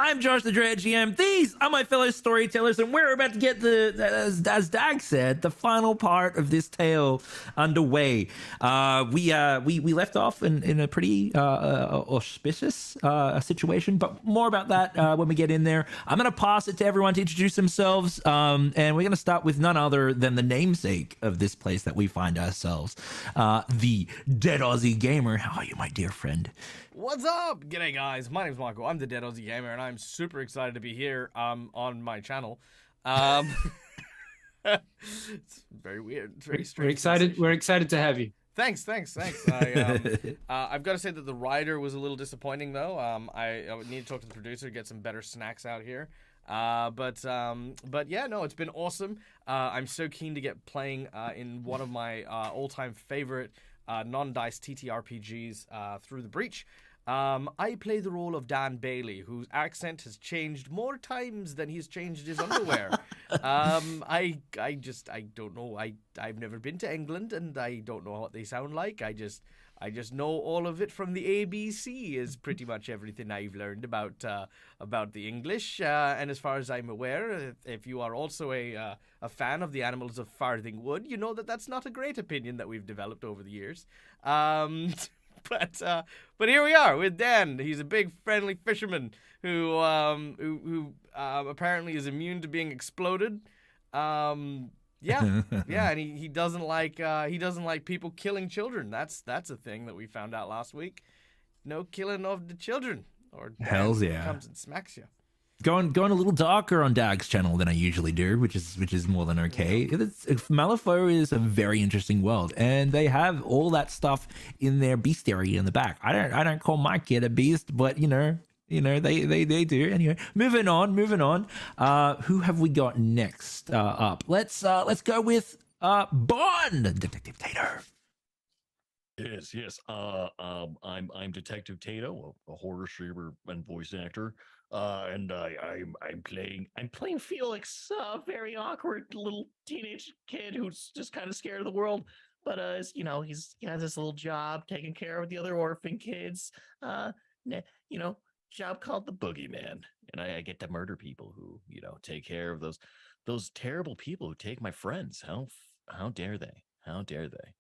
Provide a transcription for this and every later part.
I'm Josh the Dread GM. These are my fellow storytellers, and we're about to get as Dag said, the final part of this tale underway. We left off in a pretty auspicious situation, but more about that when we get in there. I'm going to pass it to everyone to introduce themselves, and we're going to start with none other than the namesake of this place that we find ourselves, the Dead Aussie Gamer. How are you, my dear friend? What's up? G'day guys, my name's Michael, I'm the Dead Aussie Gamer, and I'm super excited to be here on my channel. It's very weird, it's very strange. We're excited to have you. Thanks. I've got to say that the rider was a little disappointing though. I need to talk to the producer, get some better snacks out here. But yeah, no, it's been awesome. I'm so keen to get playing in one of my all-time favorite non-dice TTRPGs, Through the Breach. I play the role of Dan Bailey, whose accent has changed more times than he's changed his underwear. I don't know. I've never been to England, and I don't know what they sound like. I just know all of it from the ABC is pretty much everything I've learned about the English. And as far as I'm aware, if you are also a fan of the Animals of Farthing Wood, you know that that's not a great opinion that we've developed over the years. But here we are with Dan. He's a big friendly fisherman who apparently is immune to being exploded. Yeah, and he doesn't like people killing children. That's a thing that we found out last week. No killing of the children, or Hells yeah, comes and smacks you. Going a little darker on Dag's channel than I usually do, which is more than okay. Malifaux is a very interesting world, and they have all that stuff in their bestiary in the back. I don't call my kid a beast, but you know they do. Anyway, moving on. Who have we got next up? Let's go with Bond, Detective Tato. Yes. I'm Detective Tato, a horror streamer and voice actor. And I'm playing Felix, a very awkward little teenage kid who's just kind of scared of the world. But he has this little job taking care of the other orphan kids. Job called the Boogeyman, and I get to murder people who take care of those terrible people who take my friends. How dare they? How dare they?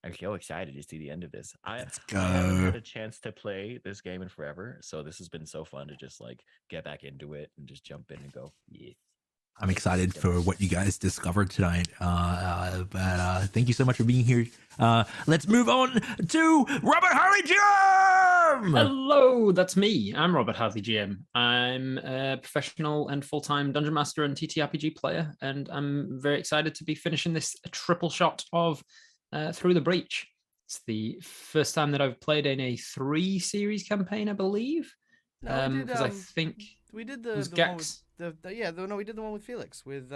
I'm so excited to see the end of this. I haven't had a chance to play this game in forever, so this has been so fun to just get back into it and just jump in and go. Yeah. I'm excited for what you guys discovered tonight. But thank you so much for being here. Let's move on to Robert Harley GM. Hello, that's me. I'm Robert Harley GM. I'm a professional and full-time Dungeon Master and TTRPG player, and I'm very excited to be finishing this triple shot of Through the Breach. It's the first time that I've played in a 3-series campaign, I believe. Because I think we did the Gex. We did the one with Felix with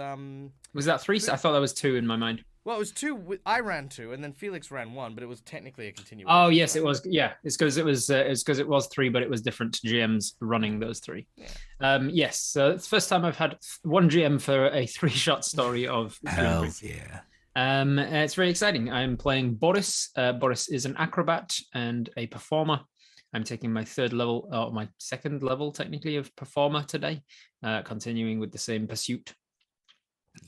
Was that 3? I thought that was 2 in my mind. Well, it was 2. I ran 2, and then Felix ran 1, but it was technically a continuation. Oh yes, it was. Yeah, it's because it was 3, but it was different GMs running those 3. Yeah. Yes. So it's the first time I've had one GM for a 3-shot story of. Hells yeah. It's very exciting. I'm playing Boris. Boris is an acrobat and a performer. I'm taking my my second level, technically, of performer today, continuing with the same pursuit.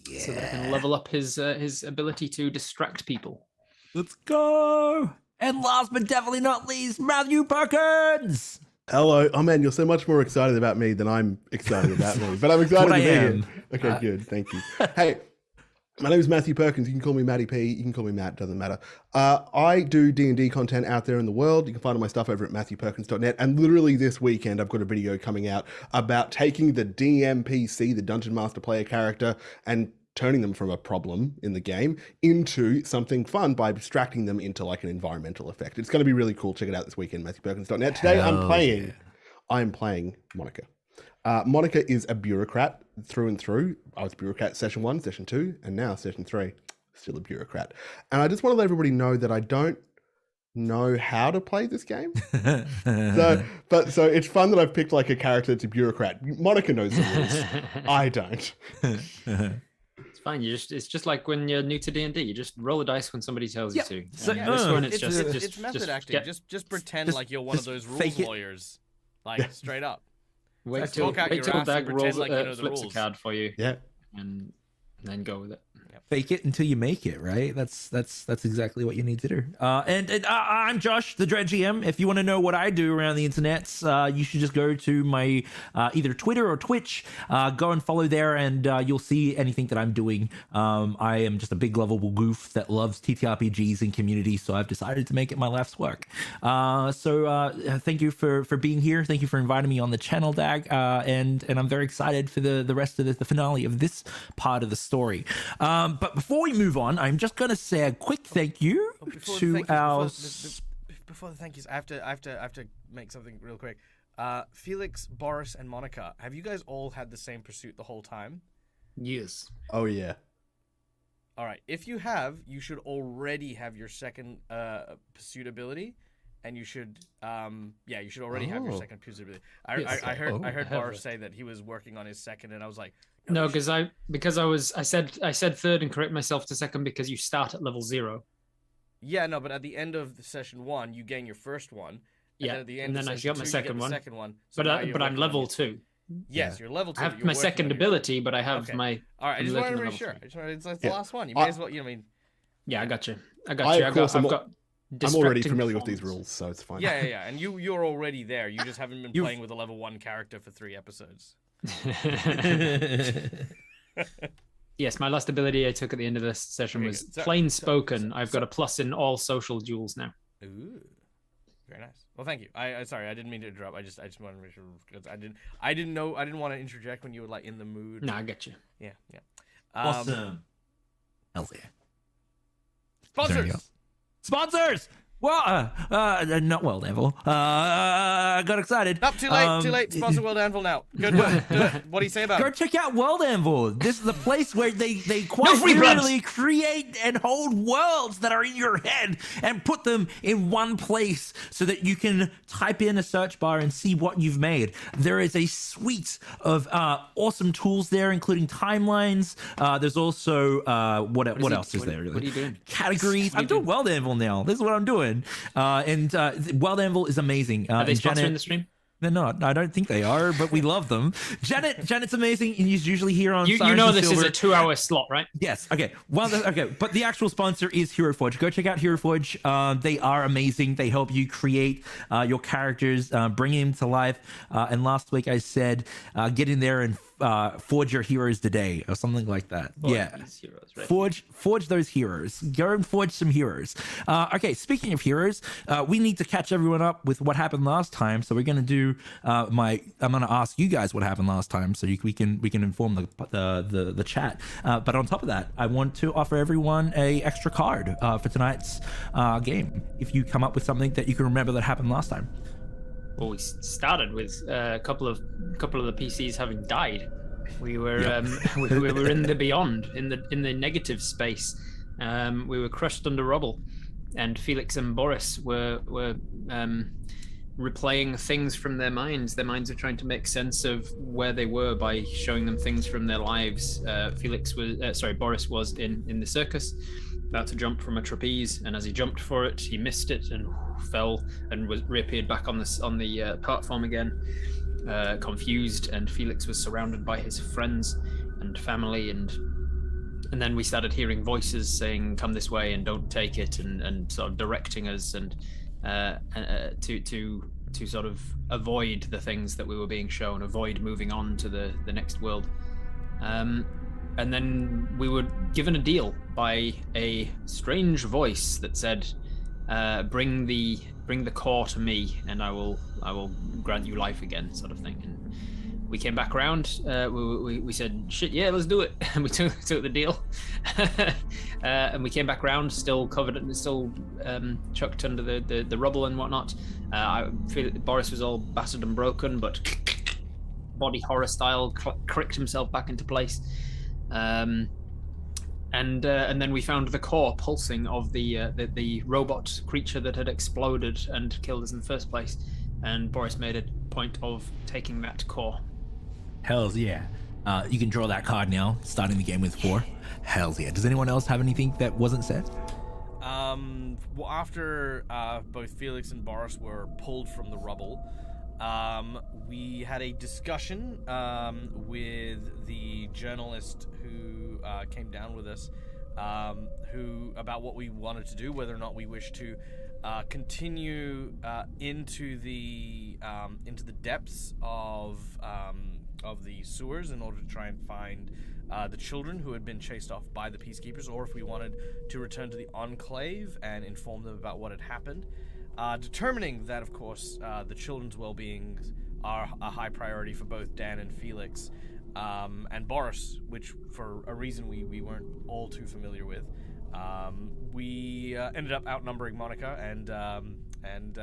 Yeah. So that I can level up his ability to distract people. Let's go! And last but definitely not least, Matthew Perkins! Hello. Oh man, you're so much more excited about me than I'm excited about me. But I'm excited to be here. Okay, good. Thank you. Hey, my name is Matthew Perkins. You can call me Matty P. You can call me Matt. Doesn't matter. I do D&D content out there in the world. You can find all my stuff over at MatthewPerkins.net. And literally this weekend, I've got a video coming out about taking the DMPC, the Dungeon Master player character, and turning them from a problem in the game into something fun by abstracting them into an environmental effect. It's going to be really cool. Check it out this weekend, MatthewPerkins.net. Today, I'm playing Monica. Monica is a bureaucrat through and through. I was bureaucrat session 1, session 2, and now session 3. Still a bureaucrat. And I just want to let everybody know that I don't know how to play this game. So it's fun that I've picked a character that's a bureaucrat. Monica knows the rules. I don't. It's fine. It's just like when you're new to D&D. You just roll the dice when somebody tells you to. So, this one, it's method acting. Just pretend like you're one of those rules lawyers, straight up. Wait Let's till talk out your ass Dag and pretend rolls, like you know the flips a rules. card for you, Yeah. and then go with it. Fake it until you make it, right? That's exactly what you need to do. And I'm Josh, the Dread GM. If you want to know what I do around the internet, you should just go to my either Twitter or Twitch. Go and follow there, and you'll see anything that I'm doing. I am just a big lovable goof that loves TTRPGs and community, so I've decided to make it my life's work. So thank you for being here. Thank you for inviting me on the channel, Dag. And I'm very excited for the rest of the finale of this part of the story. But before we move on, I'm just going to say a quick thank you to our... Before the thank yous, I have to make something real quick. Felix, Boris, and Monica, have you guys all had the same pursuit the whole time? Yes. Oh yeah. All right. If you have, you should already have your second pursuit ability, and you should you should already have your second pursuit ability. I heard Boris say that he was working on his second, and I was like, no, because I said third and correct myself to second because you start at level 0. Yeah, no, but at the end of the session 1, you gain your first one. And then at the end and of then I session got my 2, second you one. get the second one. So But I'm level 2. Yes, you're level 2. I have my second ability, but I have Okay. my. All right, I just wanted to level make sure. 3. I just wanted, it's the last one. You may as well, Yeah, I got you. I'm distracting already familiar with these performance. rules, so it's fine. Yeah. And you're already there. You just haven't been playing with a level 1 character for 3 episodes. Yes, my last ability I took at the end of this session Okay, was good. So- plain spoken. I've got a plus in all social duels now. Ooh, very nice. Well, thank you. I sorry, I didn't mean to interrupt. I just wanted to make sure because I didn't want to interject when you were like in the mood. No, I get you. Yeah. Awesome. Hell yeah. Sponsors. Sponsors! Well, not World Anvil. I got excited. Nope, too late. Sponsor World Anvil now. Good. Do it. What do you say about Go it? check out World Anvil. This is the place where they quite literally create and hold worlds that are in your head and put them in one place so that you can type in a search bar and see what you've made. There is a suite of awesome tools there, including timelines. There's also what else is there? What are you doing? Categories. I'm doing World Anvil now. This is what I'm doing. World Anvil is amazing. Are they and sponsoring the stream? They're not. I don't think they are, but we love them. Janet's amazing. And he's usually here on. You Science know and this Silver. is a 2-hour slot, right? Yes. Okay. Well, okay. But the actual sponsor is Hero Forge. Go check out Hero Forge. They are amazing. They help you create your characters, bring them to life. And last week I said, get in there and forge your heroes today, or something like that. Heroes, right? Forge those heroes. Go and forge some heroes. Okay. Speaking of heroes, we need to catch everyone up with what happened last time. So we're gonna do I'm gonna ask you guys what happened last time, so we can inform the chat. But on top of that, I want to offer everyone a extra card for tonight's game. If you come up with something that you can remember that happened last time. Well, we started with a couple of the PCs having died. We were we were in the beyond, in the negative space. We were crushed under rubble, and Felix and Boris were replaying things from their minds. Their minds are trying to make sense of where they were by showing them things from their lives. Boris was in the circus, about to jump from a trapeze, and as he jumped for it, he missed it and fell and reappeared back on the platform again, confused. And Felix was surrounded by his friends and family, and then we started hearing voices saying, "Come this way and don't take it," and sort of directing us and to sort of avoid the things that we were being shown, avoid moving on to the next world. And then we were given a deal by a strange voice that said, bring the core to me and I will grant you life again, sort of thing. And we came back around, we said, shit, yeah, let's do it. And we took the deal. And we came back around, still covered and still chucked under the rubble and whatnot. I feel Boris was all battered and broken, but body horror style cricked himself back into place. And then we found the core pulsing of the robot creature that had exploded and killed us in the first place. And Boris made a point of taking that core. Hells yeah. You can draw that card now, starting the game with 4. Hells yeah. Does anyone else have anything that wasn't said? Well, after both Felix and Boris were pulled from the rubble, we had a discussion with the journalist who came down with us, who about what we wanted to do, whether or not we wish to continue into the depths of the sewers in order to try and find the children who had been chased off by the peacekeepers, or if we wanted to return to the Enclave and inform them about what had happened. Determining that, of course, the children's well-being are a high priority for both Dan and Felix, and Boris, which for a reason we weren't all too familiar with. We ended up outnumbering Monica and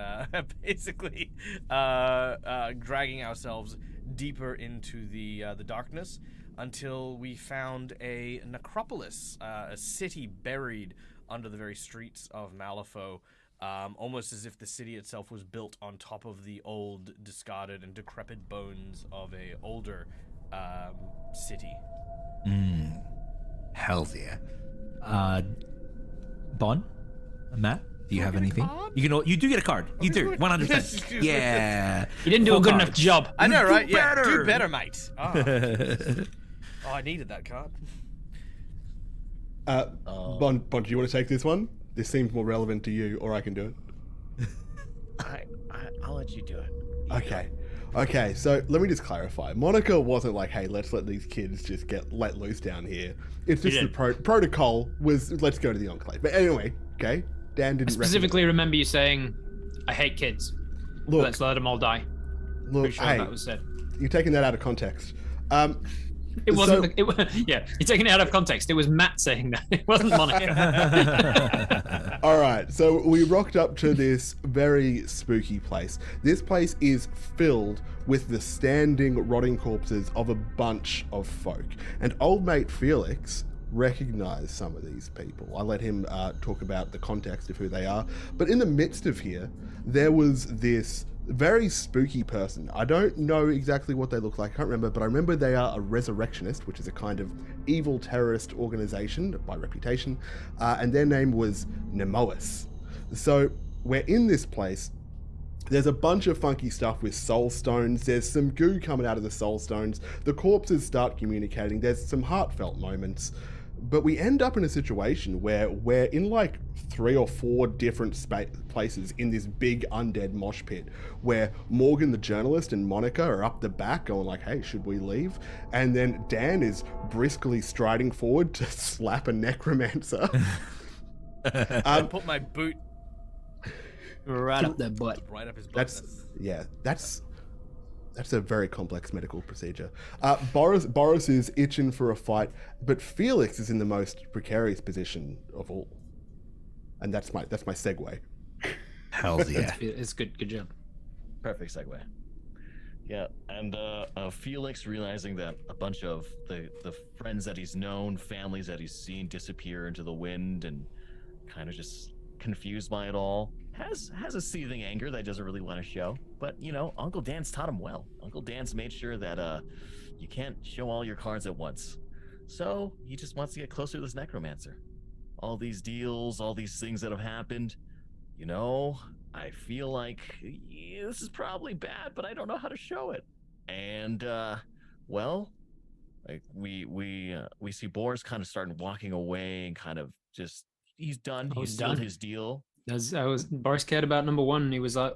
basically dragging ourselves deeper into the darkness until we found a necropolis, a city buried under the very streets of Malifaux. Almost as if the city itself was built on top of the old, discarded, and decrepit bones of a older city. Hell's yeah. Bon? Matt? Do you have anything? You do get a card. You do, 100%. Yeah. You didn't do a good enough job. I know, right? Do better. Yeah, do better, mate. Oh, I needed that card. Bon, do you want to take this one? This seems more relevant to you, or I can do it. I'll let you do it. Okay, so let me just clarify. Monica wasn't like, hey, let's let these kids just get let loose down here. It's just the protocol was, let's go to the Enclave. But anyway, okay, Dan didn't I specifically remember you saying, I hate kids. Look, let's let them all die. Look, Pretty sure hey, that was said. You're taking that out of context. It wasn't. Yeah, you're taking it out of context. It was Matt saying that. It wasn't Monica. All right, so we rocked up to this very spooky place. This place is filled with the standing, rotting corpses of a bunch of folk. And old mate Felix recognized some of these people. I let him talk about the context of who they are. But in the midst of here, there was this very spooky person. I don't know exactly what they look like, I can't remember, but I remember they are a resurrectionist, which is a kind of evil terrorist organization by reputation, and their name was Nemois. So we're in this place. There's a bunch of funky stuff with soul stones. There's some goo coming out of the soul stones. The corpses start communicating. There's some heartfelt moments. But we end up in a situation where we're in like 3 or 4 different places in this big undead mosh pit where Morgan the journalist and Monica are up the back going like, hey, should we leave? And then Dan is briskly striding forward to slap a necromancer. I put my boot Right up their butt. right up his butt. That's a very complex medical procedure. Boris is itching for a fight, but Felix is in the most precarious position of all, and that's my segue. Hell's yeah. It's good job. Perfect segue. Yeah, and Felix realizing that a bunch of the friends that he's known, families that he's seen disappear into the wind, and kind of just confused by it all, has a seething anger that he doesn't really want to show. But, you know, Uncle Dan's taught him well. Uncle Dan's made sure that you can't show all your cards at once. So he just wants to get closer to this necromancer. All these deals, all these things that have happened, you know, I feel like this is probably bad, but I don't know how to show it. And, well, like we see Boris kind of starting walking away and kind of just, he's done. He's done his deal. Boris cared about number 1. He was like,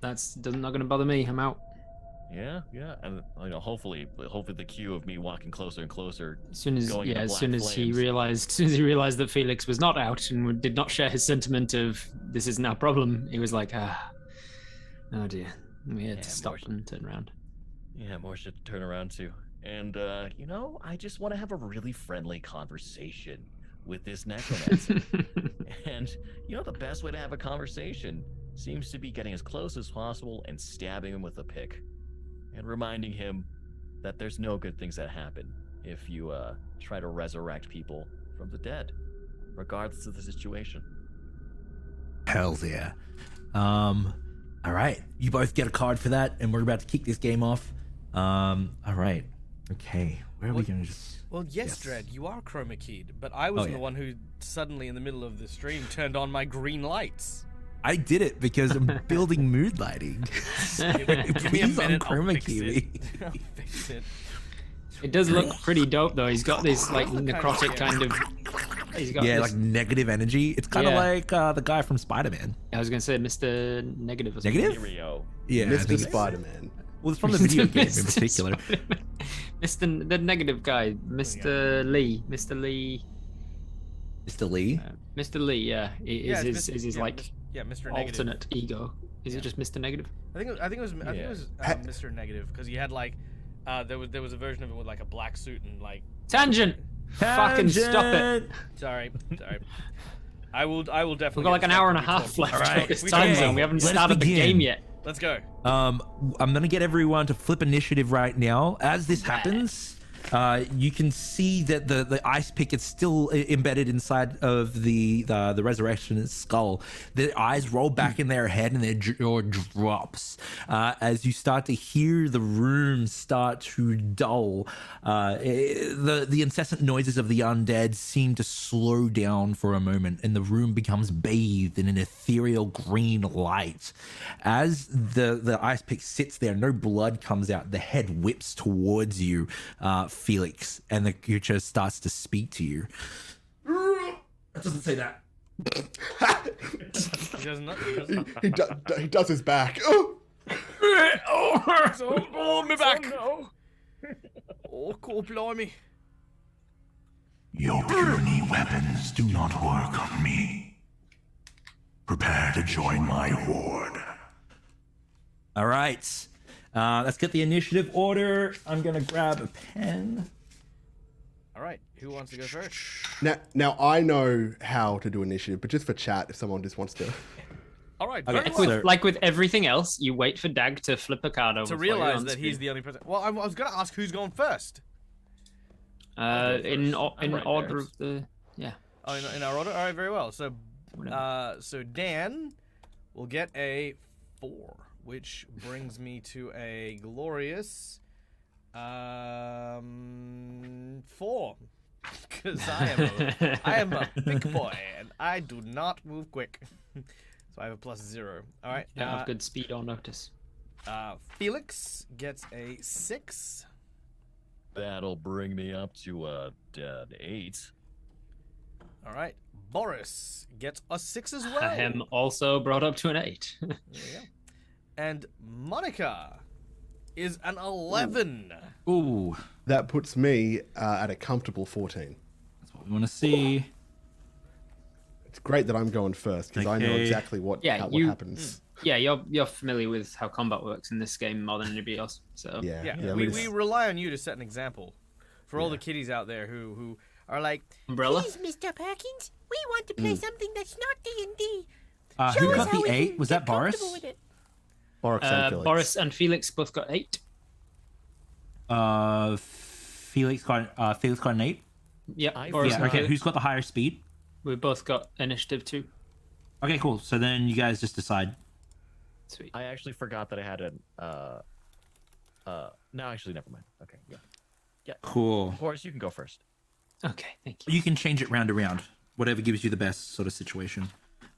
that's not going to bother me. I'm out. Yeah, and you know, hopefully the cue of me walking closer and closer. As soon as he realized that Felix was not out and did not share his sentiment of this is now a problem, he was like, oh dear, we had to stop and turn around. Yeah, more shit to turn around to. And you know, I just want to have a really friendly conversation with this necromancer. And you know, the best way to have a conversation seems to be getting as close as possible and stabbing him with a pick, and reminding him that there's no good things that happen if you try to resurrect people from the dead, regardless of the situation. Hell's yeah. All right, you both get a card for that, and we're about to kick this game off. All right, okay, where are we gonna just... Well, yes, Dredd, you are chroma keyed, but I was the one who suddenly in the middle of the stream turned on my green lights. I did it because I'm building mood lighting. Give me a Please minute, I'll unchroma fix key it. me. I'll fix it. It does look pretty dope though. He's got this like necrotic kind of. He's got Yeah, this, like negative energy. It's kind of Yeah. like the guy from Spider-Man. I was gonna say Mr. Negative. Or something. Negative? Rio. Yeah, I Mr. think it's- Spider-Man. Well, it's from the video game in Mr. particular. Spider-Man. Mr. The negative guy, Mr. Lee. Mr. Lee. Mr. Lee. Mr. Lee. Yeah, Yeah, is it's his yeah, like yeah, Mr. Negative. alternate ego. Is it just Mr. Negative? I think it was Mr. Negative because he had like there was a version of him with like a black suit and like Tangent. Fucking stop it. sorry. I will definitely. We've got like an hour and a half left of this time zone. We haven't started the game yet. Let's go. I'm gonna get everyone to flip initiative right now. As this happens, you can see that the ice pick is still embedded inside of the resurrectionist's skull. Their eyes roll back in their head and their jaw drops as you start to hear the room start to dull. The incessant noises of the undead seem to slow down for a moment, and the room becomes bathed in an ethereal green light. As the ice pick sits there, no blood comes out. The head whips towards you, Felix, and the creature starts to speak to you. It doesn't say that. He doesn't. He does his back. Oh! Oh, me back. Oh, cool, blimey. Your puny weapons do not work on me. Prepare to join my horde. All right. Let's get the initiative order. I'm going to grab a pen. All right, who wants to go first? Now I know how to do initiative, but just for chat, if someone just wants to. All right, Okay, very so- well. Like with everything else, you wait for Dag to flip a card over To before you're realize on that he's screen. the only person. Well, I was going to ask who's going first. In right order there. of the Oh, in our order. All right, very well. So, so Dan will get a 4, which brings me to a glorious 4, because I am a big boy and I do not move quick. So I have a +0. All right. don't have good speed or notice. Felix gets a 6. That'll bring me up to an 8. All right. Boris gets a 6 as well. I am also brought up to an 8. There you go. And Monica is an 11. Ooh, That puts me at a comfortable 14. that's what we want to see. It's great that I'm going first because I know Okay. exactly what Yeah, what happens. Yeah, you're familiar with how combat works in this game more than anybody else. So Yeah, Yeah, we we just- rely on you to set an example for all the kiddies out there who are like, Umbrella. Please, Mr. Perkins, we want to play something that's not D&D. Who Show us got how the we 8? can Was get that Boris? comfortable with it. Boris and Felix. Boris and Felix both got 8. Felix got an 8. Yep. I- Boris Yeah. and Okay. Felix. Who's got the higher speed? We both got initiative 2. Okay, cool. So then you guys just decide. Sweet. I actually forgot that I had an. No, actually, never mind. Okay, yeah. Cool. Boris, you can go first. Okay, thank you. You can change it round to round, whatever gives you the best sort of situation.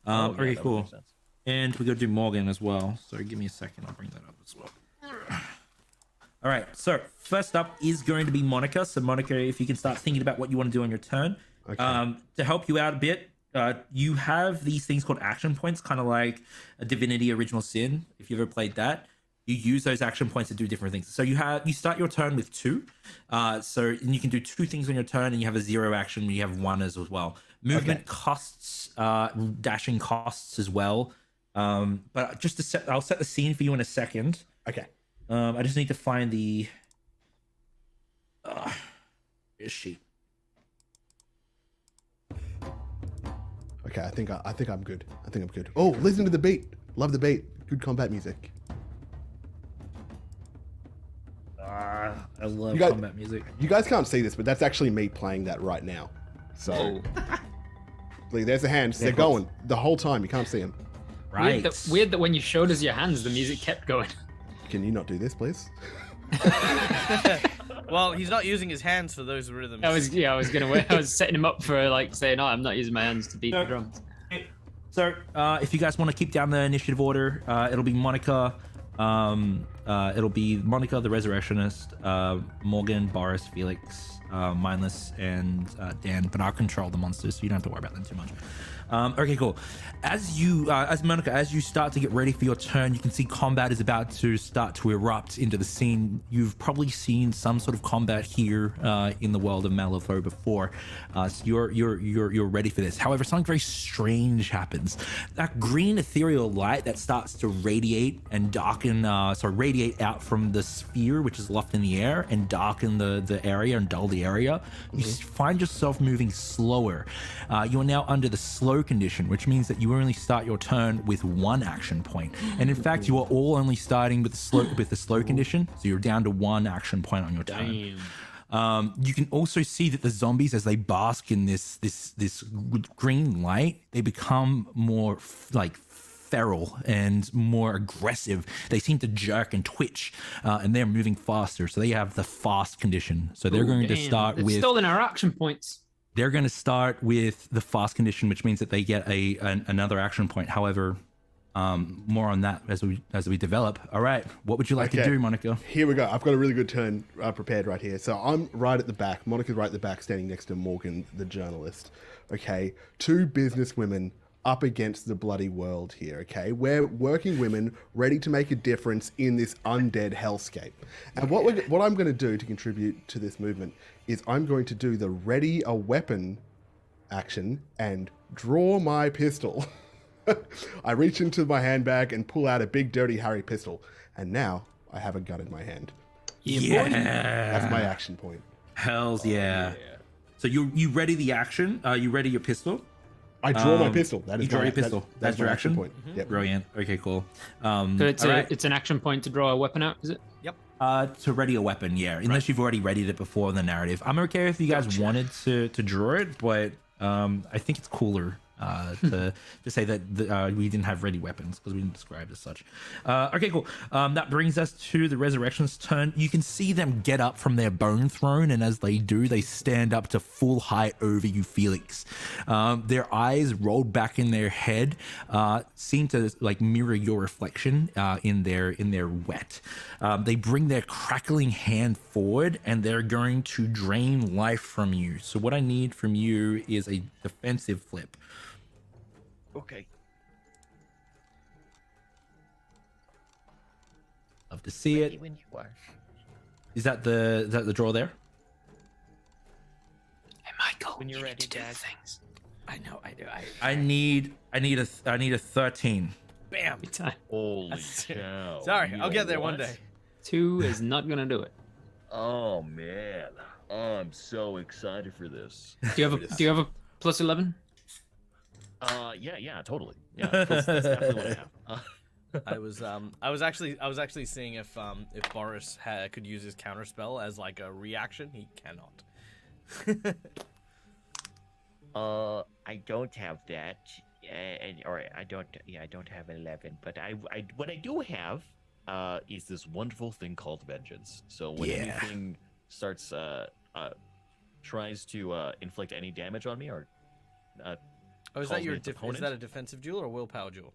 Oh, yeah, Okay, that would cool. make sense. And we got to do Morgan as well. So give me a second. I'll bring that up as well. All right. So first up is going to be Monica. So Monica, if you can start thinking about what you want to do on your turn. Okay. To help you out a bit, you have these things called action points, kind of like a Divinity Original Sin. If you've ever played that, you use those action points to do different things. So you start your turn with 2. And you can do 2 things on your turn, and you have a 0 action. You have 1 as well. Movement costs, dashing costs as well. But just I'll set the scene for you in a second. Okay. I just need to find the. Is she? Okay, I think I'm good. I think I'm good. Oh, listen to the beat. Love the beat. Good combat music. I love You got- combat music. You guys can't see this, but that's actually me playing that right now. So, like, there's the hands. They're cool. going the whole time. You can't see them. Right. Weird that when you showed us your hands, the music kept going. Can you not do this, please? well, he's not using his hands for those rhythms. I was setting him up for like saying, "Oh, I'm not using my hands to beat the drums." So if you guys want to keep down the initiative order, it'll be Monica. It'll be Monica, the Resurrectionist, Morgan, Boris, Felix, Mindless, and Dan. But I'll control the monsters, so you don't have to worry about them too much. Okay, cool. As Monica, as you start to get ready for your turn, you can see combat is about to start to erupt into the scene. You've probably seen some sort of combat here in the world of Malifaux before, so you're ready for this. However, something very strange happens. That green ethereal light that starts to radiate and darken, radiate out from the sphere, which is aloft in the air, and darken the area and dull the area. You find yourself moving slower. You are now under the slow condition, which means that you only start your turn with one action point. And in fact, you are all only starting with the slow condition, so you're down to one action point on your turn. You can also see that the zombies, as they bask in this green light, they become more feral and more aggressive. They seem to jerk and twitch, and they're moving faster. So they have the fast condition. So they're going to start with stolen our action points. They're going to start with the fast condition, which means that they get another action point. However, more on that as we develop. All right, what would you like to do, Monica? Here we go. I've got a really good turn prepared right here. So I'm right at the back. Monica's right at the back, standing next to Morgan, the journalist. Okay, two business women up against the bloody world here. Okay, we're working women ready to make a difference in this undead hellscape. And what I'm going to do to contribute to this movement is I'm going to do the ready a weapon action and draw my pistol. I reach into my handbag and pull out a big dirty Harry pistol, and now I have a gun in my hand. Yeah, that's my action point. Hells yeah. So you ready the action? You ready your pistol? I draw my pistol. That is you draw your pistol. That's your action point. Yep. Brilliant. Okay, cool. So it's an action point to draw a weapon out, is it? Yep. To ready a weapon, yeah. Unless you've already readied it before in the narrative. I'm okay if you guys wanted to draw it, but I think it's cooler to say that we didn't have ready weapons because we didn't describe it as such. Okay, cool. That brings us to the Resurrection's turn. You can see them get up from their bone throne, and as they do, they stand up to full height over you, Felix. Their eyes rolled back in their head seem to mirror your reflection in their wet. They bring their crackling hand forward, and they're going to drain life from you. So what I need from you is a defensive flip. Okay. Love to see it. When you are. Is that the draw there? Hey, Michael, when you're ready, Dad. Things. I know. I do. I need a 13. Bam. Holy cow. Sorry, You I'll get know there one what? day. 2 is not gonna do it. Oh man, I'm so excited for this. Do you have a plus 11? Yeah, totally. Yeah, that's definitely what I have. I was actually seeing if Boris could use his counterspell as like a reaction. He cannot. I don't have that, I don't have 11. But what I do have Is this wonderful thing called vengeance. So when anything starts tries to inflict any damage on me or is that is that a defensive jewel or a willpower jewel?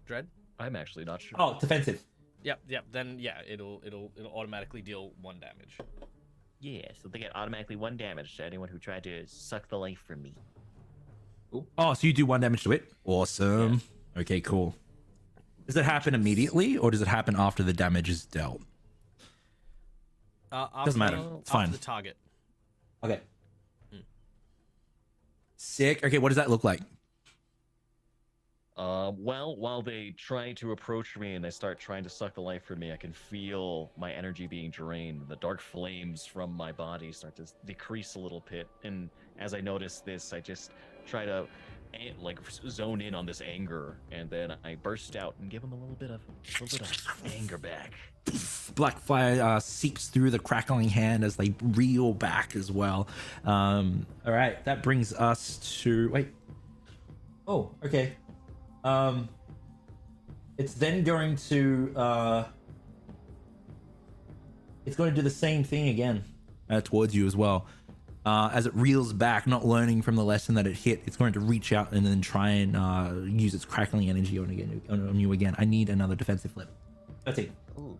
Dread? I'm actually not sure. Oh, defensive. Yep. Then yeah, it'll automatically deal 1 damage. Yeah, so they get automatically 1 damage to anyone who tried to suck the life from me. Oh, so you do 1 damage to it? Awesome. Yeah. Okay, cool. Does it happen immediately, or does it happen after the damage is dealt? Doesn't matter. It's fine. The target. Okay. Sick. Okay, what does that look like? Well, while they try to approach me and they start trying to suck the life from me, I can feel my energy being drained. The dark flames from my body start to decrease a little bit. And as I notice this, I just try to zone in on this anger, and then I burst out and give them a little bit of anger back. Black fire seeps through the crackling hand as they reel back as well. All right, that brings us to wait. Oh, okay. It's then going to it's going to do the same thing again towards you as well. as it reels back, not learning from the lesson that it hit, it's going to reach out and then try and use its crackling energy on you again. I need another defensive flip. 13. Ooh.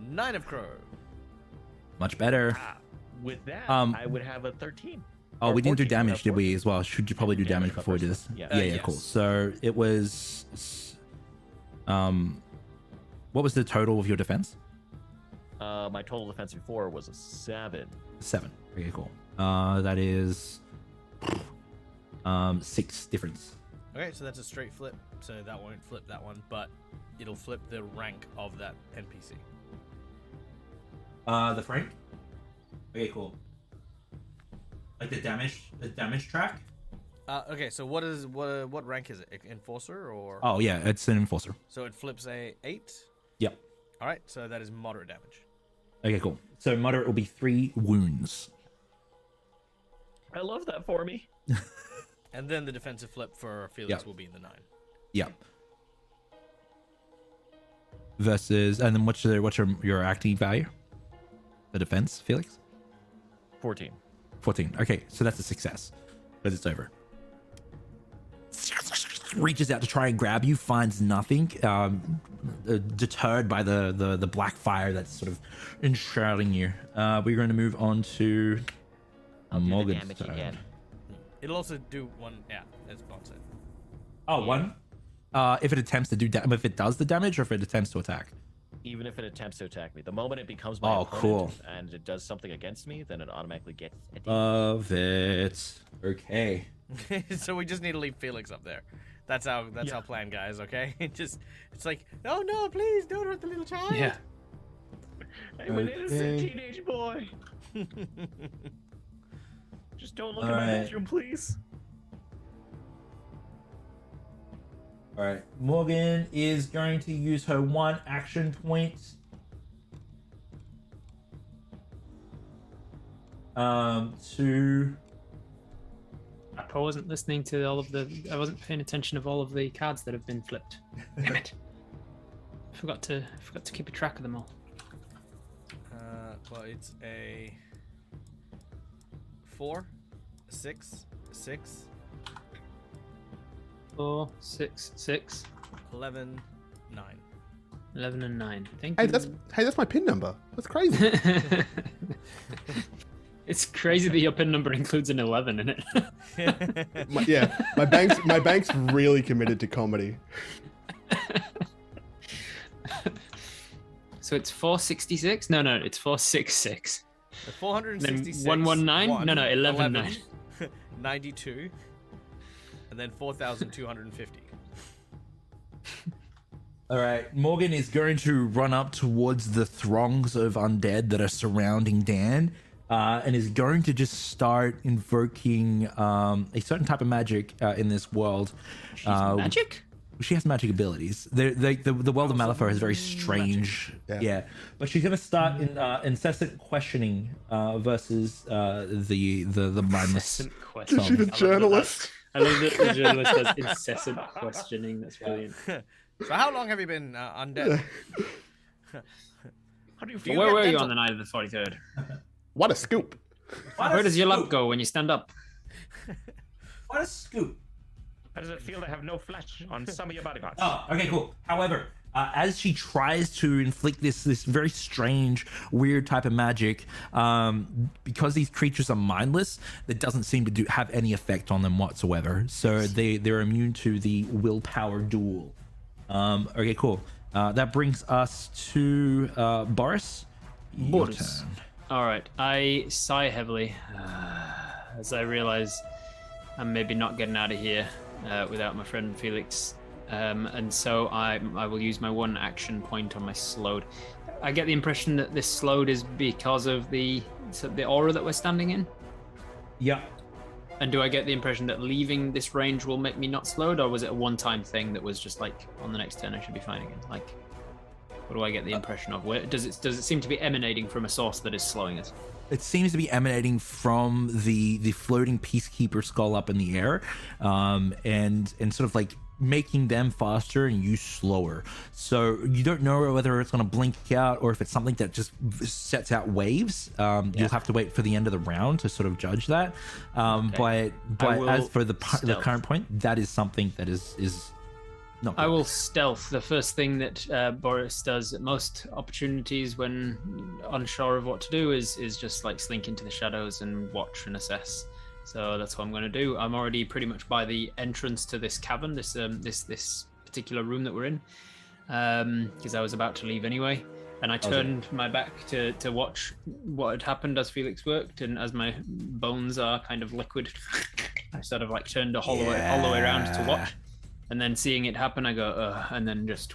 9 of crow. Much better. With that, Um, I would have a 13. Oh, Or we didn't do 14, damage, did we, 14? as well? Should you probably do damage but before we do first this? one. Yeah, Yes. cool. So it was... What was the total of your defense? My total defense before was a 7. 7. Okay, cool. That is 6 difference. Okay, so that's a straight flip. So that won't flip that one, but it'll flip the rank of that NPC. The Frank? Okay, cool. Like the damage track? Okay, so what rank is it? Enforcer or? Oh yeah, it's an enforcer. So it flips a 8. Yep. All right, so that is moderate damage. Okay, cool. So moderate will be 3 wounds. I love that for me. And then the defensive flip for Felix will be the 9. Yep. Versus, and then what's your acting value? The defense, Felix? 14. 14. Okay, so that's a success because it's over. Reaches out to try and grab you, finds nothing. Deterred by the black fire that's sort of enshrouding you. We're going to move on to I'll do the Morgan's damage turn. again. It'll also do 1. Yeah, that's bonus. Oh, 1. If it attempts to do if it does the damage, or if it attempts to attack. Even if it attempts to attack me. The moment it becomes my opponent cool. and it does something against me, then it automatically gets a Of it. Okay. So we just need to leave Felix up there. That's our plan, guys. Okay? It's like, oh no, please don't hurt the little child. Yeah. I'm an innocent Okay. teenage boy. Just don't look All at my right. bedroom, please. All right. Morgan is going to use her 1 action point. To I wasn't listening to I wasn't paying attention of all of the cards that have been flipped. Damn it. Forgot to keep a track of them all. Well, it's a 4, a 6, a 6, 4, 6, 6, 11, 9. 11, and 9. Thank Hey, you. that's my pin number. That's crazy. It's crazy that your pin number includes an 11 in it. My bank's really committed to comedy. So it's 466? No, it's 466. The 466. Then 119? No, 11, 9. 92. And then 4,250. All right, Morgan is going to run up towards the throngs of undead that are surrounding Dan, and is going to just start invoking a certain type of magic in this world. Magic? She has magic abilities. The world of Malifaux is very strange. Yeah. But she's going to start in incessant questioning versus the mindless. Incessant question. She's a journalist. I love that the journalist does incessant questioning. That's brilliant. So how long have you been undead? How do you Do feel? you Where get were you dental? on the night of the 43rd? What a scoop. Where does your lamp go when you stand up? What a scoop. How does it feel to have no flesh on some of your body parts? Oh, okay, cool. However, as she tries to inflict this very strange, weird type of magic, because these creatures are mindless, that doesn't seem to have any effect on them whatsoever. So they're immune to the willpower duel. Okay, cool. That brings us to Boris. Your Boris. turn. All right. I sigh heavily as I realize I'm maybe not getting out of here without my friend Felix. And so I will use my 1 action point on my slowed. I get the impression that this slowed is because of the aura that we're standing in. Yeah. And do I get the impression that leaving this range will make me not slowed, or was it a one-time thing that was just like on the next turn I should be fine again? Like, what do I get the impression of? Where does it seem to be emanating from a source that is slowing us? It seems to be emanating from the floating peacekeeper skull up in the air, and sort of like making them faster and you slower. So you don't know whether it's going to blink out or if it's something that just sets out waves. You'll have to wait for the end of the round to sort of judge that. But as for the current point, that is something that is not good. I will stealth. The first thing that Boris does at most opportunities when unsure of what to do is just like slink into the shadows and watch and assess. So that's what I'm going to do. I'm already pretty much by the entrance to this cavern, this particular room that we're in, because I was about to leave anyway. And I turned my back to watch what had happened as Felix worked, and as my bones are kind of liquid, I sort of like turned all the way around to watch. And then seeing it happen, I go, and then just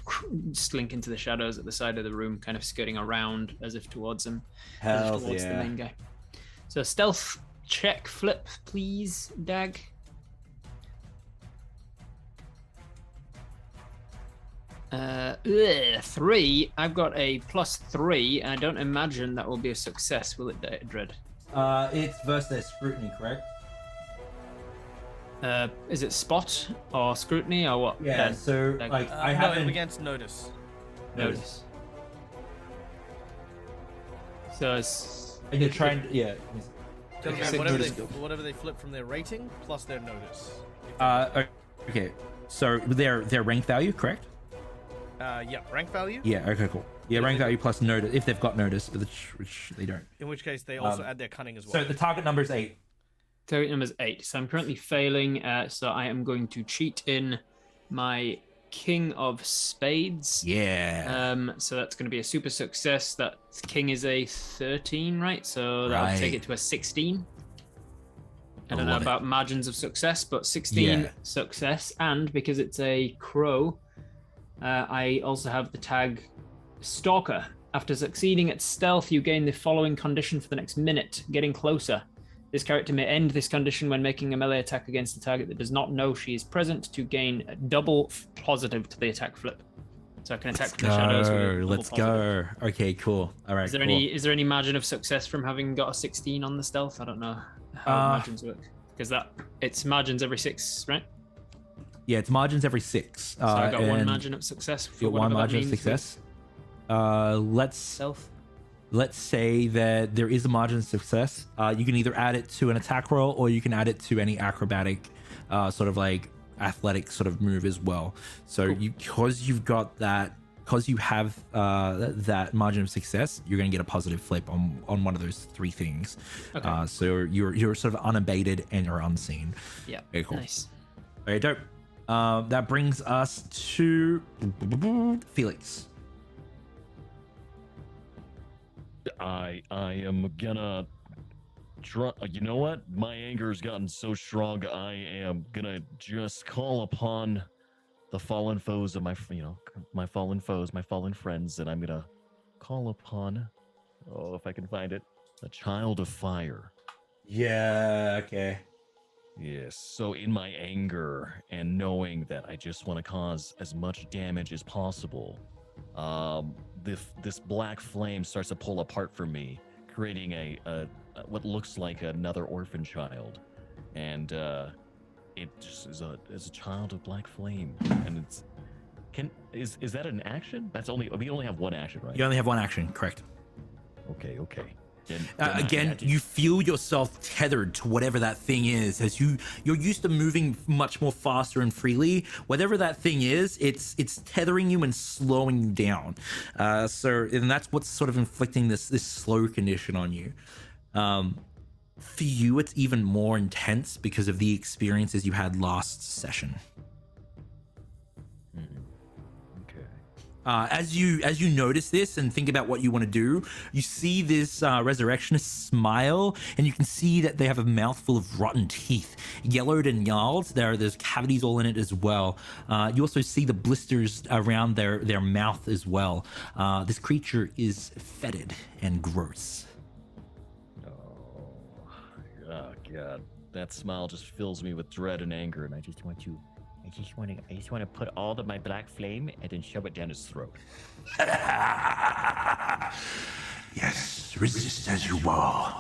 slink into the shadows at the side of the room, kind of skirting around as if towards him, towards the main guy. So stealth check flip, please, Dag. Three. I've got a +3. I don't imagine that will be a success, will it, Dread? It's versus their scrutiny, correct? Is it spot or scrutiny or what? Yeah, so like I haven't No, against notice. Notice. So it's and you're trying to, Whatever they flip from their rating plus their notice. okay. So their rank value, correct? Yeah, rank value. Yeah. Okay. Cool. Yeah, rank value plus notice if they've got notice, but which they don't. In which case, they also add their cunning as well. So the target number is 8. Target number is 8. So I'm currently failing. So I am going to cheat in my King of Spades. Yeah. So that's going to be a super success. That King is a 13, right? So that'll take it to a 16. I don't know about margins of success, but 16 success. And because it's a crow, I also have the tag Stalker. After succeeding at stealth, you gain the following condition for the next minute, getting closer. This character may end this condition when making a melee attack against the target that does not know she is present to gain a double positive to the attack flip. So I can attack from the shadows. Let's go. Okay, cool. All right. Is there any margin of success from having got a 16 on the stealth? I don't know how margins work, because it's margins every 6, right? Yeah, it's margins every 6. So I got one margin of success. You got one margin of success. Let's say that there is a margin of success. You can either add it to an attack roll or you can add it to any acrobatic sort of like athletic sort of move as well. So because you've got that, because you have that margin of success, you're going to get a positive flip on one of those 3 things. Okay. So you're sort of unabated and you're unseen. Yeah. Okay, cool. Nice. Very dope. That brings us to Felix. I am gonna you know what? My anger has gotten so strong. I am gonna just call upon the fallen foes of my fallen foes, my fallen friends, and I'm gonna call upon, if I can find it, the Child of Fire. Yeah. Okay. Yes. So in my anger and knowing that I just want to cause as much damage as possible, this black flame starts to pull apart from me, creating a what looks like another orphan child, and it just is a child of black flame, and is that an action? We only have one action, right? You only have one action, correct? Okay. Again, you feel yourself tethered to whatever that thing is, as you're used to moving much more faster and freely. Whatever that thing is, it's tethering you and slowing you down. And that's what's sort of inflicting this slow condition on you. For you, it's even more intense because of the experiences you had last session. As you notice this and think about what you want to do, you see this resurrectionist smile, and you can see that they have a mouthful of rotten teeth, yellowed and gnarled. There's cavities all in it as well. You also see the blisters around their mouth as well. This creature is fetid and gross. Oh God, that smile just fills me with dread and anger, and I just want to put all of my black flame and then shove it down his throat. Yes, resist as you will.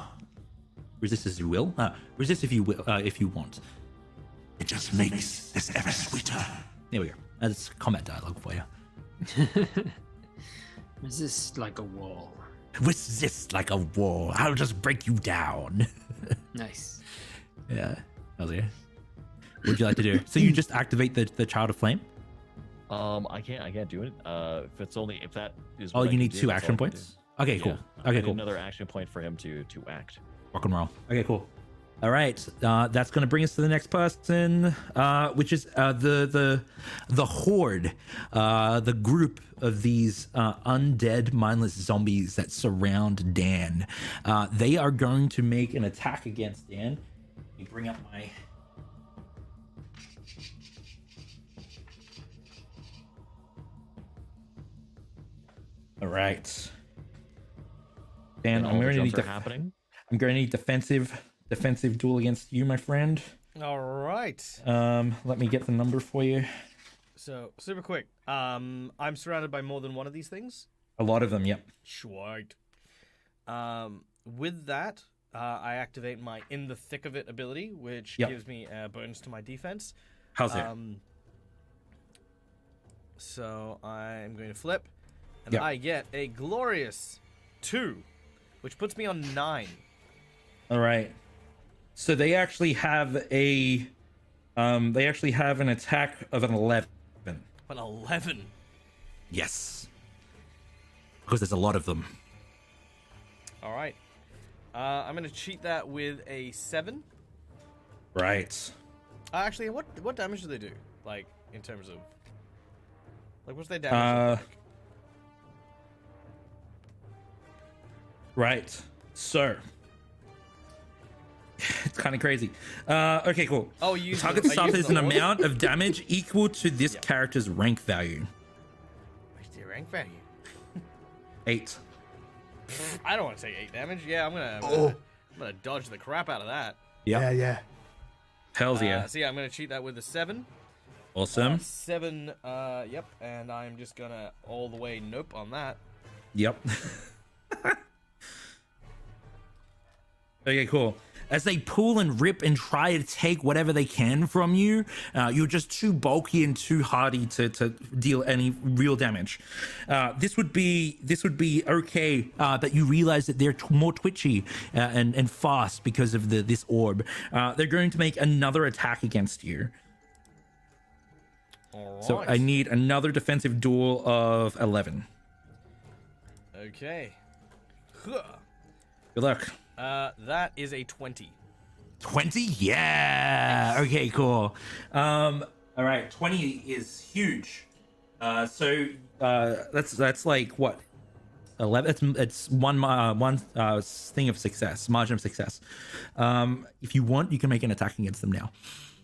Resist as you will? Resist if you will, if you want. It just makes this ever sweeter. There we go. That's combat dialogue for you. Resist like a wall. Resist like a wall. I'll just break you down. Nice. Yeah. How's it? What would you like to do? So you just activate the Child of Flame? I can't do it. If that is. Oh, what I you can need do, 2 that's all action I can points? do. Okay, cool. Yeah, I Okay, need cool. Another action point for him to act. Rock and roll. Okay, cool. All right, that's going to bring us to the next person, which is the horde, the group of these undead, mindless zombies that surround Dan. They are going to make an attack against Dan. Let me bring up my. All right, Dan, I'm going to need happening. I'm going to need defensive duel against you, my friend. All right. Let me get the number for you. So super quick. I'm surrounded by more than one of these things. A lot of them, yep. Sweet. With that, I activate my In the Thick of It ability, which gives me a bonus to my defense. How's it? So I'm going to flip, and Yep. I get a glorious 2, which puts me on 9. All right. So they actually have an attack of an 11. An 11. Yes. Because there's a lot of them. All right. I'm going to cheat that with a 7. Right. Actually, what damage do they do? Like, in terms of... Like, what's their damage? Like? Right. So... It's kind of crazy. Okay, cool. Oh, you Target suffers an amount of damage equal to this character's rank value. What's their rank value? 8. I don't want to take 8 damage. Yeah, I'm gonna dodge the crap out of that. Yeah. Hells yeah. So yeah, I'm gonna cheat that with a 7. Awesome. 7. Yep. And I'm just gonna all the way nope on that. Yep. Okay, cool. As they pull and rip and try to take whatever they can from you, you're just too bulky and too hardy to deal any real damage. This would be okay, but you realize that they're more twitchy and fast because of this orb. They're going to make another attack against you. All right. So I need another defensive duel of 11. Okay. Huh. Good luck. That is a 20. 20? Yeah. Okay, cool. All right, 20 is huge. So that's like what? 11. It's one thing of success, margin of success. If you want, you can make an attack against them now.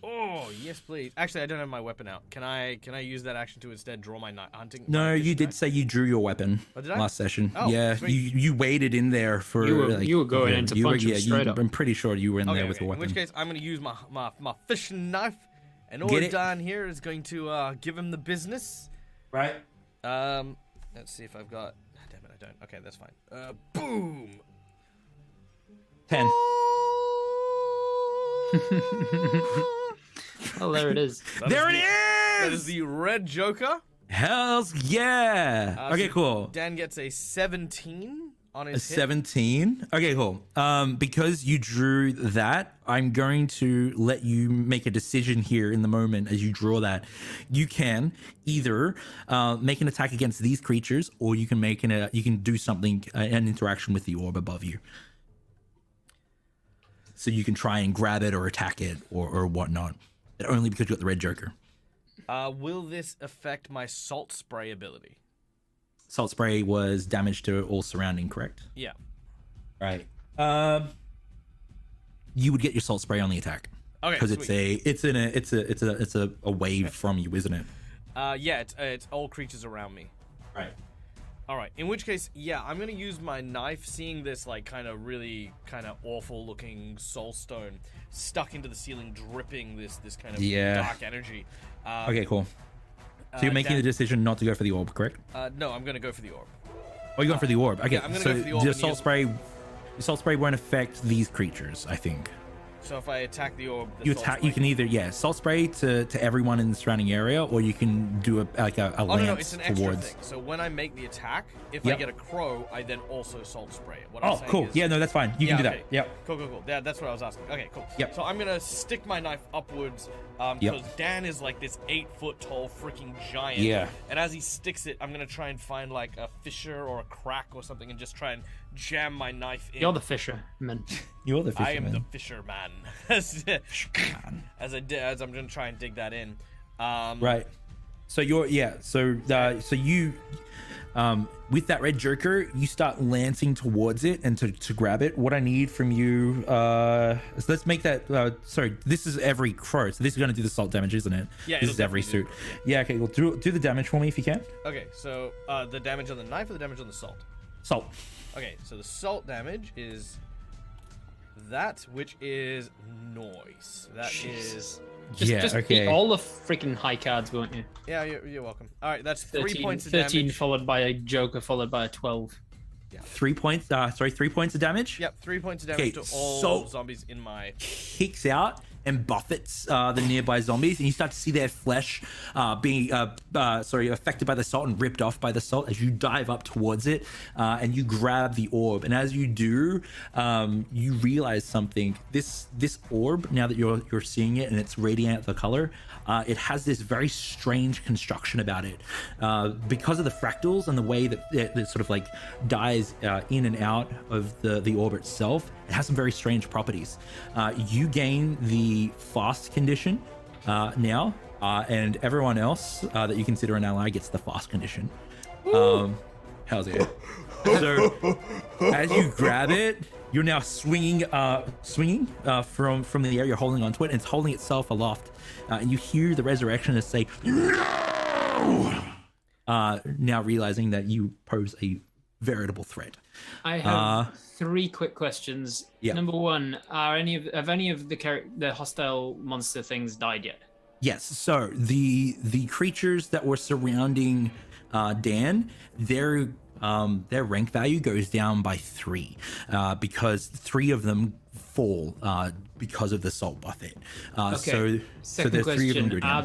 Oh yes, please. Actually, I don't have my weapon out. Can I use that action to instead draw my hunting? No, you did say you drew your weapon last session. Oh, yeah, sweet. you waited in there for. You were going into punch him straight up. I'm pretty sure you were in there with a In weapon. which case, I'm going to use my fishing knife, and Ordan here is going to give him the business. Right. Let's see if I've got. Damn it, I don't. Okay, that's fine. Boom. 10. Oh, there it is. There it is. That is the red Joker. Hells yeah. Okay, so cool. Dan gets a 17 on A his hit. 17. Okay, cool. Because you drew that, I'm going to let you make a decision here in the moment as you draw that. You can either make an attack against these creatures, or you can you can do something, an interaction with the orb above you. So you can try and grab it or attack it or whatnot. But only because you got the red Joker. Will this affect my salt spray ability? Salt spray was damage to all surrounding, correct? Yeah. Right. You would get your salt spray on the attack. Okay. Because it's a wave from you, isn't it? Yeah. It's all creatures around me. Right. All right. In which case, yeah, I'm gonna use my knife. Seeing this like kind of really kind of awful looking soul stone stuck into the ceiling, dripping this kind of dark energy. Okay, cool. So you're making the decision not to go for the orb, correct? No, I'm gonna go for the orb. Oh, you're going for the orb. Okay, yeah, I'm gonna so go for the orb the salt spray won't affect these creatures, I think. So if I attack the orb, the You salt attack. spray- You can either salt spray to everyone in the surrounding area, or you can do a Oh lance no, it's an extra towards. thing. So when I make the attack, if I Yep. get a crow, I then also salt spray it. What I'm Oh, saying cool. is- Yeah, no, that's fine. You can do okay. that. Yep. Cool. Yeah, that's what I was asking. Okay, cool. Yep. So I'm gonna stick my knife upwards, because Dan is like this 8-foot tall freaking giant. Yeah. And as he sticks it, I'm gonna try and find like a fissure or a crack or something, and just try and jam my knife in. You're the fisherman. You're the I am fisherman. the fisherman. As I'm gonna try and dig that in. Right. So you're so you with that red joker, you start lancing towards it and to grab it. What I need from you, so let's make that. Sorry, this is every crow. So this is going to do the salt damage, isn't it? Yeah, This it'll is every definitely suit. do Yeah. Okay. Well, do the damage for me if you can. Okay, so the damage on the knife or the damage on the salt? Salt. Okay, so the salt damage is that, which is noise. That is. Just beat all the freaking high cards, won't you? Yeah, you're welcome. All right, that's 3 13, points of 13 damage. followed by a joker, followed by a 12. 3 points. 3 points of damage. Yep, 3 points of Okay, damage to all so- zombies in my. Kicks out and buffets the nearby zombies, and you start to see their flesh being affected by the salt and ripped off by the salt as you dive up towards it, and you grab the orb. And as you do, you realize something. This orb, now that you're seeing it and it's radiant the color, it has this very strange construction about it, because of the fractals and the way that it sort of like dies in and out of the orb itself. It has some very strange properties. You gain the fast condition now, and everyone else that you consider an ally gets the fast condition. How's it? So as you grab it, you're now swinging from the air. You're holding onto it, and it's holding itself aloft, and you hear the resurrectionist say, "No!" Now realizing that you pose a veritable threat. I have 3 quick questions. Yeah. Number 1, have any of the hostile monster things died yet? Yes. So the creatures that were surrounding Dan, their rank value goes down by 3, because 3 of them fall because of the salt buffet. So Second there's 3 of them question: go down.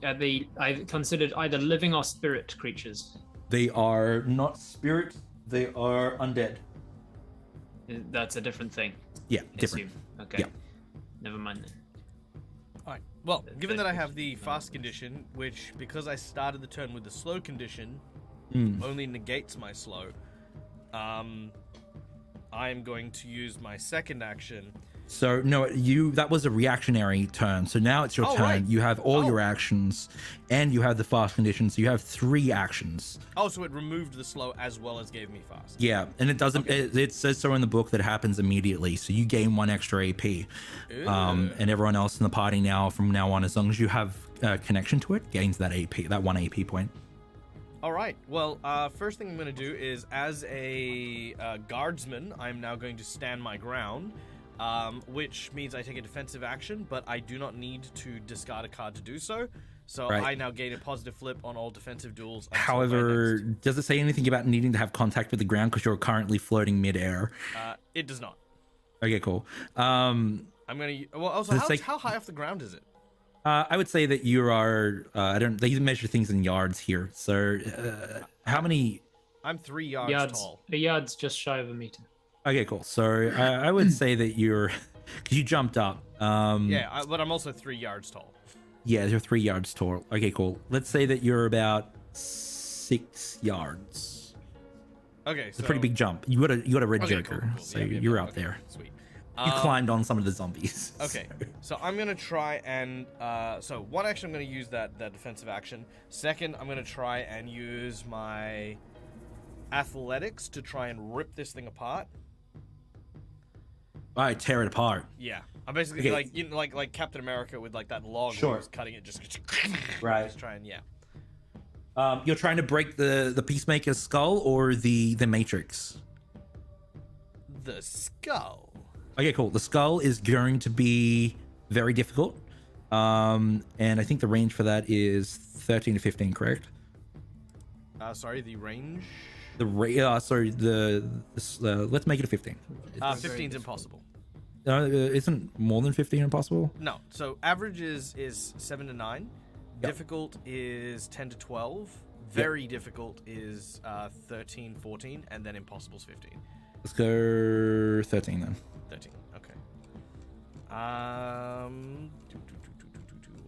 are they considered either living or spirit creatures? They are not spirit. They are undead. That's a different thing. Yeah, I different. assume. Okay. Yeah. Never mind then. Alright, well, given that I have the fast condition, which, because I started the turn with the slow condition, only negates my slow, I'm going to use my second action. So no, that was a reactionary turn. So now it's your turn. Right. You have all your actions, and you have the fast condition. So you have 3 actions. Oh, so it removed the slow as well as gave me fast. Yeah, and it doesn't. It says so in the book that it happens immediately. So you gain 1 extra AP, and everyone else in the party now, from now on, as long as you have a connection to it, gains that AP, that 1 AP point. All right. Well, first thing I'm going to do is, as a guardsman, I'm now going to stand my ground, which means I take a defensive action, but I do not need to discard a card to do so. So Right. I now gain a positive flip on all defensive duels. until my However, next. does it say anything about needing to have contact with the ground because you're currently floating midair? It does not. Okay, cool. I'm going to. Well, also, It's like- how high off the ground is it? I would say that you are. They measure things in yards here. So, how many? I'm 3 yards tall. A yard's just shy of a meter. Okay, cool. So I would say that you're, because you jumped up. Yeah, but I'm also 3 yards tall. Yeah, you're 3 yards tall. Okay, cool. Let's say that you're about 6 yards. Okay, It's a pretty big jump. You got a red Okay, joker, cool. so Yeah, yeah, you're yeah, out okay, there. Sweet. You climbed on some of the zombies. Okay, so I'm gonna try and so one action I'm gonna use that defensive action. Second, I'm gonna try and use my athletics to try and rip this thing apart. All right, tear it apart. Yeah, I'm basically Okay. like, you know, like Captain America with like that log. Sure. Where he was cutting it, just Right. Just try and You're trying to break the Peacemaker's skull or the Matrix. the skull. Okay, cool. The skull is going to be very difficult. And I think the range for that is 13 to 15, correct? Sorry, the range. Let's make it a 15. 15's impossible. Isn't more than 15 impossible? No. So average is 7 to 9. Yep. Difficult is 10 to 12. Very difficult is 13, 14, and then impossible's 15. Let's go 13 then. 13. Okay.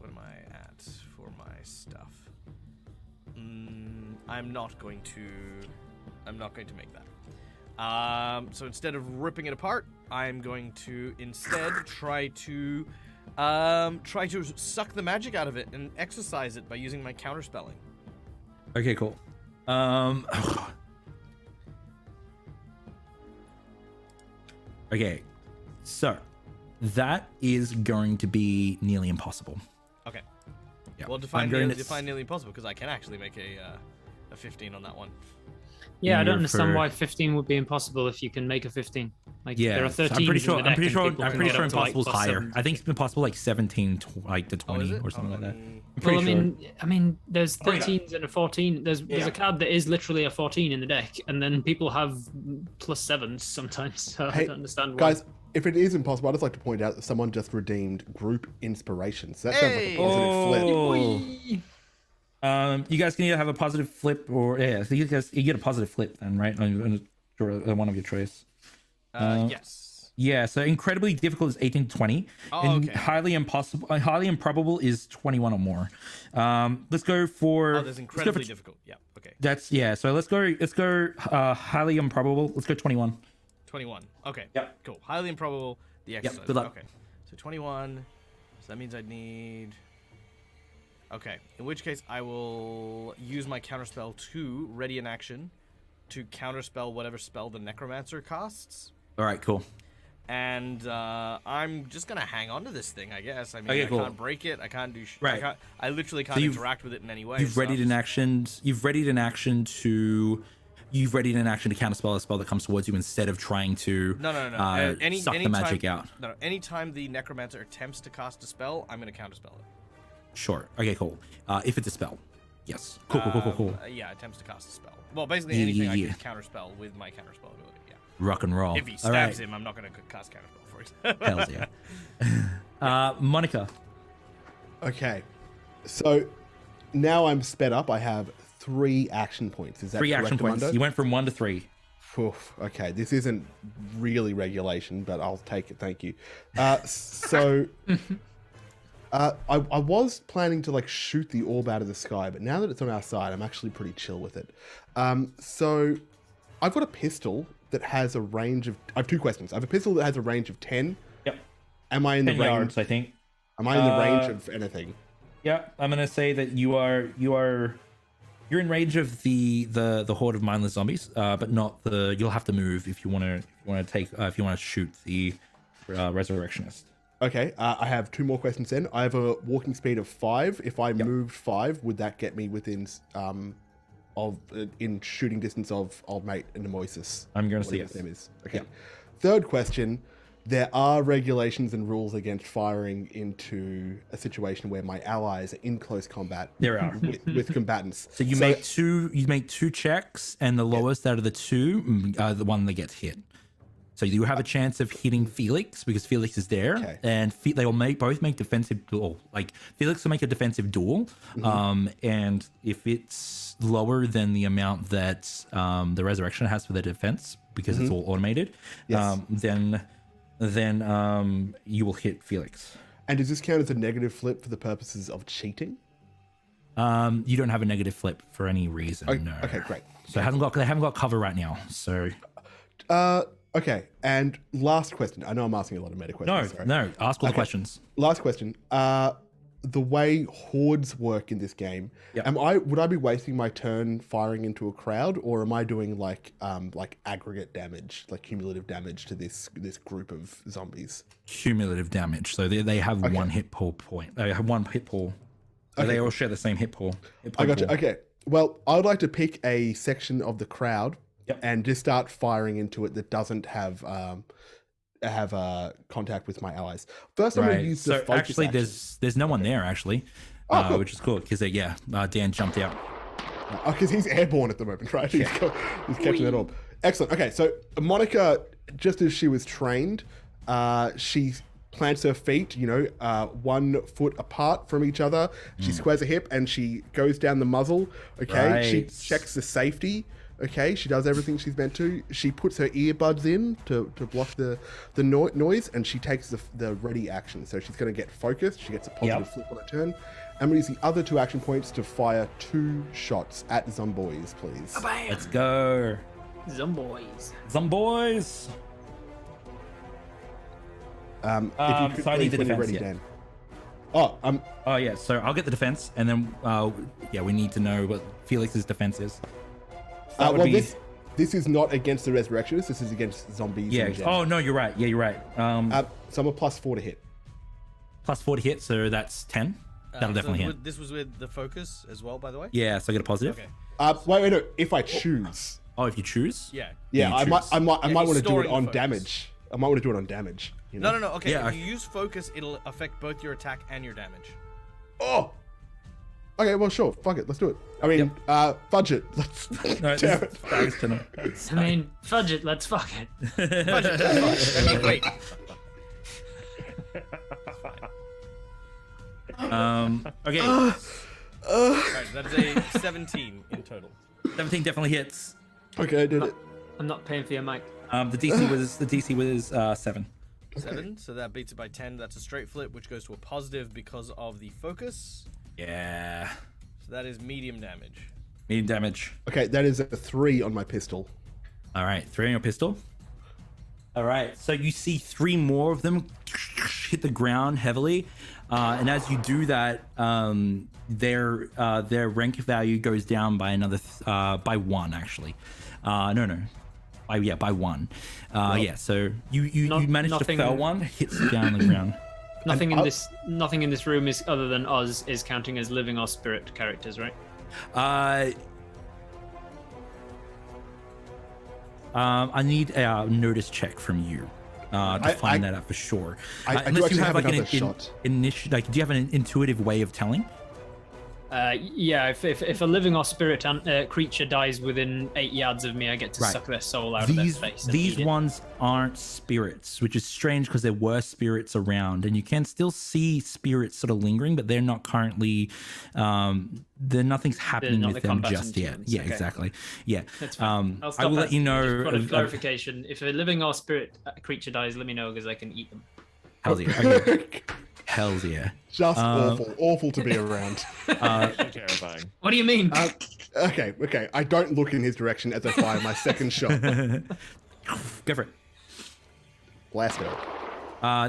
What am I at for my stuff? I'm not going to make that. So instead of ripping it apart, I'm going to instead try to suck the magic out of it and exercise it by using my counterspelling. Okay, cool. Okay, so that is going to be nearly impossible. Okay. Yeah. Well, define nearly impossible, because I can actually make a 15 on that one. Yeah, I don't You're understand for- why 15 would be impossible if you can make a 15. Like, Yeah, there are 13. I'm pretty sure impossible's higher. I think it's impossible like 17 to 20 or something like that. I'm Well, pretty sure. I mean, there's 13s and a 14. There's a card that is literally a 14 in the deck, and then people have +7s sometimes. So I Hey, don't understand why. Guys, if it is impossible, I'd just like to point out that someone just redeemed group inspiration. So that sounds like a positive flip. You guys can either have a positive flip or so you get a positive flip then, right? On one of your choice. Yes. Yeah, so incredibly difficult is 18 to 20. Oh, and okay. highly improbable is 21 or more. Let's go for. Oh, there's incredibly difficult. Yeah. Okay. So let's go highly improbable. Let's go 21. 21. Okay. Yep. Cool. Highly improbable. The exercise. good luck. Okay. So 21. So that means I'd need. Okay. In which case, I will use my counterspell to ready an action to counterspell whatever spell the necromancer casts. All right, cool. And I'm just gonna hang on to this thing, I guess. I mean, Okay, I cool. can't break it. I can't do. Right. I literally can't you've- interact with it in any way. You've readied an action. You've readied an action to counterspell a spell that comes towards you instead of trying to No. suck the magic out. No. Anytime the necromancer attempts to cast a spell, I'm gonna counterspell it. Sure. Okay, cool. If it's a spell. Yes. Cool. Yeah, attempts to cast a spell. Well, basically anything I Yeah. can counterspell with my counterspell ability. Yeah. Rock and roll. If he All stabs right. him, I'm not gonna cast counterspell for it. Hells yeah. Monica. Okay. So now I'm sped up. I have 3 action points. Is that 3 correct, action points. Armando? You went from 1 to 3. Oof, okay, this isn't really regulation, but I'll take it. Thank you. I was planning to shoot the orb out of the sky, but now that it's on our side, I'm actually pretty chill with it. So I've got a pistol that has a range of. I have 2 questions. I have a pistol that has a range of 10. Yep. Am I in 10 the range? yards, I think. Am I in the range of anything? Yeah, I'm gonna say that you're in range of the horde of mindless zombies, but not the. You'll have to move if you want to shoot the resurrectionist. Okay, I have 2 more questions then. I have a walking speed of 5. If I moved 5, would that get me within in shooting distance of old mate Nemoisis? I'm going to say whatever his yes. name is. Okay. Yeah. Third question. There are regulations and rules against firing into a situation where my allies are in close combat. There are. with combatants. So you make two checks, and the lowest out of the 2 are the one that gets hit. So you have a chance of hitting Felix because Felix is there, Okay. and they will both make defensive duel. Like Felix will make a defensive duel, and if it's lower than the amount that the resurrection has for their defense because it's all automated, Yes. then you will hit Felix. And does this count as a negative flip for the purposes of cheating? You don't have a negative flip for any reason. Okay, no. okay, great. So they haven't got cover right now. So Okay, and last question. I know I'm asking a lot of meta questions. sorry. no, ask all the questions. Last question. The way hordes work in this game, Yep. would I be wasting my turn firing into a crowd, or am I doing like aggregate damage, like cumulative damage to this group of zombies? Cumulative damage. So they have one hit pool point. They have one hit pool. So they all share the same hit pool. I got you. Okay. Well, I would like to pick a section of the crowd and just start firing into it that doesn't have contact with my allies. First, I'm going to use the So focus actually, action. there's no one there actually, cool. which is cool because Dan jumped out. Because he's airborne at the moment, right? He's catching that orb. Excellent. Okay, so Monica, just as she was trained, She plants her feet, 1 foot apart from each other. She squares her hip and she goes down the muzzle. Okay, she Right. checks the safety. Okay, she does everything she's meant to. She puts her earbuds in to block the noise, and she takes the ready action. So she's going to get focused. She gets a positive flip on her turn. And we use the other 2 action points to fire 2 shots at Zomboys, please. Let's go. Zomboys. Zomboys. If you could so I need please, the when you're defense, ready, yeah. Dan. Oh, Oh, yeah. So I'll get the defense, and then, we need to know what Felix's defense is. So that would be- this is not against the Resurrectionists. This is against zombies. Yeah. in general. Oh, no, you're right. Yeah, you're right. So I'm a +4 to hit. Plus 4 to hit, so that's 10. That'll definitely hit. This was with the focus as well, by the way. Yeah, so I get a positive. Okay. Wait, no. If I choose, Oh, if you choose? Yeah. yeah, I choose. might Yeah, want he's to do it storing on focus. damage. I might want to do it on damage. You know? No. Okay. Yeah, If you use focus, it'll affect both your attack and your damage. Oh. Okay, well, sure. Fuck it. Let's do it. I mean, fudge it. Let's. No, Damn it. Thanks to know. I mean, fudge it. Let's fuck it. I mean, wait. Okay. Alright, that's a 17 in total. 17 definitely hits. Okay, I did it. I'm not paying for your mic. The DC was 7. 7, so that beats it by 10. That's a straight flip, which goes to a positive because of the focus. Yeah. So that is medium damage. Medium damage. Okay, that is a 3 on my pistol. All right, 3 on your pistol. All right, so you see 3 more of them hit the ground heavily, and as you do that, their rank value goes down by another by 1 actually. By 1. Yeah, so you managed to nothing- fell one, hits down the ground. Nothing in this room is other than us is counting as living or spirit characters, right? I need a notice check from you to find that out for sure. I do Unless you actually have have like another an shot. like, do you have an intuitive way of telling? Yeah, if a living or spirit creature dies within 8 yards of me, I get to Right. suck their soul out of their face. and These eat it. ones aren't spirits, which is strange because there were spirits around, and you can still see spirits sort of lingering, but they're not currently. Nothing's happening not with the them combatant just yet. humans, Yeah, okay. exactly. Yeah. That's fine. I'll I stop will let asking. you know. Just wanted of- clarification. If a living or spirit creature dies, let me know because I can eat them. Hells yeah. Okay. Hells yeah. Just awful to be around. So terrifying. What do you mean? Okay. I don't look in his direction as I fire my second shot. Go for it. Blast it.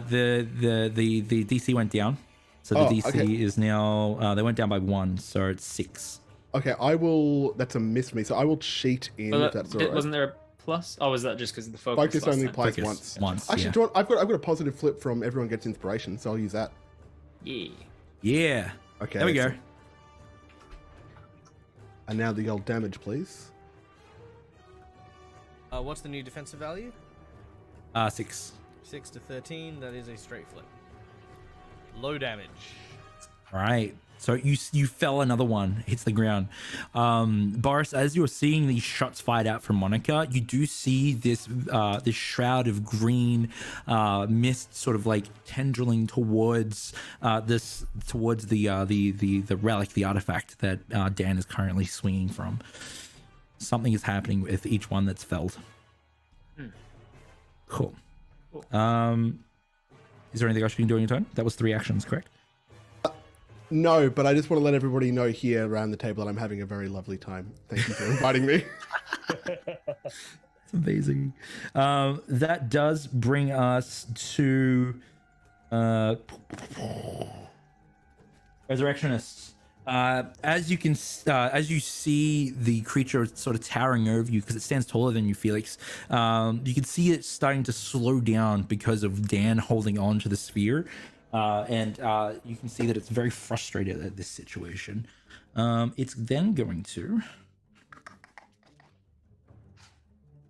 The DC went down, so the Oh, DC okay. is now they went down by 1, so it's 6. Okay, I will. That's a miss for me, so I will cheat in. Well, if that's all right. wasn't there a plus? Oh, was that just because of the focus? Focus last only time? applies Focus once. once, Actually, yeah. do you want, I've got a positive flip from everyone gets inspiration, so I'll use that. Yeah. Yeah. Okay. There we go. excellent. And now the old damage, please. What's the new defensive value? 6. 6 to 13. That is a straight flip. Low damage. All right. So you fell another one, hits the ground. Boris, as you're seeing these shots fired out from Monica, you do see this this shroud of green mist sort of like tendriling towards the relic, the artifact that Dan is currently swinging from. Something is happening with each one that's felled. Cool. Is there anything else you can do on your turn? That was 3 actions, correct? No, but I just want to let everybody know here around the table that I'm having a very lovely time. Thank you for inviting me. It's amazing. That does bring us to Resurrectionists. As you see the creature sort of towering over you because it stands taller than you, Felix. You can see it starting to slow down because of Dan holding on to the sphere. And you can see that it's very frustrated at this situation. It's then going to.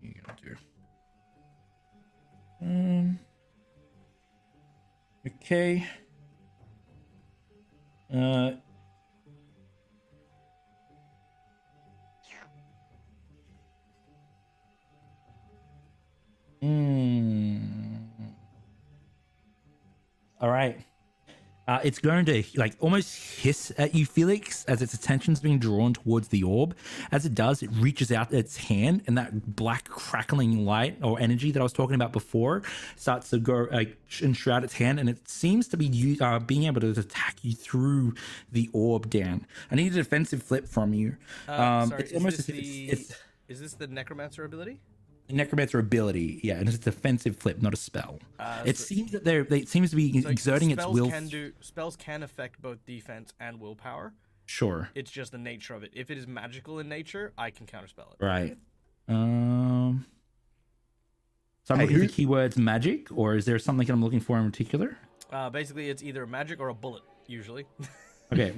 What are you gonna do? Okay. It's going to like almost hiss at you, Felix, as its attention's being drawn towards the orb. As it does, it reaches out its hand, and that black crackling light or energy that I was talking about before starts to go enshroud its hand, and it seems to be being able to attack you through the orb, Dan. I need a defensive flip from you. Sorry, it's almost as if it's is this the necromancer ability? necromancer ability, yeah, and it's a defensive flip, not a spell. It seems that it seems to be exerting its will. Spells can affect both defense and willpower. Sure. It's just the nature of it. If it is magical in nature, I can counterspell it. Right. So I'm looking for keywords magic, or is there something I'm looking for in particular? Basically, it's either magic or a bullet, usually. Okay.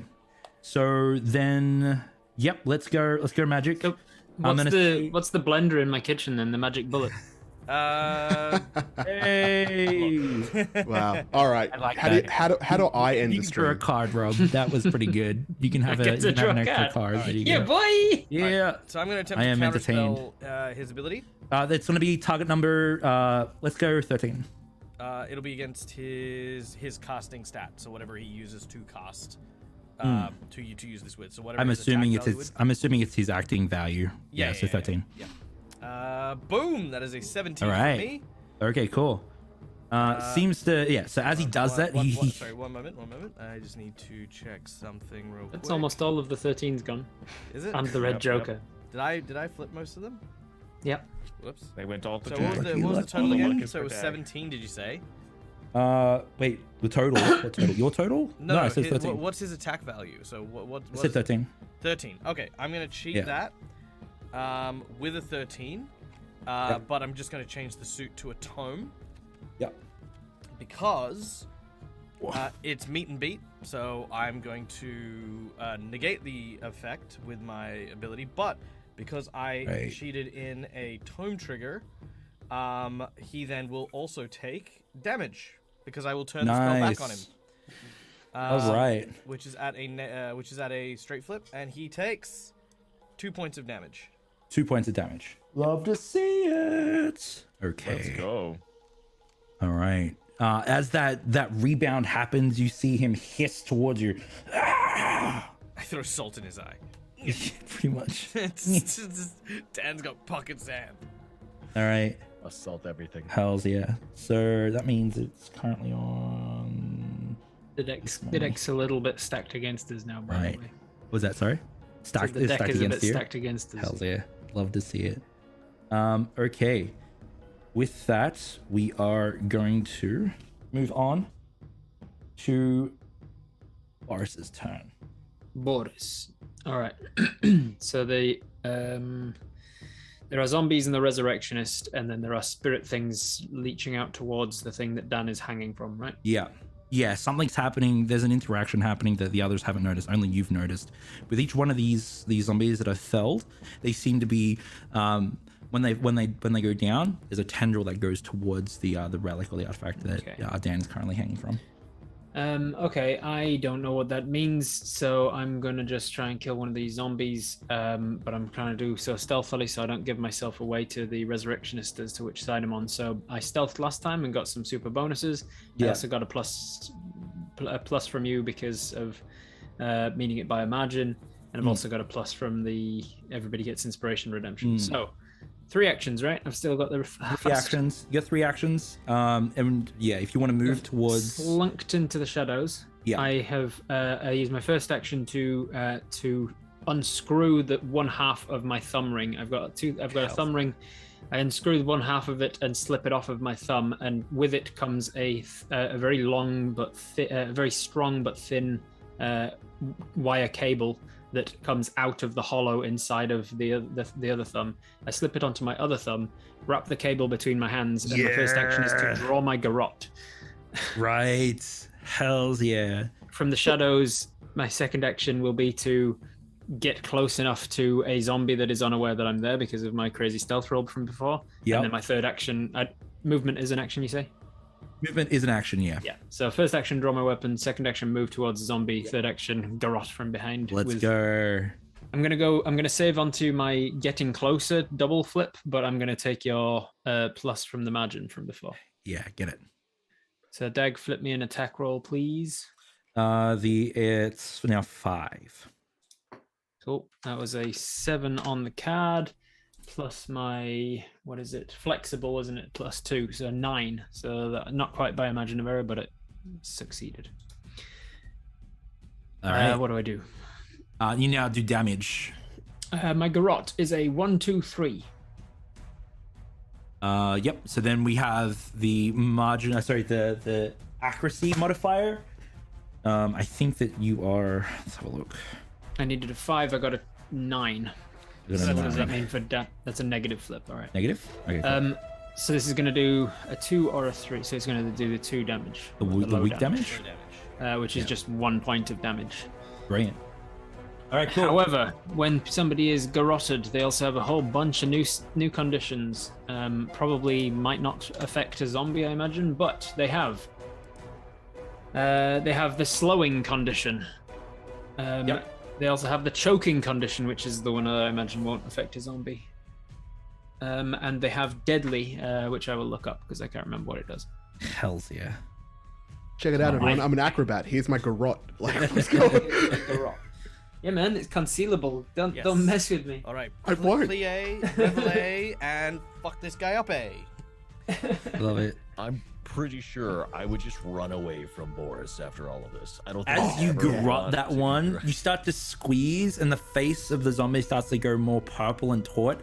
So then, yep, let's go magic. So what's the blender in my kitchen then? The magic bullet. Hey! Wow. All right. I like how do I end You the can draw a stream? card, Rob. That was pretty good. You can have, an extra card. There you go. Boy! Yeah. So I'm going to I am attempt to counterspell his ability. That's going to be target number, let's go 13. It'll be against his casting stat, so whatever he uses to cast to use this with. So whatever. I'm assuming it's his acting value. Yeah, so 13. Yeah. Boom! That is a 17 All right. for me. Okay, cool. Seems to So as he does that, Sorry, one moment. I just need to check something real quick. That's almost all of the 13's gone. Is it? And the red Joker. Did I flip most of them? Yep. Whoops. They went all to So Jack. what was the total again? Looking So it for was Dag. 17. Did you say? Wait, the total? What total? Your total? No, I said 13. what's his attack value? So what? I said 13. 13. Okay, I'm gonna cheat that. With a 13. But I'm just gonna change the suit to a tome. Yep. Because it's meet and beat, so I'm going to negate the effect with my ability. But because I cheated in a tome trigger, he then will also take damage because I will turn the spell back on him. All right. Which is at a straight flip, and he takes 2 points of damage. 2 points of damage. Love to see it. Okay. Let's go. All right. As that rebound happens, you see him hiss towards you. I throw salt in his eye. Pretty much. Dan's got pocket sand. All right. Assault everything. Hells yeah. So that means it's currently on. The deck's a little bit stacked against us now, by the way. What was that? Sorry. So the deck is a bit stacked against us. Hells yeah. Love to see it. Okay. With that, we are going to move on to Boris's turn. Boris. All right. So there are zombies and the resurrectionist, and then there are spirit things leeching out towards the thing that Dan is hanging from, right? Yeah, something's happening. There's an interaction happening that the others haven't noticed. Only you've noticed. With each one of these zombies that are felled, they seem to be when they go down. There's a tendril that goes towards the relic or the artifact that Dan is currently hanging from. Okay, I don't know what that means, so I'm gonna just try and kill one of these zombies. But I'm trying to do so stealthily, so I don't give myself away to the resurrectionist as to which side I'm on. So I stealthed last time and got some super bonuses. I also got a plus from you because of meaning it by a margin, and I've also got a plus from the everybody gets inspiration redemption. So 3 actions, right? I've still got the 3 actions. You got 3 actions. And yeah, if you want to move towards slunked into the shadows. Yeah. I have I used my first action to unscrew the one half of my thumb ring. I've got a thumb ring. I unscrew one half of it and slip it off of my thumb, and with it comes a very long but very strong but thin wire cable that comes out of the hollow inside of the other thumb. I slip it onto my other thumb, wrap the cable between my hands, and my first action is to draw my garrote. Right. Hells yeah. From the shadows, my second action will be to get close enough to a zombie that is unaware that I'm there because of my crazy stealth roll from before. Yep. And then my third action, movement is an action, you say? Movement is an action, yeah. Yeah. So first action, draw my weapon. Second action, move towards zombie. Third action, garrote from behind. Let's go. I'm gonna save onto my getting closer double flip, but I'm gonna take your plus from the margin from before. Yeah, get it. So Dag, flip me an attack roll, please. It's now 5. Cool. That was a 7 on the card, plus my, what is it? Flexible, isn't it? Plus 2, so 9. So that, not quite by margin of error, but it succeeded. All right. What do I do? You now do damage. My garrote is a 1, 2, 3. Yep. So then we have the margin. The accuracy modifier. I think that you are. Let's have a look. I needed a 5. I got a 9. So what does that mean for that's a negative flip? All right. Negative. Okay. Cool. So this is going to do a 2 or a 3. So it's going to do the 2 damage. The weak damage. Which is just 1 point of damage. Brilliant. All right. Cool. However, when somebody is garroted, they also have a whole bunch of new conditions. Probably might not affect a zombie, I imagine, but they have. They have the slowing condition. Yep. They also have the choking condition, which is the one that I imagine won't affect a zombie. And they have deadly, which I will look up because I can't remember what it does. Hells yeah. Check it out, everyone. I'm an acrobat. Here's my garrote. Like, let's go. Yeah, man, it's concealable. Don't mess with me. All right. I won't. Plie, reveille, and fuck this guy up, eh? Love it. I'm pretty sure I would just run away from Boris after all of this. I don't think As I'll you ever garrote want that to one, do- you start to squeeze, and the face of the zombie starts to go more purple and taut.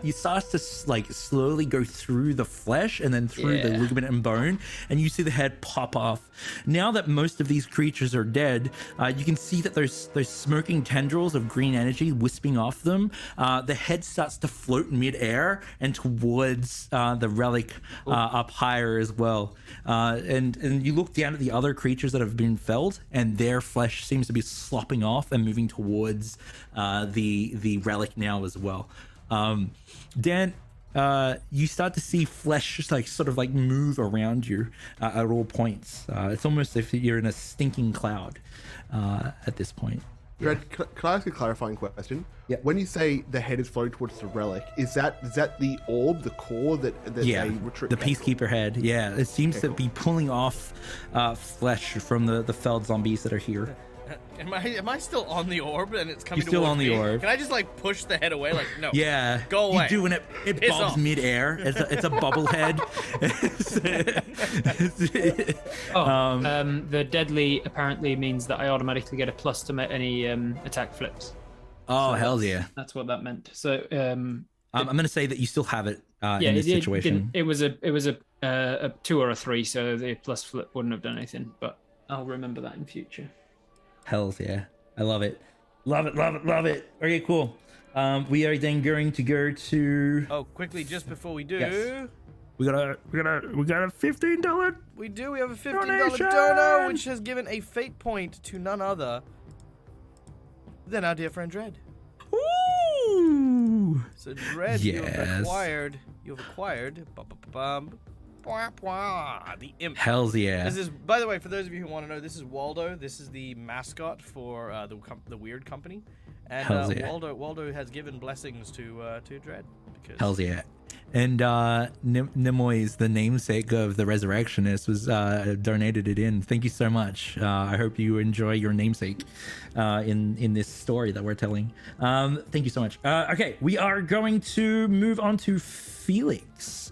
You start to slowly go through the flesh and then through the ligament and bone, and you see the head pop off. Now that most of these creatures are dead, you can see that those smoking tendrils of green energy wisping off them. The head starts to float mid-air and towards the relic up higher as well. And you look down at the other creatures that have been felled, and their flesh seems to be slopping off and moving towards the relic now as well. Dan, you start to see flesh just sort of move around you at all points. It's almost as if you're in a stinking cloud at this point. Dred, can I ask a clarifying question? Yeah. When you say the head is floating towards the relic, is that the orb, the core that Yeah, they retrieve? the peacekeeper head. Yeah, it seems to be pulling off flesh from the felled zombies that are here. Am I still on the orb and it's coming You're still towards on the me? orb. Can I just push the head away? No. Yeah, Go away. You do, and it Piss bobs off. mid-air. It's a bubble head. The deadly apparently means that I automatically get a plus to make any attack flips. Oh, So hell yeah! That's what that meant. So I'm going to say that you still have it in yeah, this situation. it was a 2 or a 3, so the plus flip wouldn't have done anything. But I'll remember that in future. Hells yeah. I love it. Love it, love it, love it. Okay, cool. We are then going to go to... Oh, quickly, just before we do, Yes. We got a $15. we have a $15 Donation! dono, which has given a fate point to none other than our dear friend Dred. Ooh. So Dred, Yes. you've acquired the imp. Hells yeah. This is, by the way, for those of you who want to know, this is Waldo. This is the mascot for the Weird Company, and Hells yeah. Waldo has given blessings to Dred. Because Hells yeah. And Nimoy's, the namesake of the Resurrectionist, was donated it in. Thank you so much. I hope you enjoy your namesake in this story that we're telling. Thank you so much. Okay, we are going to move on to Felix.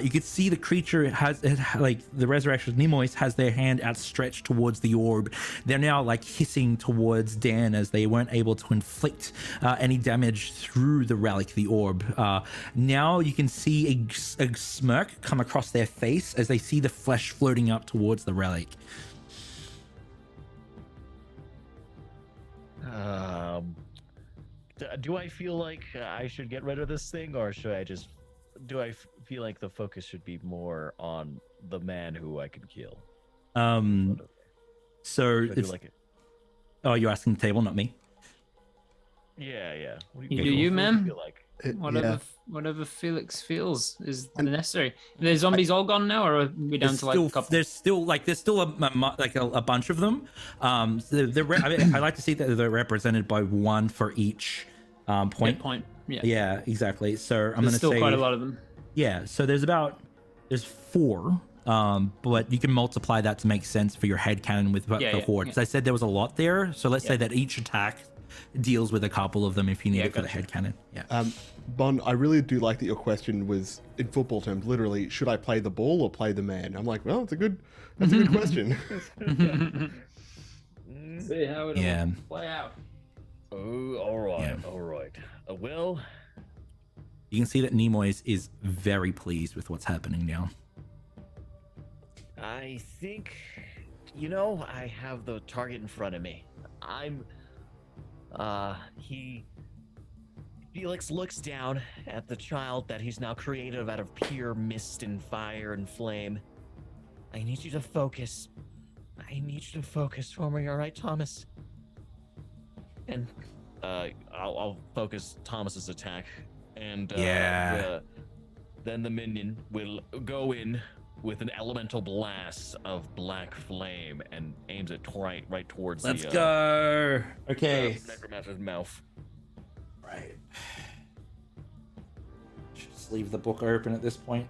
You can see the creature has the Resurrection Nimoy's has their hand outstretched towards the orb. They're now hissing towards Dan as they weren't able to inflict any damage through the relic, the orb. Now you can see a smirk come across their face as they see the flesh floating up towards the relic. Do I feel like I should get rid of this thing, or should I just? Do I feel like the focus should be more on the man who I can kill? So Should I do it's, like it? oh, you're asking the table, not me. Yeah. What You do you, what man. feel like? Whatever Felix feels is necessary. The zombies all gone now, or are we down to a couple? There's still a bunch of them. I like to see that they're represented by one for each point. Point. Yeah. Yeah, exactly. So I'm There's gonna still say quite a lot of them. yeah. So there's 4 but you can multiply that to make sense for your head cannon with the horde. yeah. So I said there was a lot there. So let's say that each attack deals with a couple of them if you need it for the head cannon. Yeah. Bon, I really do like that your question was in football terms, literally, should I play the ball or play the man? I'm like, well, that's a good question. See how it'll play out. Oh, all right. Well, You can see that Nimoy is very pleased with what's happening now. I think, I have the target in front of me. Felix looks down at the child that he's now created out of pure mist and fire and flame. I need you to focus. For me, all right, Thomas? And I'll focus Thomas's attack, and then the minion will go in with an elemental blast of black flame and aims it right towards Let's go. Okay. necromancer's mouth. Right. Just leave the book open at this point.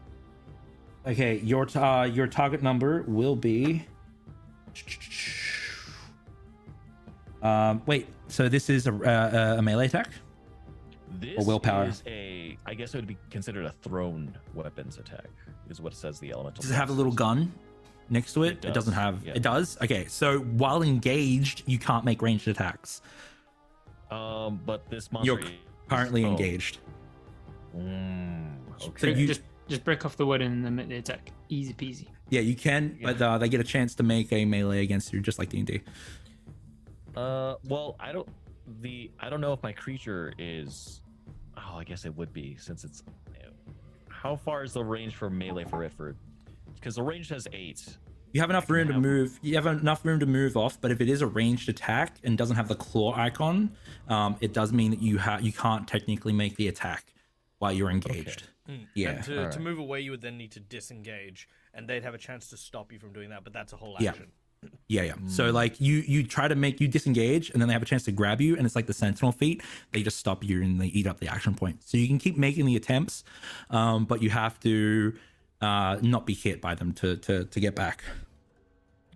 Okay, your target number will be. Wait. So this is a melee attack? This or willpower? Is I guess it would be considered a thrown weapons attack, is what it says the elemental. Does it have a little gun next to it? It doesn't have. Yeah. It does? Okay, so while engaged, you can't make ranged attacks. But this monster You're is currently prone. engaged. Okay. So you just break off the wood and then the attack. Easy peasy. Yeah, you can, but they get a chance to make a melee against you, just like D&D. Well, I don't know if my creature is. Oh, I guess it would be, since it's. How far is the range for melee for it? Because the range has 8. You have enough room to move. You have enough room to move off, but if it is a ranged attack and doesn't have the claw icon, it does mean that you can't technically make the attack while you're engaged. Okay. Yeah. And to move away, you would then need to disengage, and they'd have a chance to stop you from doing that. But that's a whole action. Yeah. So like you try to make you disengage, and then they have a chance to grab you, and it's like the sentinel feat. They just stop you and they eat up the action point. So you can keep making the attempts, but you have to not be hit by them to get back.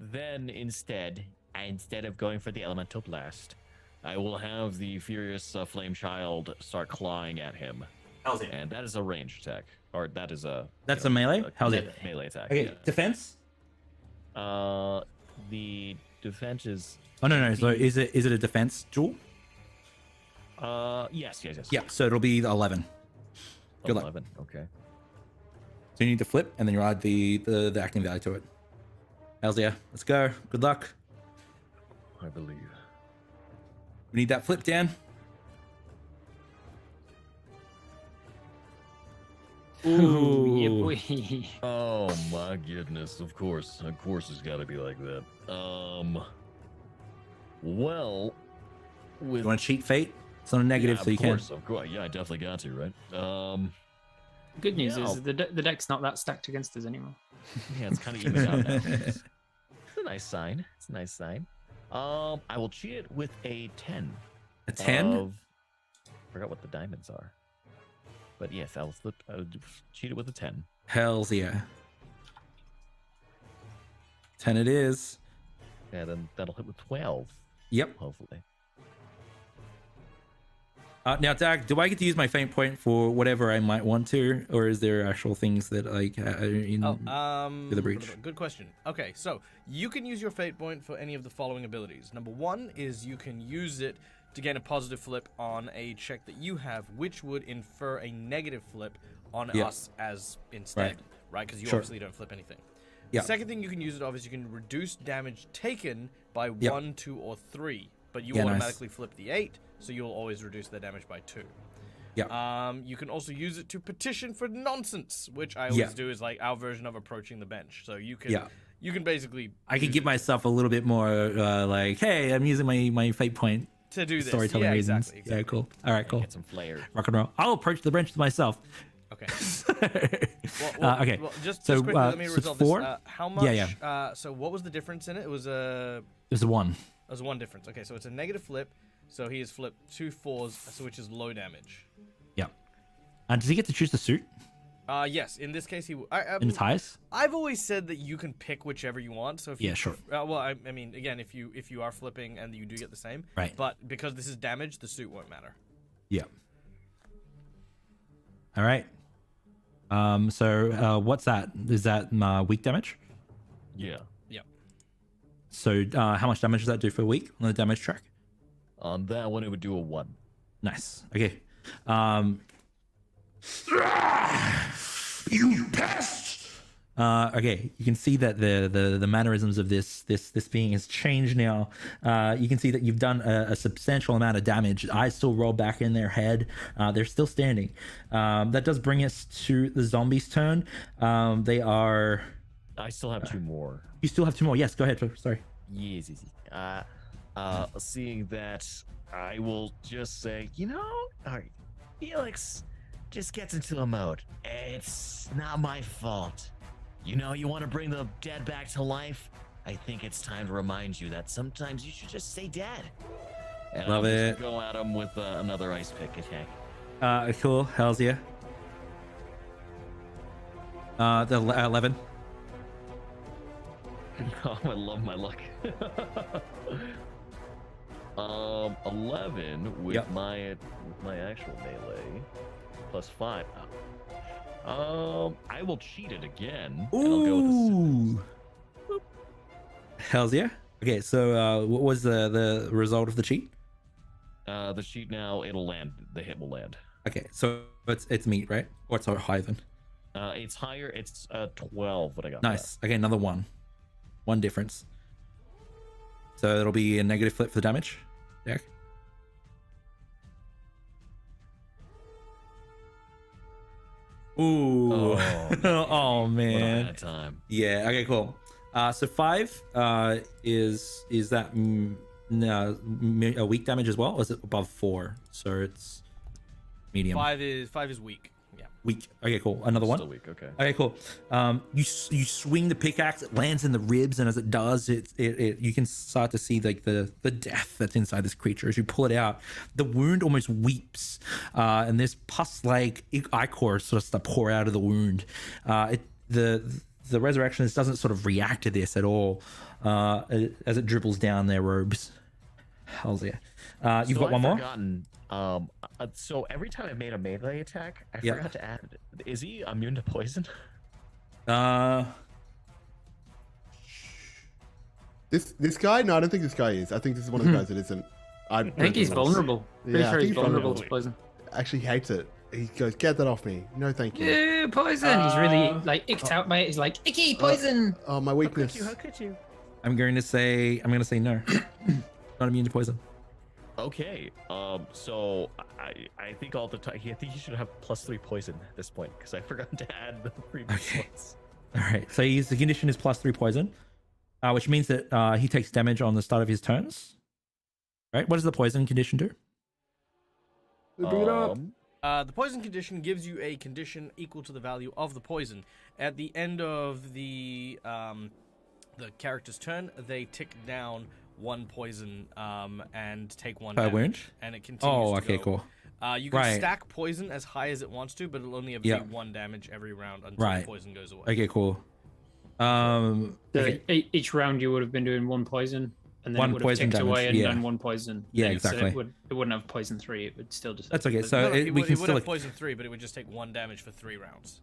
Then instead of going for the elemental blast, I will have the furious flame child start clawing at him. How's it? And that is a ranged attack, or that is a. That's a melee. How's it? Melee attack. Okay, Yeah. defense. The defense is. Oh no. So is it a defense duel? Yes. Yeah. So it'll be the 11. Good luck. 11. Okay. So you need to flip, and then you add the acting value to it. Hells yeah. Let's go. Good luck. I believe. We need that flip, Dan. Ooh, yeah, boy. Oh my goodness! Of course, it's got to be like that. Well, with You want to cheat fate? It's on a negative, so you can. Of course, yeah, I definitely got to, right? Good news Yeah. is the deck's not that stacked against us anymore. Yeah, it's kind of even out now. It's a nice sign. I will cheat it with a 10. A 10? Forgot what the diamonds are. But yes, I'll cheat it with a 10. Hells yeah. 10 it is. And then that'll hit with 12. Yep. Hopefully. Now, Dag, do I get to use my faint point for whatever I might want to, or is there actual things that like the breach? Good question. Okay, so you can use your fate point for any of the following abilities. Number 1 is you can use it to gain a positive flip on a check that you have, which would infer a negative flip on us as instead, right? Because you obviously don't flip anything. Yeah. The second thing you can use it of is you can reduce damage taken by 1, 2, or 3, but you automatically flip the 8, so you'll always reduce their damage by 2. Yeah. You can also use it to petition for nonsense, which I always do is like our version of approaching the bench. So you can you can basically I could give myself a little bit more like, hey, I'm using my fate point to do this. storytelling reasons. Exactly. Yeah, cool. All right, cool. Get some flair. Rock and roll. I'll approach the bench myself. Okay. Okay. Well, just So, quickly, let me so it's resolve 4? this. How much? Yeah. So what was the difference in it? It was a. There's a 1. There's 1 difference. Okay, so it's a negative flip. So he has flipped 2 4s, so which is low damage. Yeah. Does he get to choose the suit? Yes. In this case, in its highest? I've always said that you can pick whichever you want. So if you, sure. Well, I mean, again, if you are flipping and you do get the same, right? But because this is damage, the suit won't matter. Yeah. All right. So what's that? Is that weak damage? Yeah. Yep. So how much damage does that do for a week on the damage track? On that one, it would do a 1. Nice. Okay. You pest! Okay, you can see that the mannerisms of this being has changed now. You can see that you've done a substantial amount of damage. Eyes still roll back in their head. They're still standing. That does bring us to the zombies' turn. They are. I still have 2 more. You still have 2 more. Yes, go ahead. Sorry. Yes. Seeing that, I will just say, all right, Felix just gets into a mode. It's not my fault. You want to bring the dead back to life? I think it's time to remind you that sometimes you should just stay dead. And Love I'll it. Just go at him with another ice pick attack. Cool. Hells yeah. The 11. Oh, I love my luck. 11 with my actual melee plus 5. I will cheat it again. And I'll go with the 6. Hells yeah. Okay, so what was the result of the cheat? The cheat now, it'll land. The hit will land. Okay, so it's meat, right? Or it's higher than? It's higher. It's 12. What I got? Nice. Okay, another 1. 1 difference. So it'll be a negative flip for the damage. Jack. Ooh. Oh man. What a time. Yeah. Okay. Cool. So 5 is that a weak damage as well, or is it above 4? So it's medium. 5 is weak. Yeah. Weak. Okay. Cool. Another 1. Still weak. Okay. Okay, cool. You swing the pickaxe, it lands in the ribs, and as it does, it you can start to see like the death that's inside this creature. As you pull it out, the wound almost weeps, and this pus-like ichor sort of start pour out of the wound. The resurrectionist doesn't sort of react to this at all, as it dribbles down their robes. Hells yeah. You've got one more. Forgotten, so every time I made a melee attack, I forgot to add. Is he immune to poison? This guy? No, I don't think this guy is. I think this is one of the guys that isn't. I think he's vulnerable. Pretty Yeah, I sure think he's he's vulnerable to poison. Actually hates it. He goes, "Get that off me! No, thank you." Yeah, poison. He's really like icked out by it. He's like, icky poison. Oh, my weakness. How could you? I'm going to say no. Not immune to poison. Okay. So I think all the time. I think you should have +3 poison at this point because I forgot to add the previous ones. All right. So the condition is +3 poison, which means that he takes damage on the start of his turns. Right. What does the poison condition do? Bring it up. The poison condition gives you a condition equal to the value of the poison. At the end of the character's turn, they tick down 1 poison and take 1 Per damage, wound? and it continues. Oh, to okay, go. cool. You can Right. stack poison as high as it wants to, but it'll only have 1 damage every round until Right. the poison goes away. Okay, cool. So Okay. each round you would have been doing 1 poison, and then 1 it would have poison ticked damage, away and yeah. done 1 poison. Yeah, thing, so exactly. it wouldn't have poison 3. It would still just. That's okay. poison. So No, no, we it can would still have poison 3, but it would just take 1 damage for 3 rounds.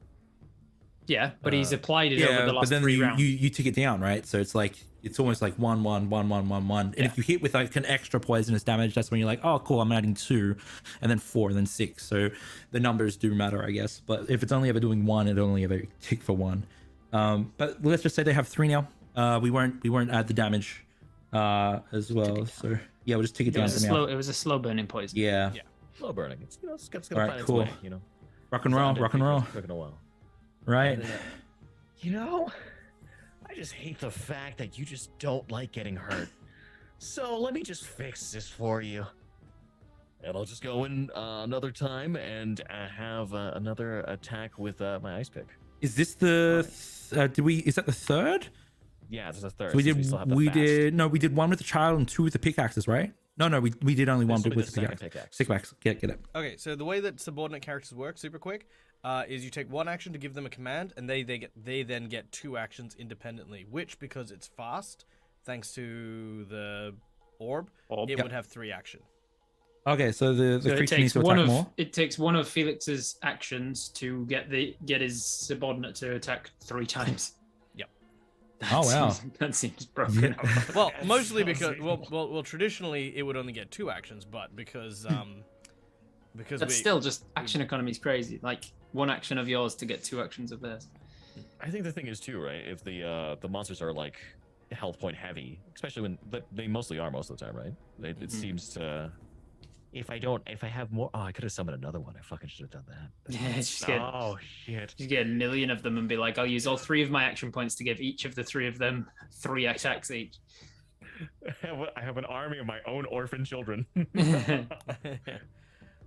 Yeah, but he's applied it over the but last then 3 you, rounds. you tick it down, right? So it's like it's almost like 1, 1, 1, 1, 1, 1. And if you hit with like an extra poisonous damage, that's when you're like, oh, cool, I'm adding 2, and then 4, and then 6. So the numbers do matter, I guess. But if it's only ever doing 1, it only ever tick for 1. But let's just say they have 3 now. We won't add the damage as well. So yeah, we'll just tick it down for now. It was a slow burning poison. Yeah. Slow burning. It's gonna Alright, find its cool. way. Rock and roll, rock and roll. Took a while. Right. I just hate the fact that you just don't like getting hurt. So let me just fix this for you. And I'll just go in another time and have another attack with my ice pick. Is this the? Is that the 3rd? Yeah, it's a 3rd. So we since still have the we fast. did 1 with the child and 2 with the pickaxes, right? No, we did only one This will be with the the second pickaxe. pickaxe. Six packs. Get it. Okay, so the way that subordinate characters work, super quick, is you take one action to give them a command, and they then get 2 actions independently. Which, because it's fast, thanks to the orb, it would have 3 action. Okay, so the So creature needs to attack more. it takes one of Felix's actions to get his subordinate to attack 3 times. Yep. Oh, wow. That seems broken. Well, mostly because well, traditionally it would only get 2 actions, but because That's still just action economy is crazy. Like 1 action of yours to get 2 actions of theirs. I think the thing is too, right? If the monsters are like health point heavy, especially when they mostly are most of the time, right? It seems to. If I have more, I could have summoned another one. I fucking should have done that. Yeah, just Oh shit! Just get 1,000,000 of them and be like, I'll use all 3 of my action points to give each of the 3 of them 3 attacks each. I have an army of my own orphan children.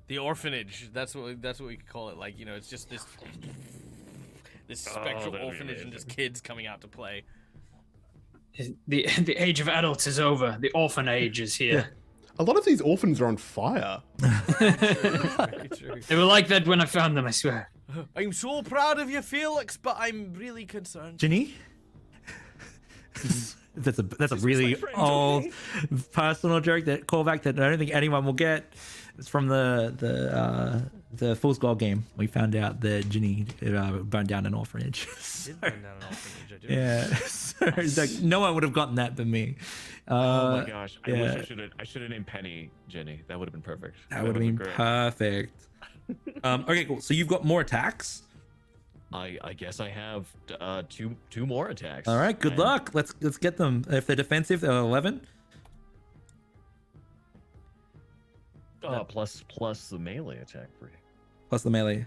the orphanage. That's what we could call it. Like, you know, it's just this spectral orphanage and just kids coming out to play. The age of adults is over. The orphan age is here. A lot of these orphans are on fire. Very true. They were like that when I found them, I swear. I'm so proud of you, Felix, but I'm really concerned. Ginny? That's a really old personal joke, that callback that I don't think anyone will get. It's from the Fool's Gold game. We found out that Ginny burned down an orphanage. Did burn down an orphanage, I do. Yeah, so it's like no one would have gotten that but me. Oh my gosh! I yeah. wish I should have named Penny Jenny. That would have been perfect. That would have been great. perfect. Okay, cool. So you've got more attacks. I guess I have two more attacks. All right, good And- luck. Let's get them. If they're defensive, they're 11. Plus the melee attack for you. Plus the melee.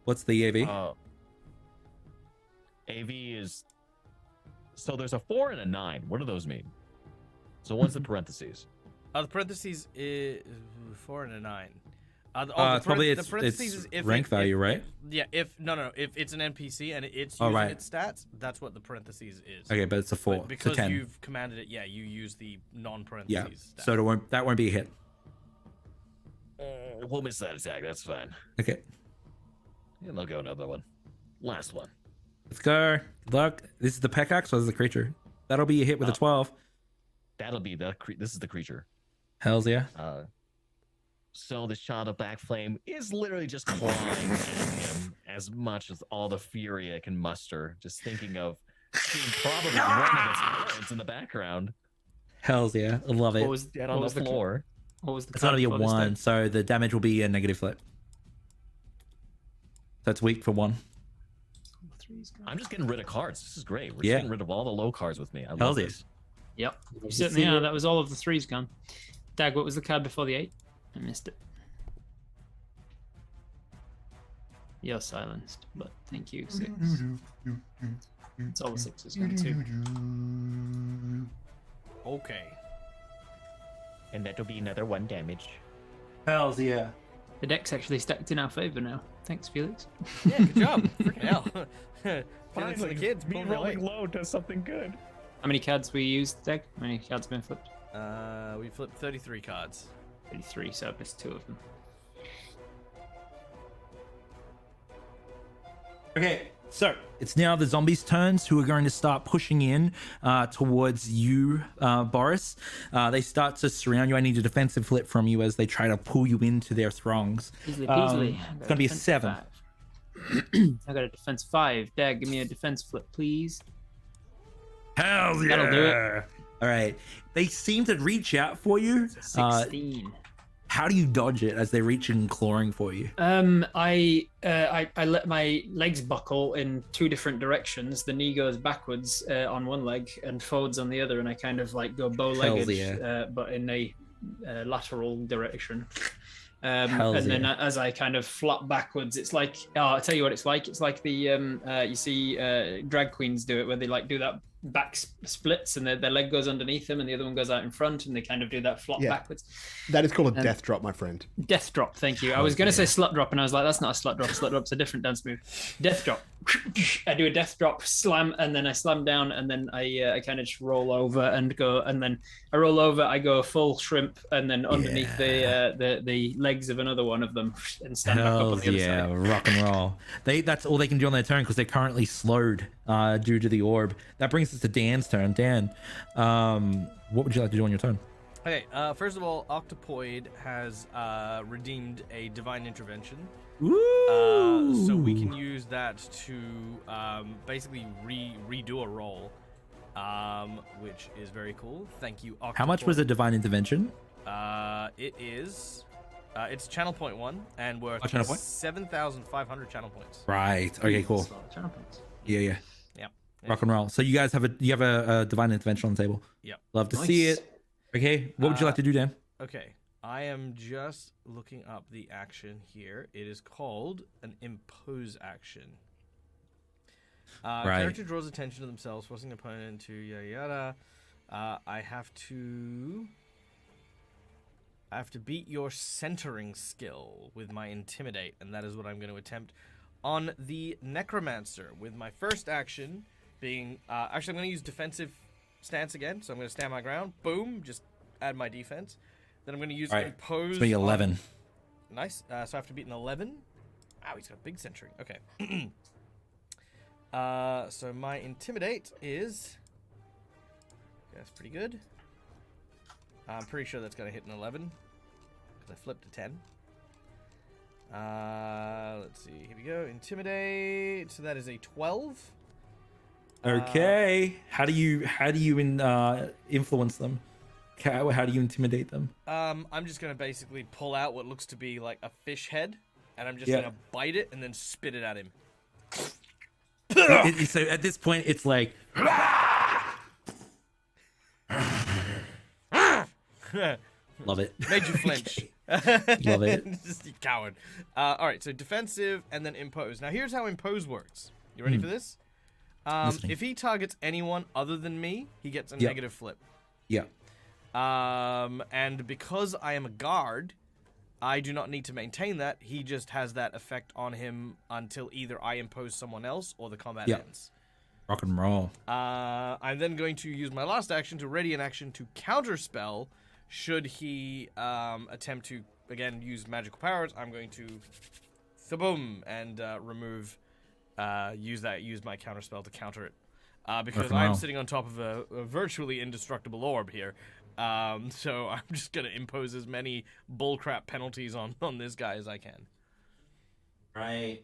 What's the AV? AV is so there's a 4 and a 9. What do those mean? So what's the parentheses? The parentheses is 4 and a 9. Probably the parentheses is if rank value, right? If it's an NPC and it's Oh, using right. its stats, that's what the parentheses is. Okay, but it's a 4. But because it's a 10. you've commanded it, you use the non-parentheses. Yeah. stat. So that won't be a hit. We'll miss that attack. That's fine. Okay. And they'll go another one. Last one. Let's go. Good luck. This is the pickaxe, or is the creature? That'll be a hit with a 12. That'll be this is the creature. Hells yeah. So the child of Black Flame is literally just clawing at him as much as all the fury it can muster, just thinking of seeing probably one of its parents in the background. Hells yeah. I love it. What was Dead on the floor. What was the It's gonna be a card for this 1, then? so the damage will be a negative flip. So it's weak for 1. I'm just getting rid of cards. This is great. We're Yeah. just getting rid of all the low cards with me. I love Hells yeah. this. Yep. You certainly are. That was all of the 3s gone. Dag, what was the card before the 8? I missed it. You're silenced, but thank you, 6. It's all the 6s gone too. Okay. And that'll be another 1 damage. Hells yeah. The deck's actually stacked in our favor now. Thanks, Felix. Yeah, good job. Freaking hell. Felix and the kids. me pulling their rolling weight. low does something good. How many cards we used, Dag? How many cards have been flipped? We flipped 33 cards. 33, so I missed 2 of them. Okay, so it's now the zombies' turns, who are going to start pushing in towards you, Boris. They start to surround you. I need a defensive flip from you as they try to pull you into their throngs. Easily peasily. It's going to be a 7. I got a defense 5. Dag, give me a defense flip, please. Hells yeah! That'll do it. All right. They seem to reach out for you. 16. How do you dodge it as they reach in clawing for you? I let my legs buckle in 2 different directions. The knee goes backwards on one leg and forwards on the other, and I kind of like go bow-legged, yeah. but in a lateral direction. Hells and then yeah. as I kind of flop backwards, it's like, I'll tell you what it's like. It's like the you see drag queens do it, where they like do that back splits, and their leg goes underneath them, and the other one goes out in front, and they kind of do that flop backwards. That is called a death drop, my friend. Death drop, thank you. I was going to say slut drop, and I was like, that's not a slut drop. Slut drop's a different dance move. Death drop. I do a death drop, slam, and then I slam down, and then I kind of just roll over and go, and then I roll over, I go full shrimp, and then underneath the legs of another one of them, and stand back up on the other side. Rock and roll. That's all they can do on their turn because they're currently slowed due to the orb. That brings us to Dan's turn. Dan, what would you like to do on your turn? Okay, first of all, Octopoid has redeemed a divine intervention. Ooh. So we can use that to basically redo a roll, which is very cool. Thank you, Octopoid. How much was a divine intervention? It's channel point 1 and worth 7,500 channel points. Right. Okay. Cool. Channel points. Yeah. Yeah. Rock and roll. So you guys have a divine intervention on the table. Yep. Love to see it. Okay. What would you like to do, Dan? Okay. I am just looking up the action here. It is called an impose action. Character draws attention to themselves, forcing an opponent to yada yada. I have to beat your centering skill with my intimidate, and that is what I'm going to attempt on the necromancer. With my first action being actually, I'm going to use defensive stance again, so I'm going to stand my ground. Boom, just add my defense. Then I'm going to use impose. It's be 11. Nice. So I have to beat an 11. Wow, he's got big centering. Okay. So my intimidate is. Okay, that's pretty good. I'm pretty sure that's going to hit an 11 because I flipped a 10. Let's see. Here we go. Intimidate. So that is a 12. Okay. How do you influence them? How do you intimidate them? I'm just gonna basically pull out what looks to be like a fish head, and I'm just gonna bite it and then spit it at him. So at this point, it's like. Love it. Made you flinch. Love it. Just you coward. All right, so defensive and then impose. Now here's how impose works. You ready for this? If he targets anyone other than me, he gets a negative flip. Yeah. And because I am a guard, I do not need to maintain that. He just has that effect on him until either I impose someone else or the combat ends. Rock and roll. I'm then going to use my last action to ready an action to counterspell. Should he attempt to, again, use magical powers, I'm going to thaboom and use my counterspell to counter it. Because I'm sitting on top of a virtually indestructible orb here. So I'm just going to impose as many bullcrap penalties on this guy as I can. Right.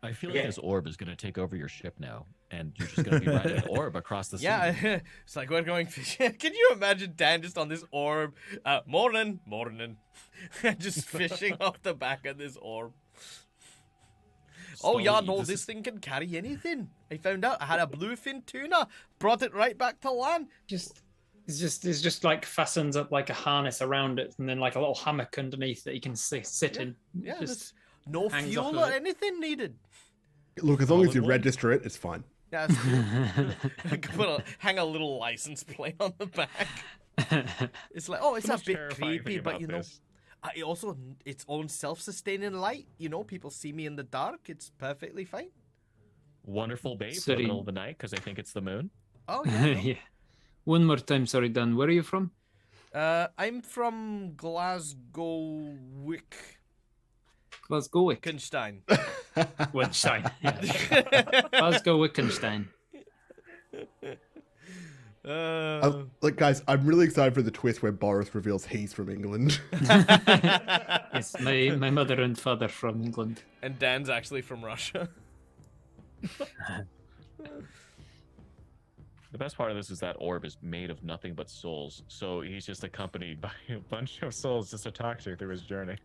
I feel like this orb is going to take over your ship now, and you're just going to be riding an orb across the sea. Yeah, it's like we're going fishing. Can you imagine Dan just on this orb? Morning. Just fishing off the back of this orb. Oh, yeah, no, this thing can carry anything. I found out I had a bluefin tuna, brought it right back to land. It's just like fastens up like a harness around it, and then like a little hammock underneath that you can sit in. Yeah, just no fuel or anything needed. Look, as long as you register it, it's fine. Yeah, hang a little license plate on the back. It's like, it's a bit creepy, but you know. Also, its own self-sustaining light. You know, people see me in the dark. It's perfectly fine. Wonderful babe in the middle of the night because I think it's the moon. Oh, yeah. Yeah. One more time, sorry, Dan. Where are you from? I'm from Glasgow, Wittgenstein. Wittgenstein. Glasgow, Wittgenstein. Look, guys, I'm really excited for the twist where Boris reveals he's from England. Yes, my mother and father from England. And Dan's actually from Russia. The best part of this is that orb is made of nothing but souls, so he's just accompanied by a bunch of souls just to talk to through his journey.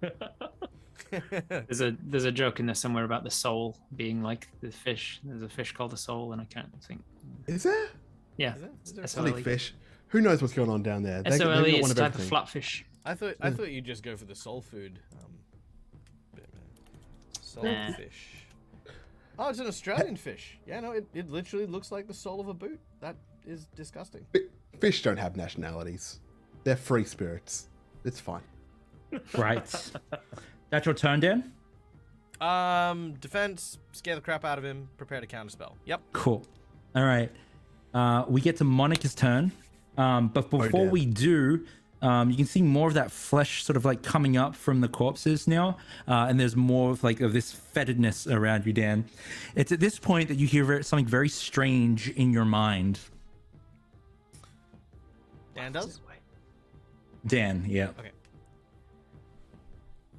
There's a joke in there somewhere about the soul being like the fish. There's a fish called a soul, and I can't think. Is there? Yeah. Silly fish. Who knows what's going on down there? SOLE is a type of flatfish. I thought you'd just go for the soul food. Soul fish. Oh, it's an Australian fish. Yeah, no, it literally looks like the sole of a boot. That is disgusting. Fish don't have nationalities. They're free spirits. It's fine. Right. That's your turn, Dan? Defense, scare the crap out of him, prepare to counterspell. Yep. Cool. All right. We get to Monica's turn. But before we do, you can see more of that flesh sort of like coming up from the corpses now. And there's more of like of this fetidness around you, Dan. It's at this point that you hear something very strange in your mind. Dan does? Dan, yeah. Okay.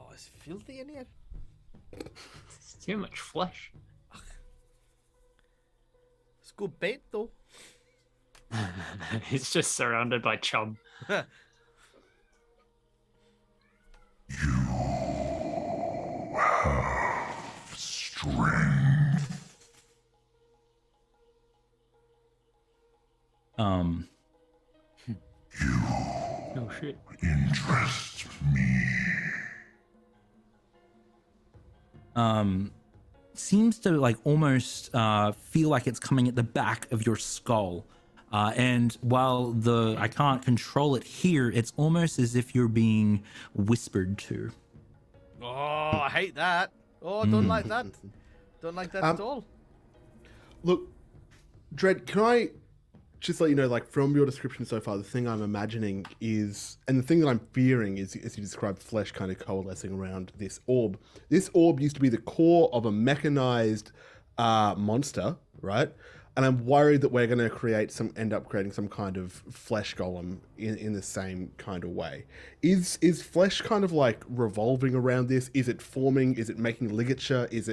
Oh, it's filthy in here. It's too much flesh. It's good bait, though. It's just surrounded by chum. Strength. Oh shit. Interest me. Seems to like almost feel like it's coming at the back of your skull. And while I can't control it here, it's almost as if you're being whispered to. Oh, I hate that. Oh, I don't like that. Don't like that at all. Look, Dredd, can I just let you know, like, from your description so far, the thing I'm imagining is, and the thing that I'm fearing is, as you described, flesh kind of coalescing around this orb. This orb used to be the core of a mechanized monster, right? And I'm worried that we're going to end up creating some kind of flesh golem in the same kind of way. Is flesh kind of like revolving around this? Is it forming? Is it making ligature? Is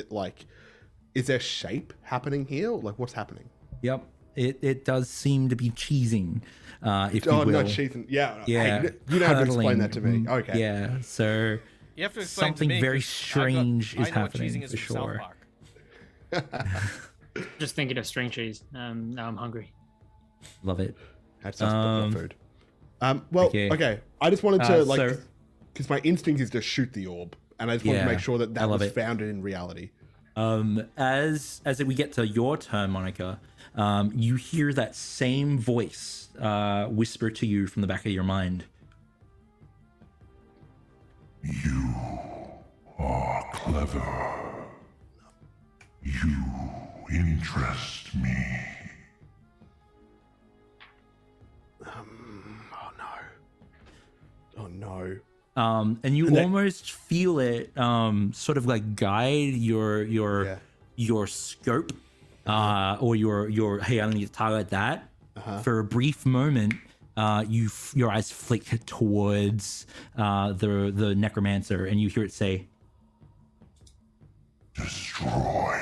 there shape happening here? Like, what's happening? Yep. It does seem to be cheesing, if you will. No, cheesing. Yeah. Yeah. Hey, you don't have to explain that to me. Okay. Yeah. So You have to explain something to me, very 'cause strange I is know what cheesing happening is for from South sure. Park. Just thinking of string cheese. Now I'm hungry. Love it. That's not food. Well, okay. I just wanted to because my instinct is to shoot the orb, and I just wanted to make sure that was founded in reality. As we get to your turn, Monica, you hear that same voice whisper to you from the back of your mind. You are clever. You interest me. Oh no. And you almost feel it sort of like guide your scope or your hey, I need to target that. For a brief moment, your eyes flick towards the necromancer, and you hear it say, Destroy.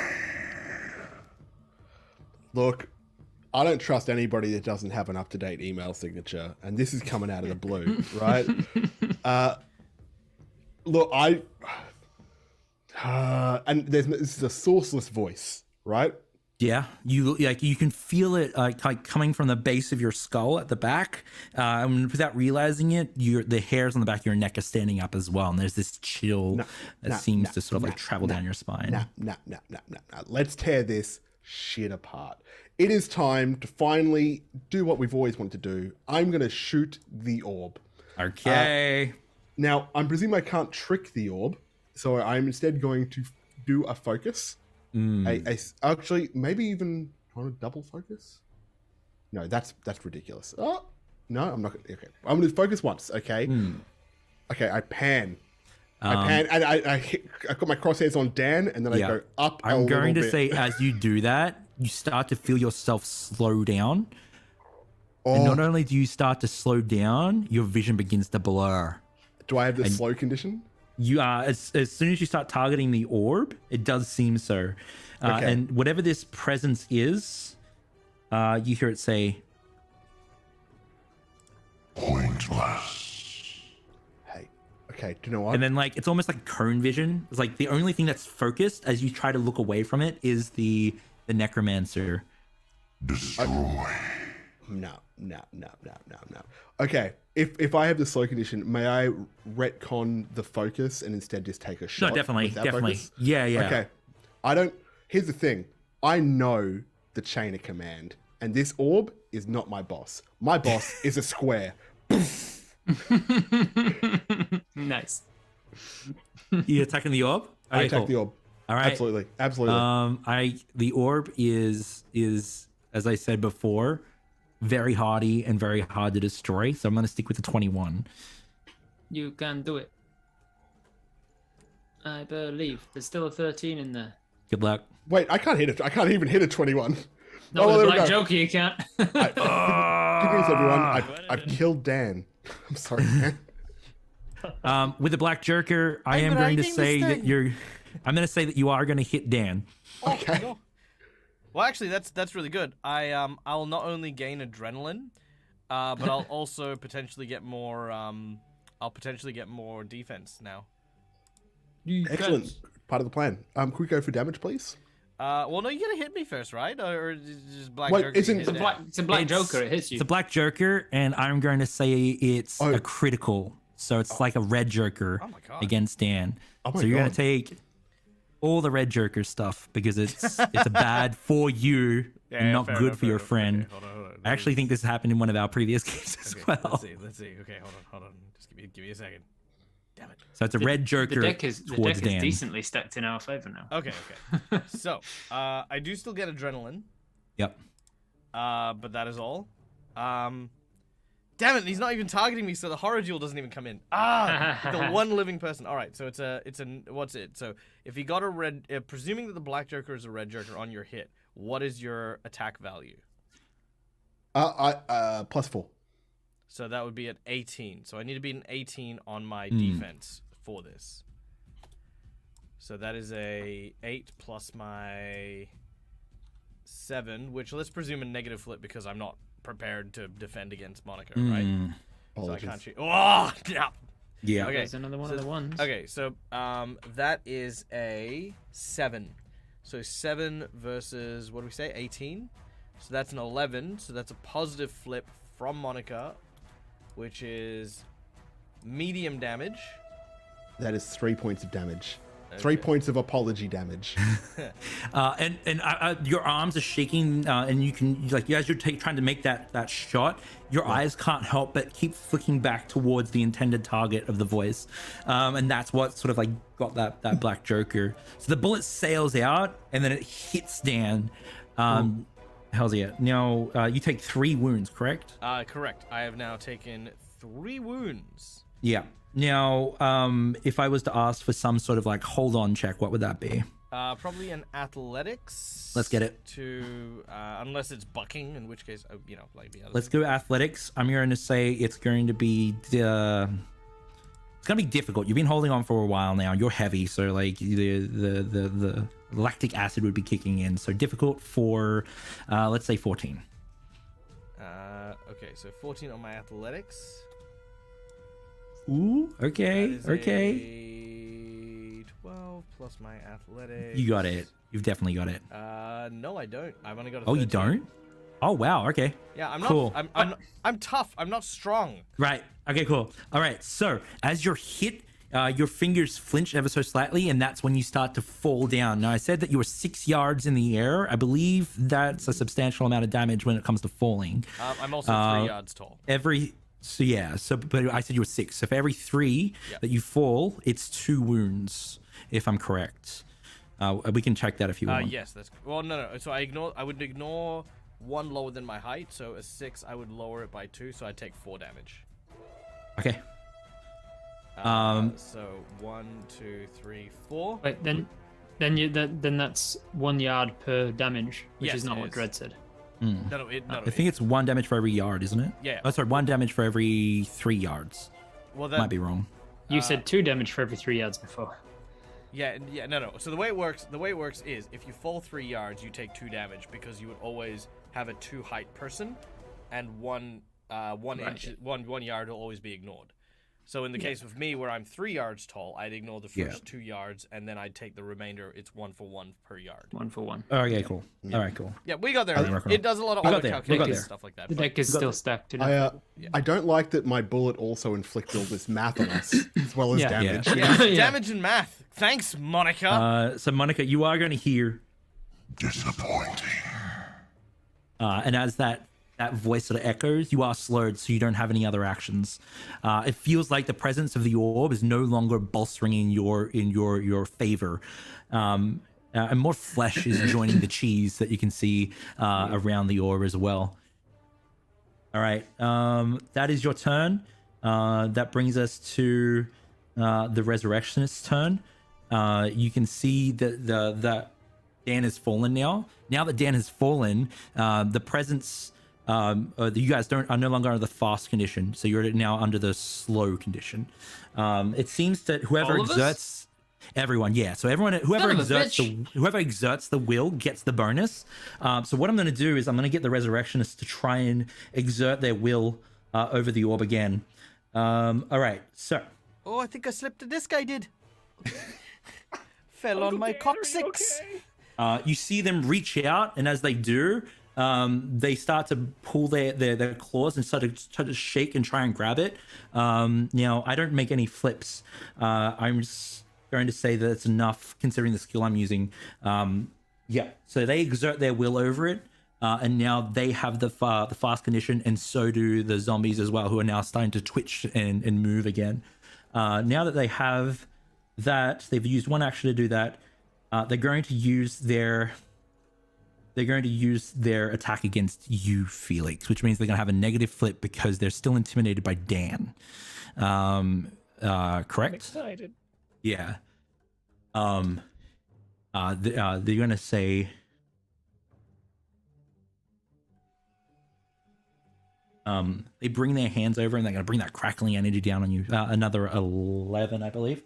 Look, I don't trust anybody that doesn't have an up-to-date email signature, and this is coming out of the blue, right? Look, and this is a sourceless voice, right? yeah, you can feel it like coming from the base of your skull at the back, and without realizing it, the hairs on the back of your neck are standing up as well, and there's this chill that seems to sort of like travel down your spine. No. Let's tear this shit apart. It is time to finally do what we've always wanted to do. I'm going to shoot the orb. Okay. Now, I'm presuming I can't trick the orb, so I'm instead going to do a focus. Actually, maybe even on a double focus. No, that's ridiculous. Oh no, I'm not. Okay, I'm going to focus once. Okay. Okay, I pan. And I got my crosshairs on Dan, and then I go up. I'm going to bit. say, as you do that, you start to feel yourself slow down. And not only do you start to slow down, your vision begins to blur. Do I have the slow condition? You as soon as you start targeting the orb, it does seem so. And whatever this presence is, you hear it say, Pointless. Hey, okay, do you know what? and then like it's almost like cone vision. It's like the only thing that's focused as you try to look away from it is the necromancer. Destroy. No. Okay, if I have the slow condition, may I retcon the focus and instead just take a shot? No, definitely. Focus? Yeah. Okay, I don't. Here's the thing. I know the chain of command, and this orb is not my boss. My boss is a square. Nice. You attacking the orb? I Okay, attack cool. the orb. All right. Absolutely. The orb is as I said before, very hardy and very hard to destroy. So I'm going to stick with the 21. You can do it. I believe there's still a 13 in there. Good luck. Wait, I can't hit it. I can't even hit a 21. Not well, with a there we black go. joker, you can't. Good news, everyone. I've killed Dan. I'm sorry, Dan. With the black jerker, I I'm am going to writing say this that thing. you're. I'm going to say that you are going to hit Dan. Okay. No. Well, actually, that's really good. I'll not only gain adrenaline, but I'll also potentially get more. I'll potentially get more defense now. Excellent. Part of the plan. Can we go for damage, please? Well, no, you gotta hit me first, right? Or just black Wait, joker. isn't- you hit It's Dan? It's a black joker. It hits you. It's a black jerker, and I'm going to say it's a critical. So it's like a red jerker Oh my God. against Dan. Oh my So you're going God. to take all the red jerker stuff because it's bad for you and not fair good enough, for your fair friend. enough. Okay, hold on. I actually think this happened in one of our previous games as Okay, well. let's see. Okay, hold on. Just give me a second. Damn it. So it's a red jerker The deck is towards Dan. decently stacked in our favor now. Okay. So, I do still get adrenaline. Yep. But that is all. Damn it, he's not even targeting me, so the horror duel doesn't even come in. The one living person. All right, so it's a what's it? So if you got a red, presuming that the black joker is a red joker on your hit, what is your attack value? +4. So that would be at 18. So I need to beat an 18 on my defense for this. So that is a 8 plus my 7, which let's presume a negative flip because I'm not prepared to defend against Monica, right? So I can't shoot. Oh, yeah. Yeah. Okay. There's another one of the ones. Okay, so that is a 7. So 7 versus, what do we say, 18? So that's an 11. So that's a positive flip from Monica, which is medium damage. That is 3 points of damage. Okay. 3 points of apology damage. And your arms are shaking, and you can as you're trying to make that shot, your eyes can't help but keep flicking back towards the intended target of the voice, and that's what sort of like got that black joker. So the bullet sails out, and then it hits Dan. Hell's yeah. Now you take 3 wounds, correct? Correct. I have now taken 3 wounds. Yeah. Now, if I was to ask for some sort of like hold on check, what would that be? Probably an athletics. Let's get it. To unless it's bucking, in which case, like the other. Let's go athletics. I'm going to say it's going to be it's going to be difficult. You've been holding on for a while now. You're heavy, so like the lactic acid would be kicking in. So difficult for let's say 14. Okay, so 14 on my athletics. Ooh, okay, That is okay. a 12 plus my athletics. You got it. You've definitely got it. No, I don't. I've only got a 13. Oh, you don't? Oh, wow. Okay. Yeah, I'm Cool. not. I'm tough. I'm not strong. Right. Okay, cool. All right. So as you're hit, your fingers flinch ever so slightly, and that's when you start to fall down. Now, I said that you were 6 yards in the air. I believe that's a substantial amount of damage when it comes to falling. I'm also 3 yards tall. But I said you were 6. So for every 3 that you fall, it's 2 wounds, if I'm correct. We can check that if you want. Yes, that's well. No. So I would ignore 1 lower than my height. So a 6, I would lower it by 2. So I'd take 4 damage. Okay. So 1, 2, 3, 4. Wait, then that's 1 yard per damage, which Yes, is not it what is. Dread said. No. I think it's 1 damage for every yard, isn't it? Yeah. Oh, sorry, 1 damage for every 3 yards. Well, that Might be wrong. You said 2 damage for every 3 yards before. Yeah. No. So the way it works is if you fall 3 yards, you take 2 damage because you would always have a 2 height person, and 1 yard will always be ignored. So in the case of me, where I'm 3 yards tall, I'd ignore the first 2 yards, and then I'd take the remainder. It's 1 for 1 per yard. 1 for 1. Oh, okay, cool. All right, cool. Yeah, we got there. Okay. It does a lot of We got auto there. calculations We got and there. stuff like that. The but- deck is still stacked. I don't like that my bullet also inflicted all this math on us, as well as Yeah. damage. Yeah, Yeah. damage and math. Thanks, Monica. So Monica, you are going to hear Disappointing. And as that voice sort of echoes, you are slowed, so you don't have any other actions. It feels like the presence of the orb is no longer bolstering in your favor, and more flesh is joining the cheese that you can see around the orb as well. All right, that is your turn. That brings us to the Resurrectionist's turn. You can see that Dan has fallen now. Now that Dan has fallen, the presence, you guys are no longer under the fast condition, so you're now under the slow condition. It seems that whoever exerts, everyone, yeah. So whoever exerts the will gets the bonus. So what I'm going to do is I'm going to get the Resurrectionists to try and exert their will over the orb again. All right, so. Oh, I think I slipped a disc. I did. Fell on my coccyx. You see them reach out, and as they do, they start to pull their claws and start to shake and try and grab it. Now, I don't make any flips. I'm just going to say that it's enough considering the skill I'm using. Yeah, so they exert their will over it, and now they have the fast condition, and so do the zombies as well, who are now starting to twitch and move again. Now that they have that, they've used one action to do that. They're going to use their attack against you, Felix, which means they're going to have a negative flip because they're still intimidated by Dan. Correct? I'm excited. Yeah. They're going to say. They bring their hands over and they're going to bring that crackling energy down on you. Another 11, I believe.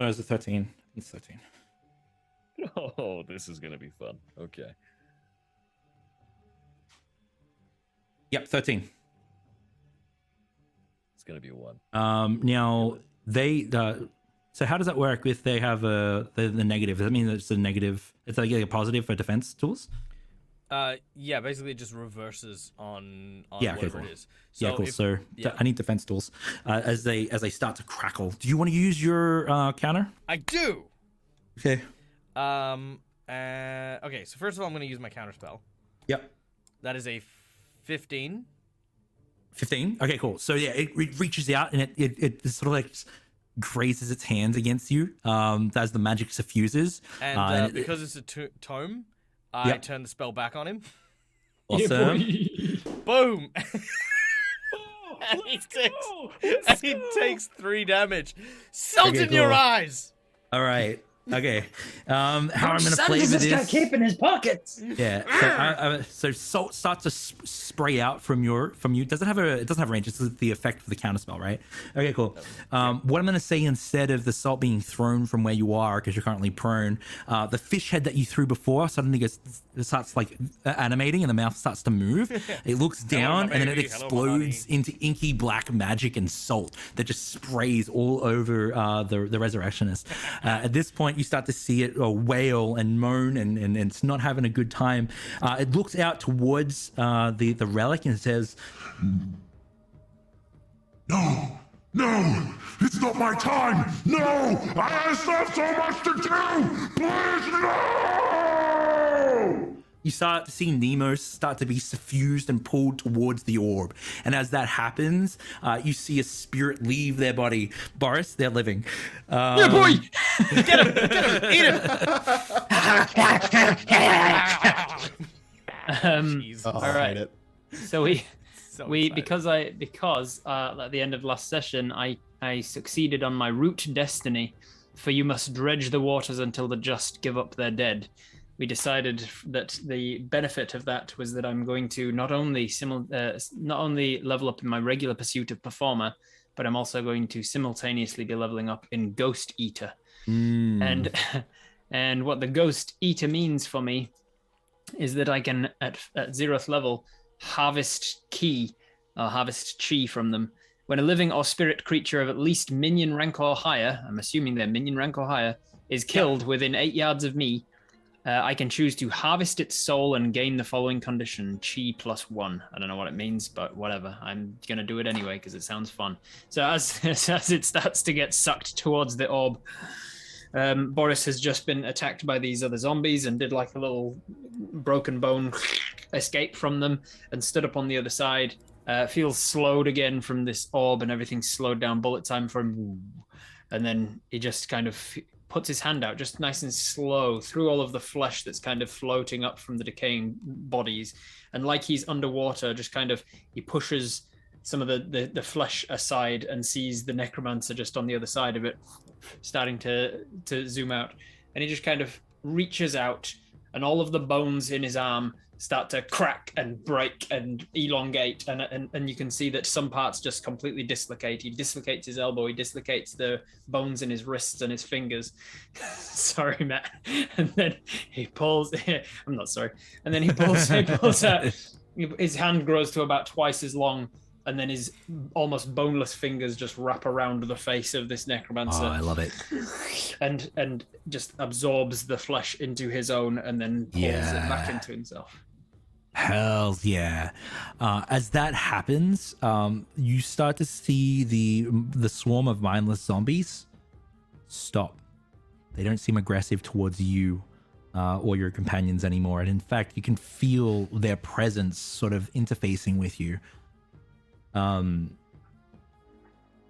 Or is it 13? It's 13. Oh, this is going to be fun. Okay. Yep, 13. It's going to be a 1. Now, they... so how does that work if they have the negative? Does that mean that it's a negative? It's like a positive for defense tools? Yeah, basically it just reverses on whatever it is. So yeah, cool. I need defense tools as they start to crackle. Do you want to use your counter? I do. Okay. Okay, so first of all, I'm going to use my counter spell. Yep. That is a 15. 15? Okay, cool. So yeah, it reaches out and it sort of like grazes its hands against you as the magic suffuses. And because it's a tome, I turn the spell back on him. Awesome. Boom! And he takes 3 damage. Salt in your eyes! All right. Okay. How I'm going to flavor this? Guy keep in his pockets. Yeah. So salt starts to spray out from you. It doesn't have range. It's the effect for the counterspell, right? Okay, cool. What I'm going to say instead of the salt being thrown from where you are because you're currently prone, the fish head that you threw before suddenly starts like animating and the mouth starts to move. It looks down and then it explodes into inky black magic and salt that just sprays all over the Resurrectionist. At this point, you start to see it wail and moan and it's not having a good time. It looks out towards the relic and says, No, it's not my time. No, I still have so much to do. Please, no. You start to see Nemo start to be suffused and pulled towards the orb. And as that happens, you see a spirit leave their body. Boris, they're living. Yeah, boy! Get him! Eat him! All right. So we excited. because at the end of last session, I succeeded on my root destiny, for you must dredge the waters until the just give up their dead. We decided that the benefit of that was that I'm going to not only level up in my regular pursuit of Performer, but I'm also going to simultaneously be leveling up in Ghost Eater. And what the Ghost Eater means for me is that I can, at 0th level, harvest ki or harvest chi from them. When a living or spirit creature of at least minion rank or higher, I'm assuming they're minion rank or higher, is killed within 8 yards of me, I can choose to harvest its soul and gain the following condition, chi +1. I don't know what it means, but whatever. I'm going to do it anyway because it sounds fun. So as it starts to get sucked towards the orb, Boris has just been attacked by these other zombies and did like a little broken bone escape from them and stood up on the other side. Feels slowed again from this orb and everything's slowed down. Bullet time for him. And then he just kind of puts his hand out just nice and slow through all of the flesh that's kind of floating up from the decaying bodies. And like he's underwater, just kind of, he pushes some of the flesh aside and sees the necromancer just on the other side of it, starting to zoom out. And he just kind of reaches out, and all of the bones in his arm start to crack and break and elongate, and you can see that some parts just completely dislocate. He dislocates his elbow, he dislocates the bones in his wrists and his fingers. Sorry, Matt. And then he pulls, I'm not sorry. And then he pulls out, his hand grows to about twice as long, and then his almost boneless fingers just wrap around the face of this necromancer. Oh, I love it. And just absorbs the flesh into his own, and then pulls it back into himself. Hells yeah. As that happens, you start to see the swarm of mindless zombies stop. They don't seem aggressive towards you or your companions anymore. And in fact, you can feel their presence sort of interfacing with you.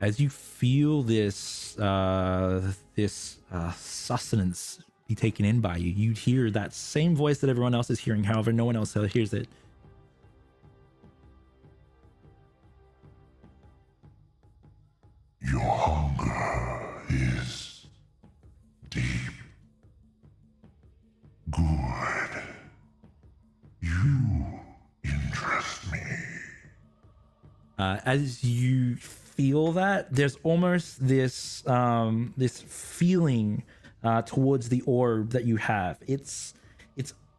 As you feel this sustenance be taken in by you, you hear that same voice that everyone else is hearing. However, no one else hears it. Your hunger is deep. Good. You interest me. As you feel that, there's almost this this feeling towards the orb that you have. It's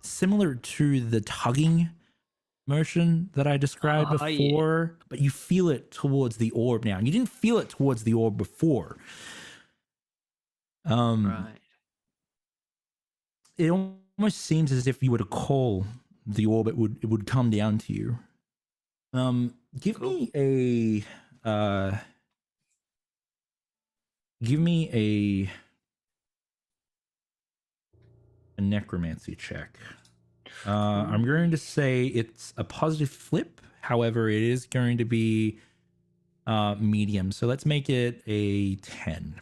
similar to the tugging motion that I described before, but you feel it towards the orb now. You didn't feel it towards the orb before. Right. It almost seems as if you were to call the orb, it would come down to you. Give me a necromancy check. I'm going to say it's a positive flip. However, it is going to be medium. So let's make it a 10.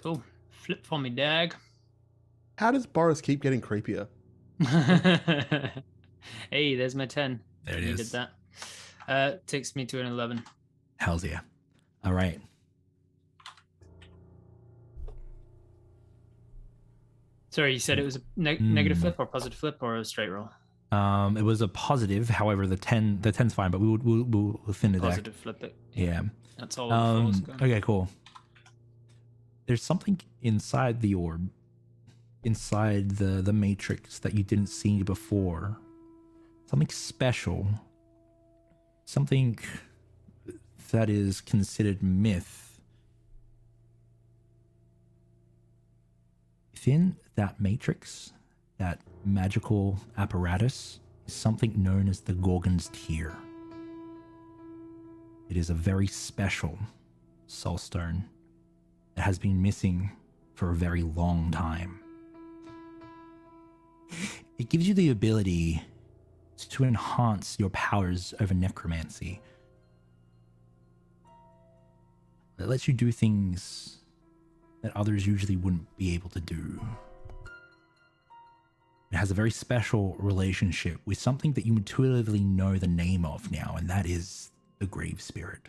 Cool. Flip for me, Dag. How does Boris keep getting creepier? Hey, there's my 10. There it You is. did that. Takes me to an 11. Hells yeah. All right. Sorry, you said it was a negative flip or positive flip or a straight roll? It was a positive. However, the 10's fine, but we'll thin the deck. Positive flip it. Yeah. That's all. The Okay, cool. There's something inside the orb, inside the matrix that you didn't see before. Something special. Something that is considered myth. Within that matrix, that magical apparatus, is something known as the Gorgon's Tear. It is a very special soulstone that has been missing for a very long time. It gives you the ability to enhance your powers over necromancy. It lets you do things that others usually wouldn't be able to do. It has a very special relationship with something that you intuitively know the name of now, and that is the Grave Spirit.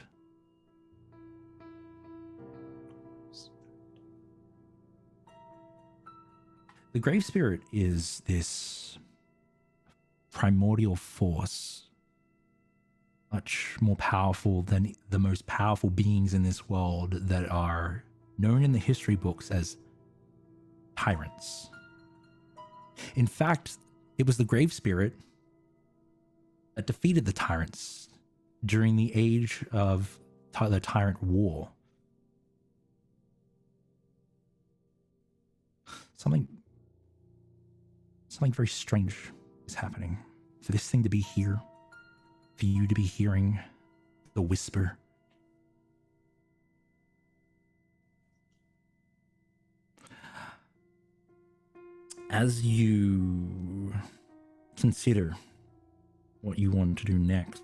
The Grave Spirit is this primordial force, much more powerful than the most powerful beings in this world that are known in the history books as tyrants. In fact, it was the Grave Spirit that defeated the tyrants during the age of the Tyrant War. Something very strange is happening. For this thing to be here, for you to be hearing the whisper. as you consider what you want to do next,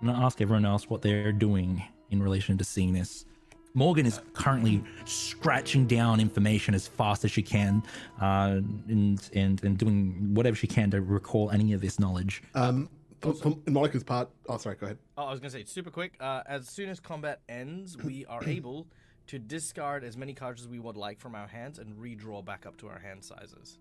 I'm going to ask everyone else what they're doing in relation to seeing this. Morgan is currently scratching down information as fast as she can, and doing whatever she can to recall any of this knowledge. For Monica's part, sorry, go ahead. Oh, I was gonna say super quick. As soon as combat ends, we are able to discard as many cards as we would like from our hands and redraw back up to our hand sizes.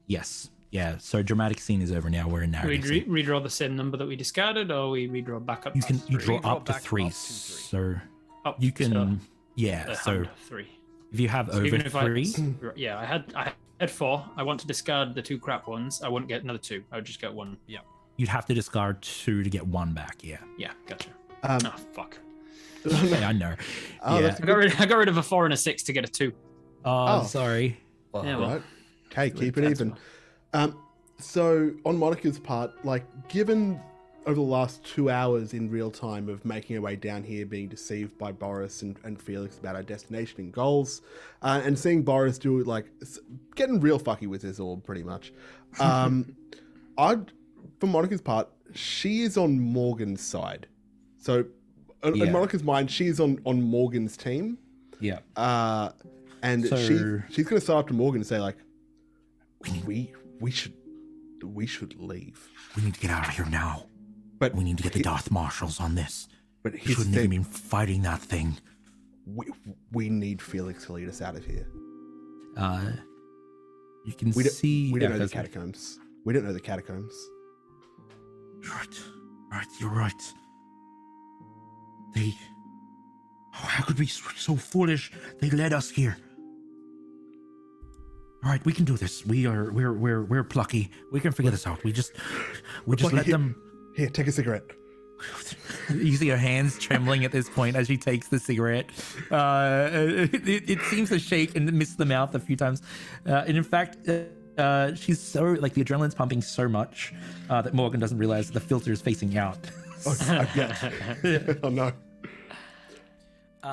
Yes. Yeah. So dramatic scene is over now. We're in We narrative. scene. redraw the same number that we discarded, or we redraw back up. You to can you three? draw Redraw up to back three. up to three. So Up you to can the so hand 3. if you have So over even if three, I had 4. I want to discard the 2 crap ones. I wouldn't get another 2. I would just get 1. Yeah. you'd have to discard 2 to get 1 back. Yeah. Yeah, gotcha. Um, Oh fuck! Yeah, I know. Oh, yeah. that's I got rid of a 4 and a 6 to get a 2. Oh, Oh. sorry. Yeah, well, right. Okay, keep it that's even. So on Monica's part, like, given over the last 2 hours in real time of making our way down here, being deceived by Boris and Felix about our destination and goals, and seeing Boris do it, like, getting real fucky with this orb, pretty much. For Monica's part, she is on Morgan's side. So Yeah. in Monica's mind, she is on Morgan's team. Yeah. And So- she's going to start up to Morgan and say, like, we should leave. We need to get out of here now. But We need to get the Darth Marshals on this. But We here's the shouldn't even thing: be fighting that thing. we need Felix to lead us out of here. You can We don't, see. we don't yeah, know the that's right. catacombs. We don't know the catacombs. Right, you're right. How could we be so foolish? They led us here. All right, we can do this. We're plucky. We can figure this out. We just Plucky, let here- them. Here, take a cigarette. You see her hands trembling at this point as she takes the cigarette. It seems to shake and miss the mouth a few times. And in fact, she's so, like, the adrenaline's pumping so much that Morgan doesn't realize that the filter is facing out. Oh no.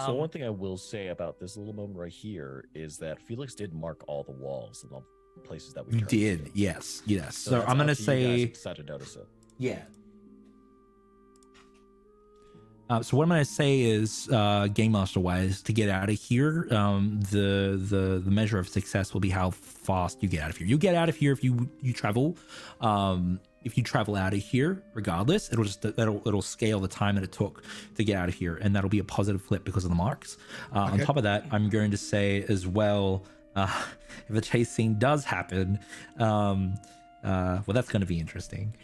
So one thing I will say about this little moment right here is that Felix did mark all the walls and all the places that we You turned did, to. yes. So that's I'm gonna up to you guys say, if you decide to notice it. yeah. So what I'm gonna say is, game master wise, to get out of here, the measure of success will be how fast you get out of here. You get out of here if you travel. If you travel out of here, regardless, it'll scale the time that it took to get out of here, and that'll be a positive flip because of the marks. On top of that, I'm going to say as well, if the chase scene does happen, well, that's going to be interesting.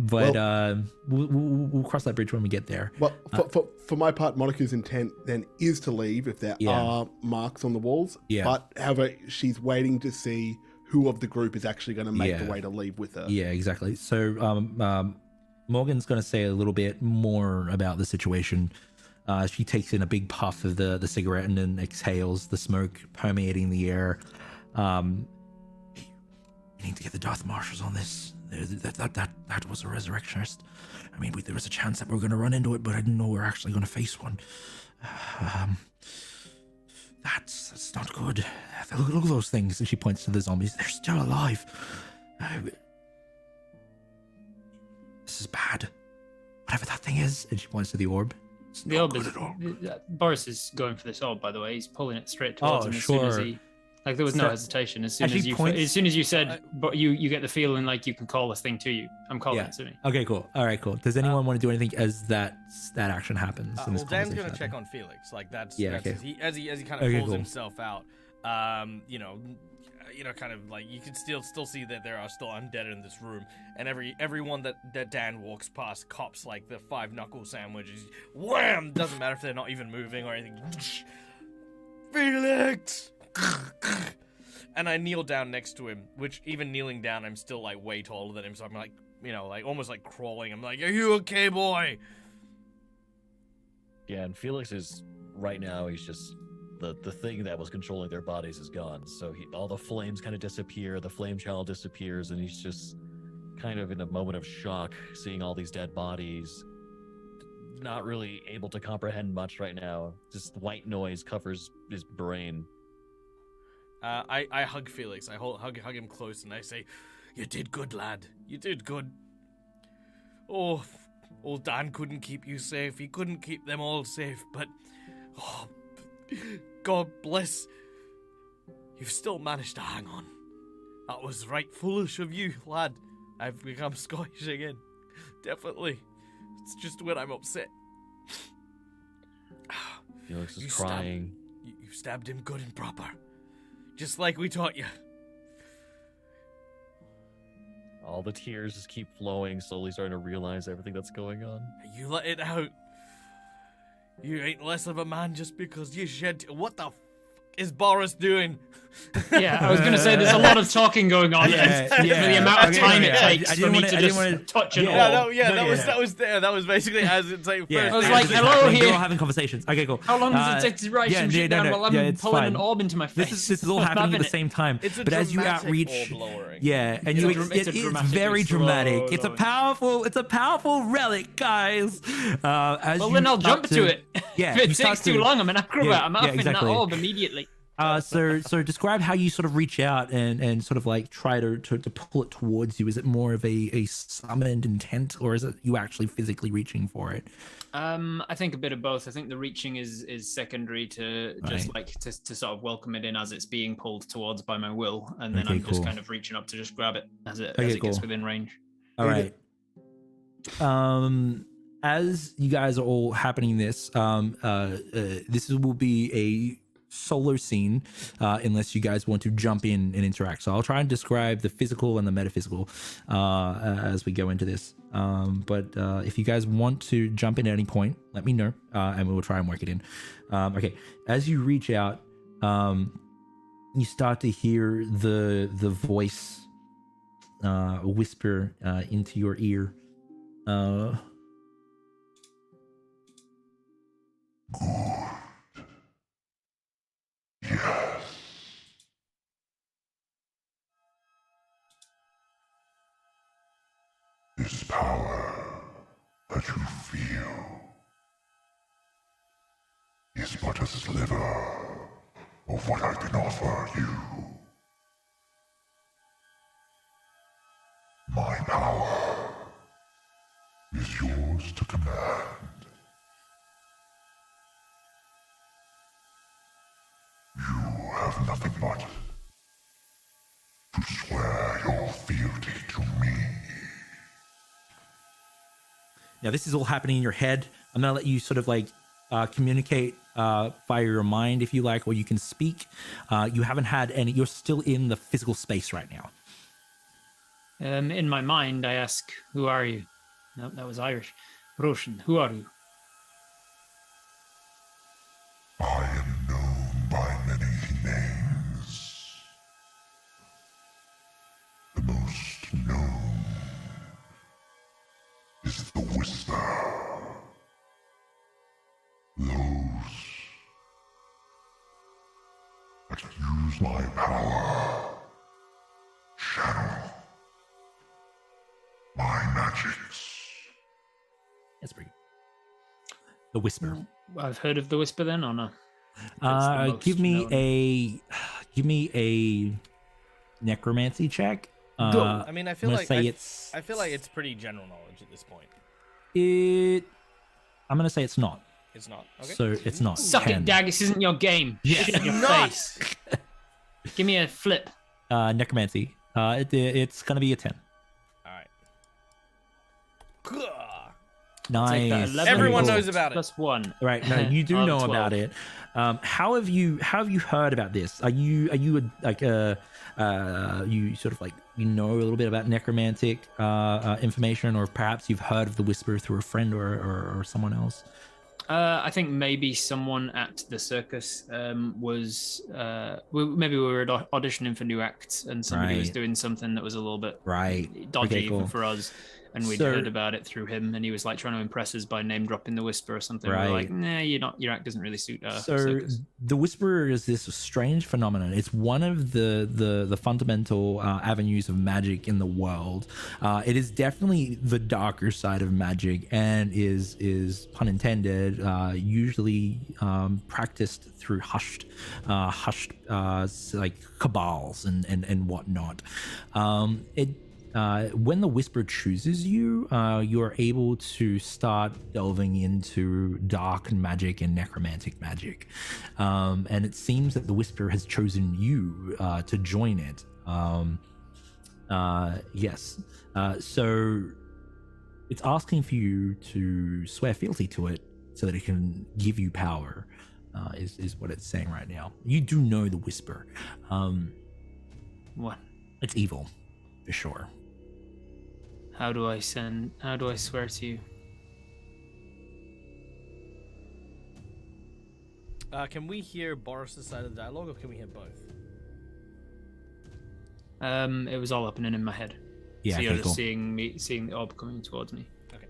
But we'll cross that bridge when we get there. Well, for my part, Monica's intent then is to leave if there are marks on the walls. Yeah. But however, she's waiting to see who of the group is actually going to make the way to leave with her. Yeah, exactly. So Morgan's going to say a little bit more about the situation. She takes in a big puff of the cigarette and then exhales the smoke permeating the air. We need to get the Darth Marshals on this. That was a resurrectionist. I mean, there was a chance that we were going to run into it, but I didn't know we were actually going to face one. That's not good. Look at those things. And she points to the zombies. They're still alive. This is bad. Whatever that thing is. And she points to the orb. It's The not orb good is. at all. Boris is going for this orb, by the way. He's pulling it straight towards him as sure. soon as he. Like, there was no So- hesitation. As soon as as she you, points- as soon as you said, but you get the feeling like you can call this thing to you. I'm calling Yeah. it to me. Okay, cool. All right, cool. Does anyone want to do anything as that action happens? in this Well, Dan's conversation gonna check happening? on Felix. Like that's okay. as he kind of Okay, pulls cool. himself out. You know, kind of like you can still see that there are still undead in this room, and everyone that Dan walks past cops like the 5 knuckle sandwiches. Wham! Doesn't matter if they're not even moving or anything. Felix. And I kneel down next to him, which even kneeling down, I'm still like way taller than him, so I'm like, like almost like crawling. I'm like, "Are you okay, boy?" Yeah, and Felix is right now. He's just the thing that was controlling their bodies is gone. So all the flames kind of disappear. The flame channel disappears, and he's just kind of in a moment of shock, seeing all these dead bodies. Not really able to comprehend much right now. Just white noise covers his brain. I hug Felix. I hug him close, and I say, "You did good, lad. You did good. Oh, old Dan couldn't keep you safe. He couldn't keep them all safe, but God bless. You've still managed to hang on. That was right foolish of you, lad. I've become Scottish again. Definitely. It's just when I'm upset." Felix is crying. You stabbed him good and proper. Just like we taught you. All the tears just keep flowing, slowly starting to realize everything that's going on. You let it out. You ain't less of a man just because you shed... What the f*** is Boris doing? Yeah, I was going to say there's a lot of talking going on. Yeah, For the amount of time it takes for me to just touch an orb. That was basically as it's like. Yeah, I was first like, thing. hello We're here. all having conversations. Okay, cool. How long does it take to write some shit down while I'm it's pulling fine. an orb into my face? This is all happening at the same time. It's a but as you dramatic outreach, orb lowering. yeah, and It's you, a dra- it's a it's dramatically very slow dramatic. It's a lowering. powerful relic, guys. As Well, you then I'll start jump to it. Yeah, If you it start takes too to- long, I'm an acrobat. Yeah, I'm yeah, off in that exactly. orb immediately. So describe how you sort of reach out and sort of like try to pull it towards you. Is it more of a summoned intent, or is it you actually physically reaching for it? I think a bit of both. I think the reaching is secondary to just Right. like to sort of welcome it in as it's being pulled towards by my will, and then Okay, I'm just cool. kind of reaching up to just grab it as it Okay, gets cool. within range. All right. As you guys are all happening this, this will be a solo scene, unless you guys want to jump in and interact. So I'll try and describe the physical and the metaphysical as we go into this. But if you guys want to jump in at any point, let me know, and we will try and work it in. Okay, as you reach out, you start to hear the voice whisper into your ear. Yes. This power that you feel is but a sliver of what I can offer you. My power is yours to command. You have nothing but to swear your fealty to me. Now, this is all happening in your head. I'm gonna let you sort of like communicate via your mind, if you like, or you can speak. You haven't had any. You're still in the physical space right now. In my mind, I ask, "Who are you?" No, that was Irish. Russian. Who are you? I am known by many names. The most known is the Whisper. Those that use my power channel my magics. That's pretty good. The whisper. I've heard of the Whisper then, or no? most Give me known. a necromancy check. Go. I mean, I feel I'm like gonna say I feel like it's pretty general knowledge at this point. I'm gonna say it's not. It's not. Okay. So it's not. Suck 10. it, Dag. This isn't your game. Yes. Shit in your Not. face. Give me a flip. Necromancy. It's gonna be a 10. All right. Take that, Nice. 11 Everyone plus- knows about it. Plus 1. Right. No, you do Of know 12. about it. How have you heard about this? Are you you sort of like you know a little bit about necromantic information, or perhaps you've heard of the whisper through a friend or someone else? I think maybe someone at the circus was maybe we were auditioning for new acts, and somebody was Right. doing something that was a little bit Right. dodgy Okay, cool. even for us. and we'd heard about it through him, and he was like trying to impress us by name dropping the Whisper or something. Right. We were like, nah, your act doesn't really suit our So circus. the Whisperer is this strange phenomenon. It's one of the fundamental avenues of magic in the world. It is definitely the darker side of magic, and is pun intended, usually practiced through hushed like cabals and whatnot. When the Whisper chooses you, you're able to start delving into dark magic and necromantic magic. And it seems that the Whisper has chosen you to join it. Yes. So it's asking for you to swear fealty to it so that it can give you power, is what it's saying right now. You do know the Whisper. What? It's evil, for sure. How do I swear to you? Can we hear Boris's side of the dialogue, or can we hear both? It was all happening in my head. Yeah, so you're okay, just cool. seeing the orb coming towards me. Okay.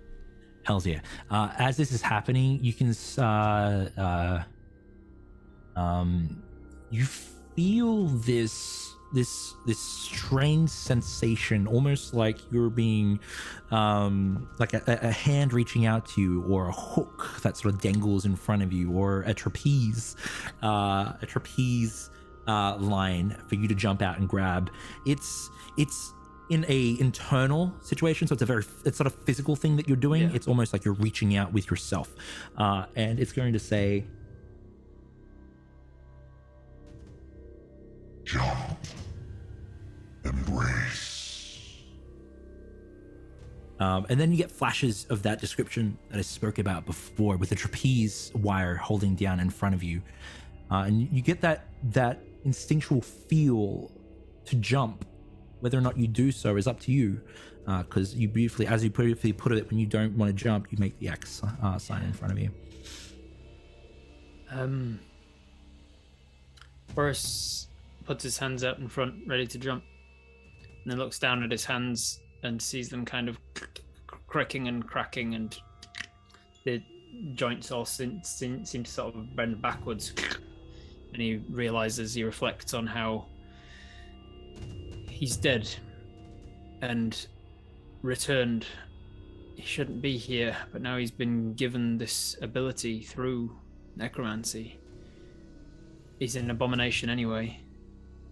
Hells yeah. As this is happening, you can you feel this strange sensation, almost like you're being like a hand reaching out to you, or a hook that sort of dangles in front of you, or a trapeze line for you to jump out and grab. It's in a internal situation, so it's sort of physical thing that you're doing. Yeah. It's almost like you're reaching out with yourself, and it's going to say, Jump. Embrace. and then you get flashes of that description that I spoke about before, with the trapeze wire holding down in front of you, and you get that instinctual feel to jump. Whether or not you do so is up to you, because you briefly put it, when you don't want to jump, you make the X sign in front of you. Boris puts his hands out in front, ready to jump, and then looks down at his hands and sees them kind of cracking and cracking, and the joints all seem to sort of bend backwards. And he realizes, he reflects on how he's dead and returned. He shouldn't be here, but now he's been given this ability through necromancy. He's an abomination anyway,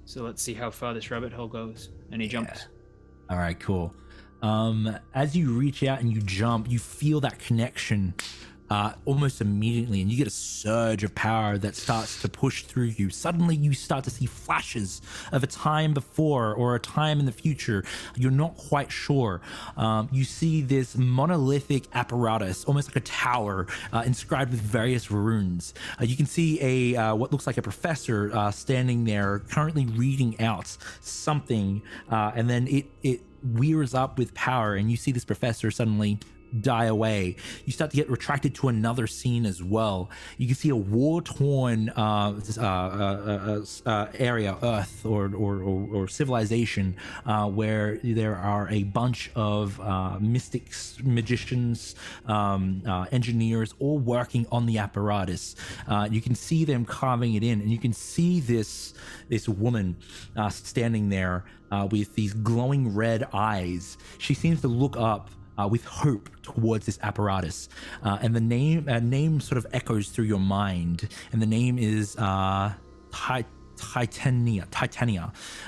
so let's see how far this rabbit hole goes. And he jumps. All right, cool. As you reach out and you jump, you feel that connection almost immediately, and you get a surge of power that starts to push through you. Suddenly you start to see flashes of a time before or a time in the future. You're not quite sure. You see this monolithic apparatus, almost like a tower, inscribed with various runes. You can see a what looks like a professor standing there, currently reading out something, and then it wears up with power, and you see this professor suddenly die away. You start to get retracted to another scene as well. You can see a war-torn area, Earth or civilization, where there are a bunch of mystics, magicians, engineers, all working on the apparatus. You can see them carving it in, and you can see this woman standing there with these glowing red eyes. She seems to look up with hope towards this apparatus, and the name sort of echoes through your mind, and the name is Titania.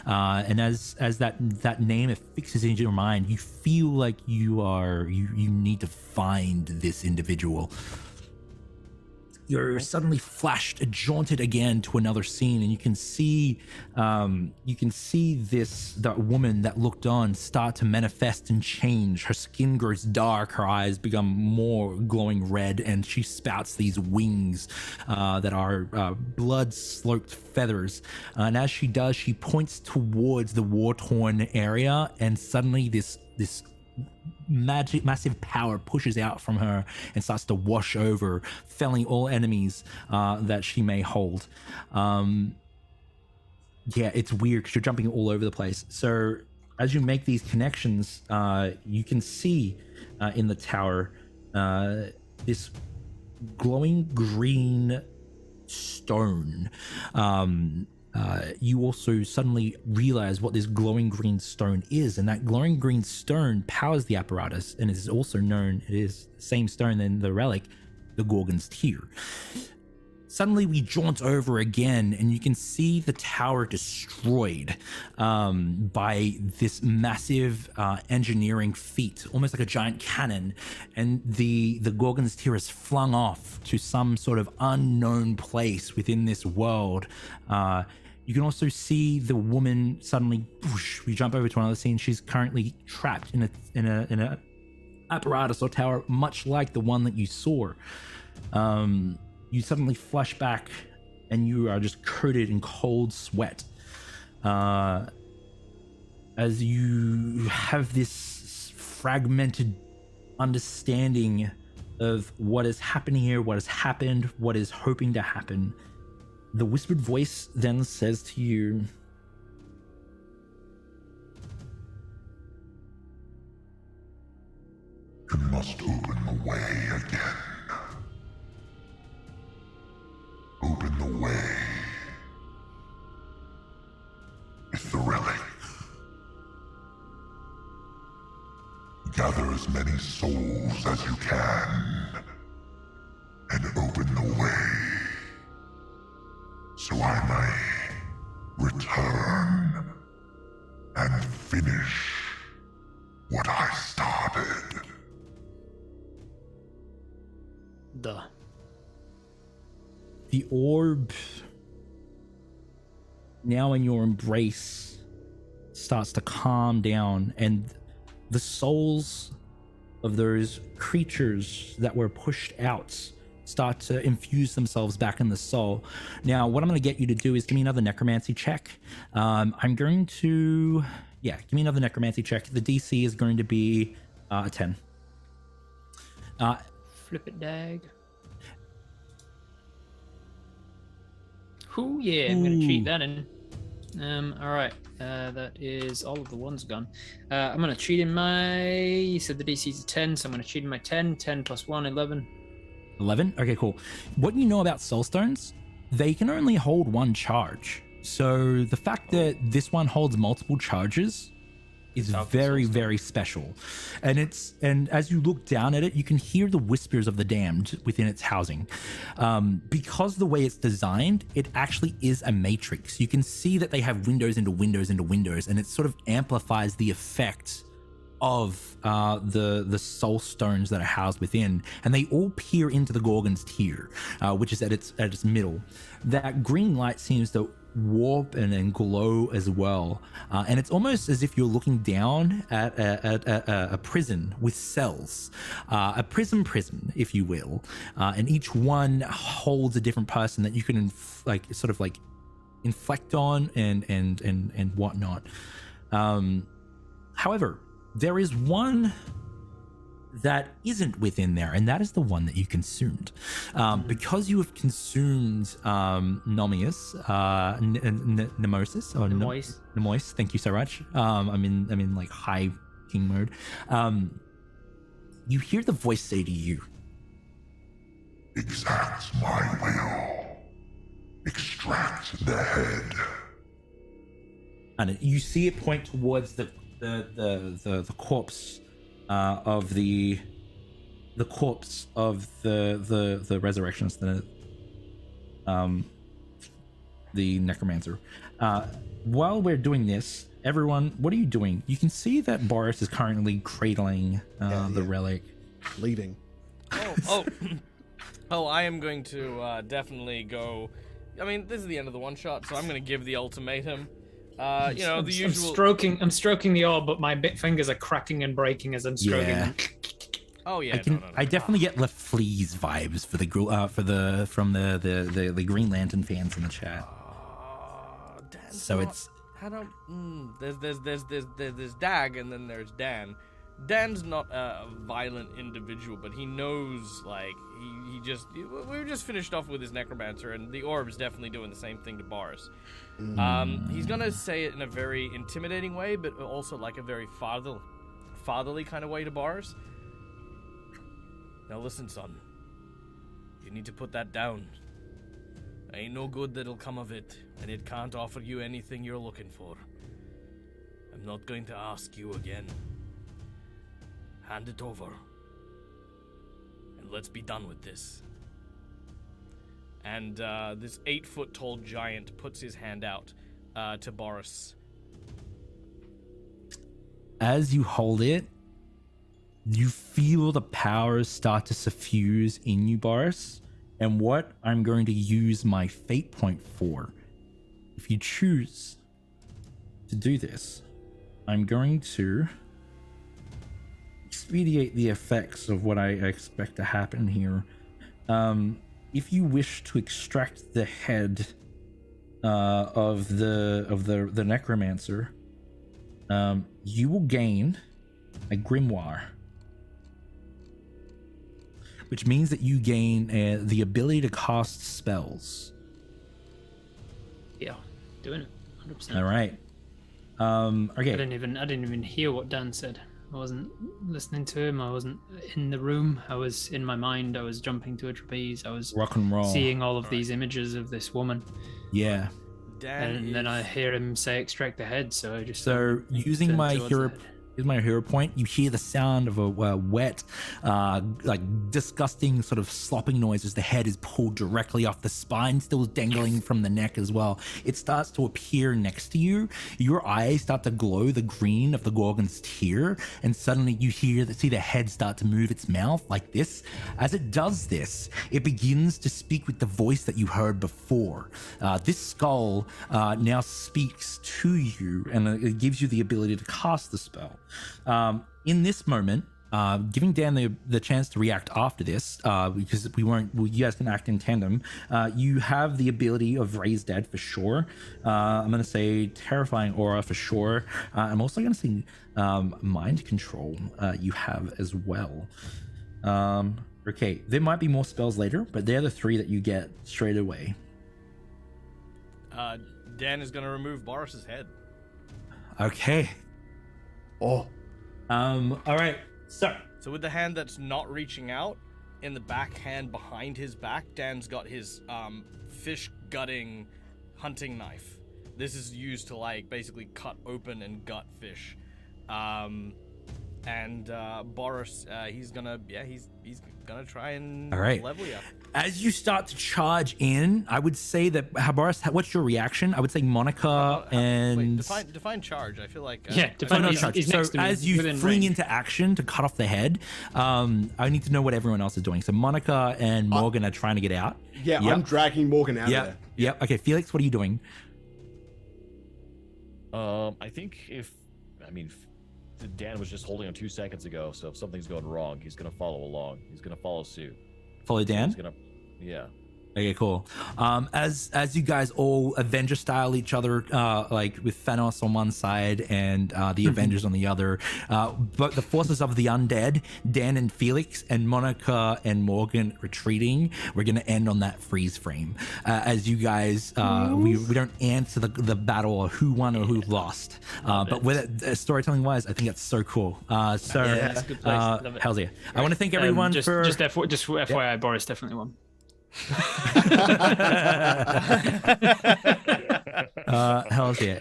And as that name fixes into your mind, you feel like you need to find this individual. You're suddenly jaunted again to another scene, and you can see that woman that looked on start to manifest and change. Her skin grows dark, her eyes become more glowing red, and she spouts these wings that are blood-sloped feathers. And as she does, she points towards the war-torn area, and suddenly this massive power pushes out from her and starts to wash over, felling all enemies that she may hold. Yeah, it's weird because you're jumping all over the place. So as you make these connections, you can see in the tower this glowing green stone. You also suddenly realize what this glowing green stone is, and that glowing green stone powers the apparatus, and is also known, it is the same stone in the relic, the Gorgon's Tear. Suddenly we jaunt over again, and you can see the tower destroyed by this massive engineering feat, almost like a giant cannon, and the Gorgon's Tear is flung off to some sort of unknown place within this world. You can also see the woman suddenly, whoosh, we jump over to another scene. She's currently trapped in a apparatus or tower, much like the one that you saw. You suddenly flash back, and you are just coated in cold sweat. As you have this fragmented understanding of what is happening here, what has happened, what is hoping to happen. The whispered voice then says to you, You must open the way again. Open the way with the relic. Gather as many souls as you can and open the way so I may return and finish what I started. Duh. the orb, now in your embrace, starts to calm down, and the souls of those creatures that were pushed out start to infuse themselves back in the soul. Now, what I'm going to get you to do is give me another necromancy check. I'm going to, give me another necromancy check. The DC is going to be a 10. Flip it, dag. Ooh, yeah, I'm going to cheat that in. All right, that is all of the ones gone. I'm going to cheat in my, you said the DC is a 10, so I'm going to cheat in my 10. 10 plus 1, 11. 11? Okay, cool. What you know about soul stones, they can only hold one charge. So the fact that this one holds multiple charges is very, very special. And as you look down at it, you can hear the whispers of the damned within its housing. Because the way it's designed, it actually is a matrix. You can see that they have windows into windows into windows, and it sort of amplifies the effect of the soul stones that are housed within, and they all peer into the Gorgon's Tear, which is at its middle. That green light seems to warp and glow as well, and it's almost as if you're looking down at a prison with cells, a prison, if you will, and each one holds a different person that you can inflect on and whatnot. However, there is one that isn't within there, and that is the one that you consumed. Because you have consumed Nemosis, or Nemois, thank you so much. I'm in like high king mode. You hear the voice say to you, Exact my will. Extract the head. and you see it point towards the corpse of the corpse of the resurrectionist, the necromancer. While we're doing this, everyone, what are you doing? You can see that Boris is currently cradling the relic, Bleeding. I am going to definitely go. I mean, this is the end of the one shot, so I'm going to give the ultimatum. The usual. I'm stroking the orb, but my fingers are cracking and breaking as I'm stroking them. Oh yeah, I definitely get LaFlea's vibes for from the Green Lantern fans in the chat. There's Dag, and then there's Dan. Dan's not a violent individual, but he knows, like, we just finished off with his necromancer, and the orb's definitely doing the same thing to Boris. He's gonna say it in a very intimidating way, but also like a very fatherly kind of way to Boris. Now listen, son. You need to put that down. Ain't no good that'll come of it, and it can't offer you anything you're looking for. I'm not going to ask you again. Hand it over. And let's be done with this. And this 8-foot-tall giant puts his hand out to Boris. As you hold it, you feel the powers start to suffuse in you, Boris. And what I'm going to use my fate point for, if you choose to do this, I'm going to expedite the effects of what I expect to happen here. If you wish to extract the head of the necromancer, you will gain a grimoire, which means that you gain the ability to cast spells. Yeah, doing it 100%. All right. Okay. I didn't even hear what Dan said. I wasn't listening to him. I wasn't in the room. I was in my mind. I was jumping to a trapeze. I was Rock and roll. seeing all of these images of this woman. Yeah. And then I hear him say extract the head, so I just using my hero point, you hear the sound of a wet, like disgusting sort of slopping noise as the head is pulled directly off the spine, still dangling from the neck as well. It starts to appear next to you. Your eyes start to glow the green of the Gorgon's tear, and suddenly you see the head start to move its mouth like this. As it does this, it begins to speak with the voice that you heard before. This skull now speaks to you, and it gives you the ability to cast the spell. In this moment, giving Dan the chance to react after this, because you guys can act in tandem. You have the ability of Raise Dead for sure. I'm going to say Terrifying Aura for sure. I'm also going to say Mind Control you have as well. Okay, there might be more spells later, but they're the 3 that you get straight away. Dan is going to remove Boris's head. Okay. Oh. All right. So with the hand that's not reaching out, in the back hand behind his back, Dan's got his fish gutting hunting knife. This is used to like basically cut open and gut fish. And Boris, he's gonna try and level you up. As you start to charge in, I would say that Boris, what's your reaction? I would say Monica and define charge. I feel like define charge. So as you fling into action to cut off the head, I need to know what everyone else is doing. So Monica and Morgan are trying to get out. Yeah, yep. I'm dragging Morgan out of there. Yep. Okay, Felix, what are you doing? I think Dan was just holding him 2 seconds ago, so if something's going wrong, he's gonna follow along. He's gonna follow suit. Follow Dan? Yeah. Okay, cool. As you guys all Avenger style each other, like with Thanos on one side and the Avengers on the other, but the forces of the undead, Dan and Felix and Monica and Morgan retreating, we're gonna end on that freeze frame. As you guys, we don't answer the battle or who won or who lost, but with it, storytelling wise, I think that's so cool. That's a good place. Hells yeah! I want to thank everyone for just FYI, Boris definitely won. Hells yeah.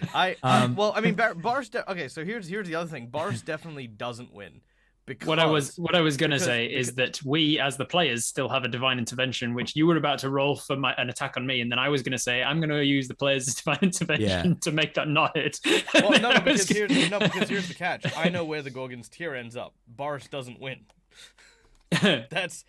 Boris. Okay, so here's the other thing. Boris definitely doesn't win. Because, what I was gonna say is that we, as the players, still have a divine intervention, which you were about to roll for an attack on me, and then I was gonna say I'm gonna use the players' divine intervention to make that not hit. Well, no, because here's the catch. I know where the Gorgon's tear ends up. Boris doesn't win. That's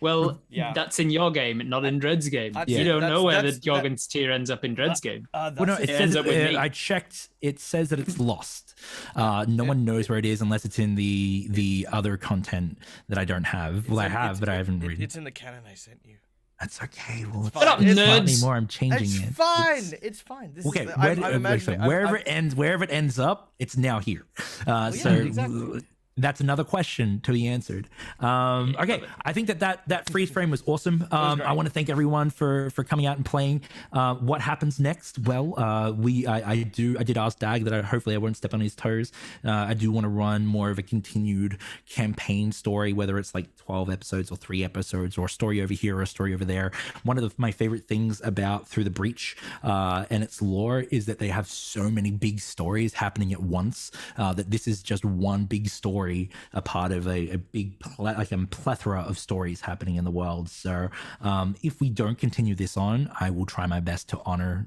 in your game, not in Dread's game. You don't know where the Gorgon's tear ends up in Dread's game. It ends up with me. I checked. It says that it's lost. No one knows where it is unless it's in the other content that I don't have. Well, I have, but I haven't read. It's in the canon I sent you. That's okay. Well, it's not anymore. I'm changing it. Fine. It's fine. Wherever it ends up, it's now here. Exactly. That's another question to be answered. Okay, I think that freeze frame was awesome. I want to thank everyone for coming out and playing. What happens next? Well, I did ask Dag that hopefully I won't step on his toes. I do want to run more of a continued campaign story, whether it's like 12 episodes or 3 episodes, or a story over here or a story over there. One of my favorite things about Through the Breach and its lore is that they have so many big stories happening at once, that this is just one big story, a part of a big plethora of stories happening in the world. So if we don't continue this on, I will try my best to honor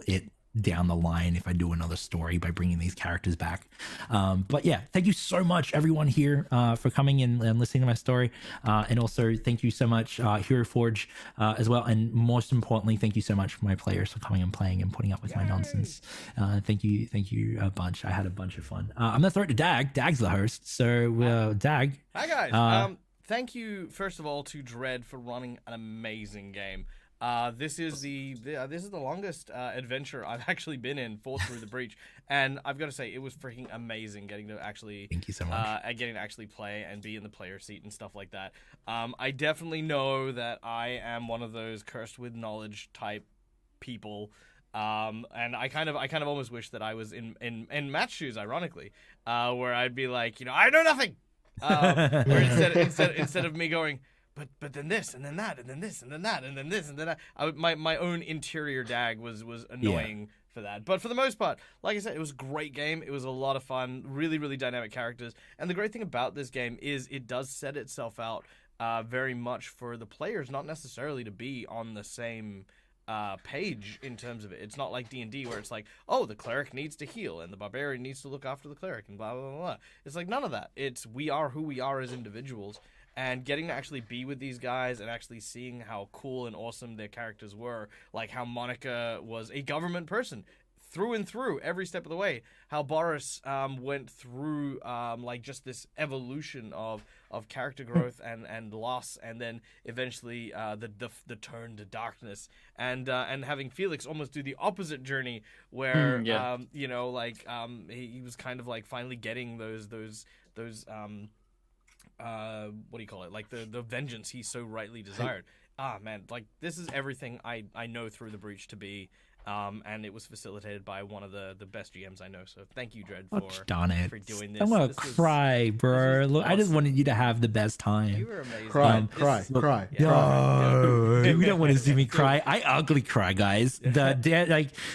it down the line if I do another story by bringing these characters back. But yeah, thank you so much everyone here for coming in and listening to my story, and also thank you so much Hero Forge as well, and most importantly, thank you so much for my players for coming and playing and putting up with my nonsense. Thank you a bunch. I had a bunch of fun. I'm gonna throw it to Dag. Dag's the host, so Dag. Hi guys. Thank you first of all to Dread for running an amazing game. This is the longest adventure I've actually been in for Through the Breach, and I've got to say it was freaking amazing getting to actually thank you so much. Getting to actually play and be in the player seat and stuff like that. I definitely know that I am one of those cursed with knowledge type people. And I kind of almost wish that I was in Matt's shoes, ironically, where I'd be like, I know nothing. Where instead of me going, but then this and then that and then this and then that and then this and then that, my own interior Dag was annoying for that. But for the most part, like I said, it was a great game. It was a lot of fun, really, really dynamic characters. And the great thing about this game is it does set itself out very much for the players, not necessarily to be on the same page in terms of it. It's not like D&D where it's like, oh, the cleric needs to heal and the barbarian needs to look after the cleric and blah, blah, blah, blah. It's like none of that. It's we are who we are as individuals. And getting to actually be with these guys and actually seeing how cool and awesome their characters were, like how Monica was a government person through and through every step of the way, how Boris went through like just this evolution of character growth and loss, and then eventually the turn to darkness, and having Felix almost do the opposite journey where he was kind of like finally getting those what do you call it? Like the vengeance he so rightly desired. Man, like this is everything I know Through the Breach to be. And it was facilitated by one of the best GMs I know. So thank you, Dread, for doing this. I'm gonna cry, bro. Look, awesome. I just wanted you to have the best time. You were amazing. Cry. No, we don't want to see me cry. I ugly cry, guys.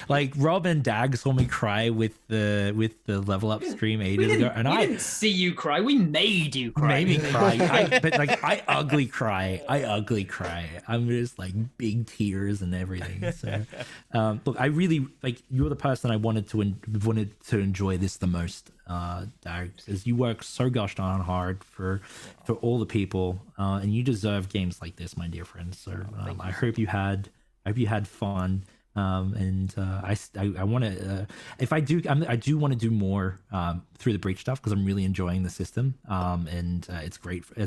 Like Rob and Dag saw me cry with the level up stream ages ago, and I didn't see you cry. We made you cry. Made me cry. But I ugly cry. I'm just like big tears and everything. So. Look, I really you're the person I wanted to enjoy this the most, Dag, because you work so gosh darn hard for all the people, and you deserve games like this, my dear friends. So I hope you had fun. And I want to I do want to do more Through the Breach stuff because I'm really enjoying the system, and it's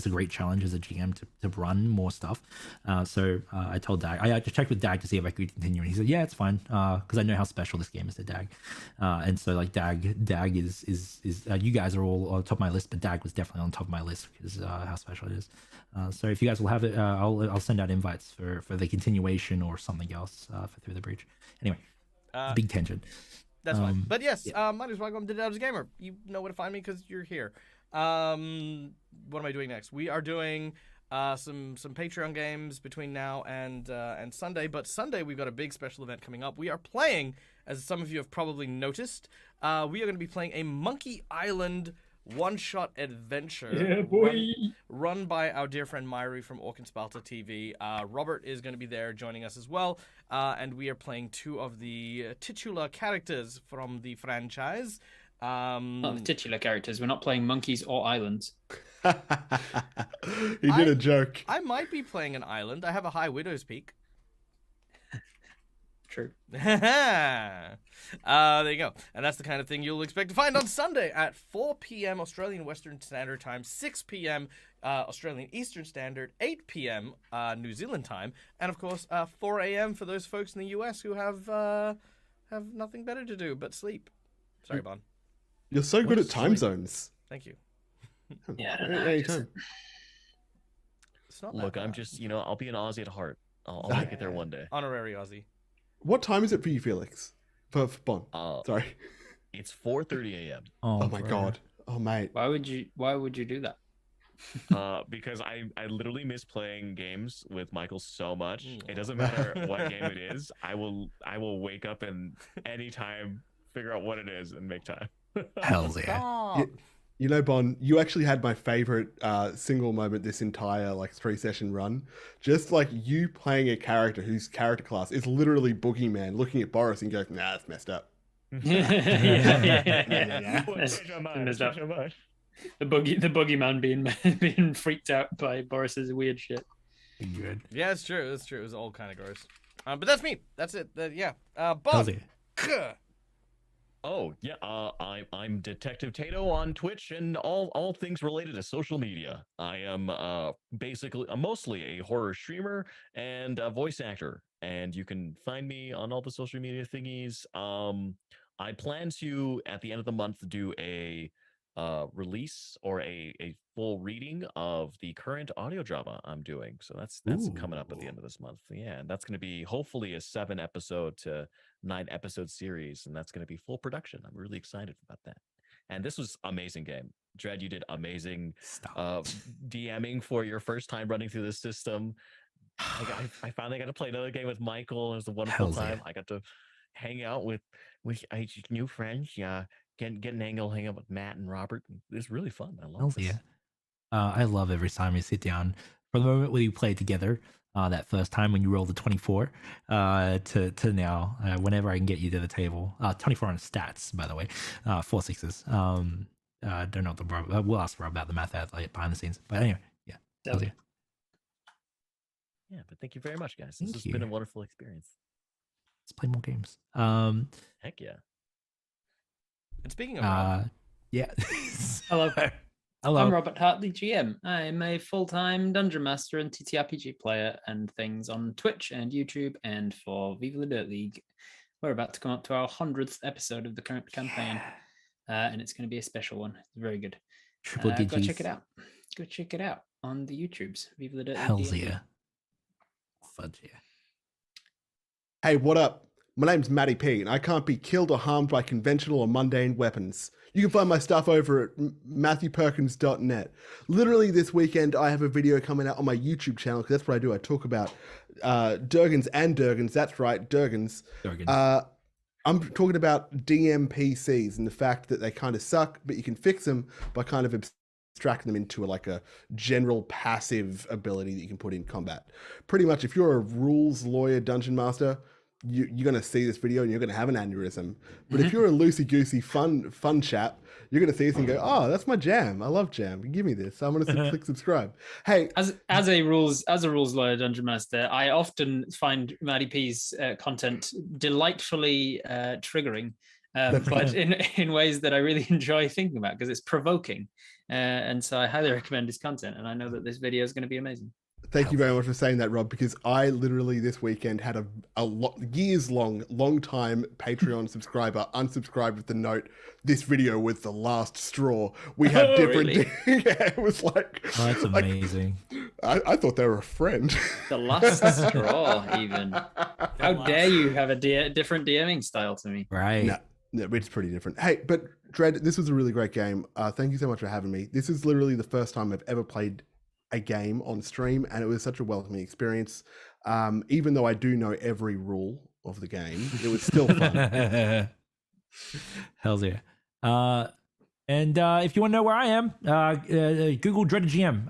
a great challenge as a GM to run more stuff. So I told Dag, I checked with Dag to see if I could continue, and he said, yeah, it's fine, because I know how special this game is to Dag. And so like Dag is you guys are all on top of my list, but Dag was definitely on top of my list because how special it is. So if you guys will have it, I'll send out invites for the continuation or something else for Through the Breach. Anyway, big tangent. That's fine. But yes, my name is Welcome to Dowd's Gamer. You know where to find me because you're here. What am I doing next? We are doing some Patreon games between now and Sunday. But Sunday we've got a big special event coming up. We are playing, as some of you have probably noticed, we are going to be playing a Monkey Island one-shot adventure run by our dear friend Myri from Orc and Spalter TV. Robert is going to be there joining us as well, and we are playing 2 of the titular characters from the franchise. Not the titular characters. We're not playing monkeys or islands. He did a joke. I might be playing an island. I have a high Widow's Peak. True. There you go. And that's the kind of thing you'll expect to find on Sunday at 4 p.m. Australian Western Standard Time, 6 p.m. Australian Eastern Standard, 8 p.m. New Zealand time, and of course 4 a.m. for those folks in the US who have nothing better to do but sleep. Sorry, Bon. You're so good at time zones. Thank you. Yeah, I don't know. Anytime. It's not that Look, I'm bad. just, I'll be an Aussie at heart. I'll make it there one day. Honorary Aussie. What time is it for you, Felix? For Bon. Sorry. It's 4:30 a.m. Oh my bro. god. Oh mate. Why would you do that? Because I literally miss playing games with Michael so much. It doesn't matter what game it is. I will wake up and anytime figure out what it is and make time. Hells yeah. Stop. You know, Bon, you actually had my favorite single moment this entire 3-session run. Just like you playing a character whose character class is literally Boogeyman, looking at Boris and going, "Nah, that's messed up." Yeah. Change my mind, Messed up. change my mind. The boogeyman being freaked out by Boris's weird shit. Good. Yeah, it's true. It's true. It was all kind of gross. But that's me. That's it. Yeah. Hells Bob. yeah. Oh yeah, I'm Detective Tato on Twitch and all things related to social media. I am mostly a horror streamer and a voice actor, and you can find me on all the social media thingies. I plan to at the end of the month do a release or a full reading of the current audio drama I'm doing. So that's coming up at the end of this month. Yeah, and that's going to be hopefully a 7-episode to 9-episode series, and that's going to be full production. I'm really excited about that. And this was amazing game. Dread, you did amazing DMing for your first time running through this system. I finally got to play another game with Michael. It was a wonderful time. I got to hang out with new friends. Yeah, get an angle, hang out with Matt and Robert. It's really fun. I love this. Yeah. I love every time we sit down. From the moment when we played together, that first time when you rolled the 24, to now, whenever I can get you to the table. 24 on stats, by the way. 4 6s. Don't know what the we'll ask Rob about the math behind the scenes. But anyway, yeah. Hells yeah. Yeah, but thank you very much, guys. Thank This has you. been a wonderful experience. Let's play more games. Heck yeah. And speaking of Rob, yeah. Hello. Hello. I'm Robert Hartley, GM. I'm a full-time Dungeon Master and TTRPG player and things on Twitch and YouTube and for Viva la Dirt League. We're about to come up to our 100th episode of the current campaign, and it's going to be a special one. It's very good. Triple digits. Go check it out. Go check it out on the YouTubes. Viva la Dirt League. Hells D&D. yeah. Fudge yeah. Hey, what up? My name's Matty P, and I can't be killed or harmed by conventional or mundane weapons. You can find my stuff over at MatthewPerkins.net. Literally this weekend, I have a video coming out on my YouTube channel, because that's what I do. I talk about Durgans and Durgans. That's right, Durgans. I'm talking about DMPCs and the fact that they kind of suck, but you can fix them by kind of abstracting them into a general passive ability that you can put in combat. Pretty much, if you're a rules lawyer dungeon master, you're going to see this video and you're going to have an aneurysm. But if you're a loosey-goosey fun chap, you're going to see this and go, "Oh, that's my jam. I love jam. Give me this. I'm going to click subscribe." Hey, as a rules lawyer dungeon master, I often find Maddie P's content delightfully triggering, but in ways that I really enjoy thinking about because it's provoking, and so I highly recommend his content. And I know that this video is going to be amazing. Thank you very much for saying that, Rob, because I literally this weekend had a long time Patreon subscriber unsubscribe with the note, "This video was the last straw. We have different..." Really? Yeah, it was like... Oh, that's amazing. I thought they were a friend. The last straw, even. How dare you have a different DMing style to me? Right. No, it's pretty different. Hey, but Dread, this was a really great game. Thank you so much for having me. This is literally the first time I've ever played a game on stream, and it was such a welcoming experience. Even though I do know every rule of the game, it was still fun. Hells yeah. And if you want to know where I am, Google Dreaded GM.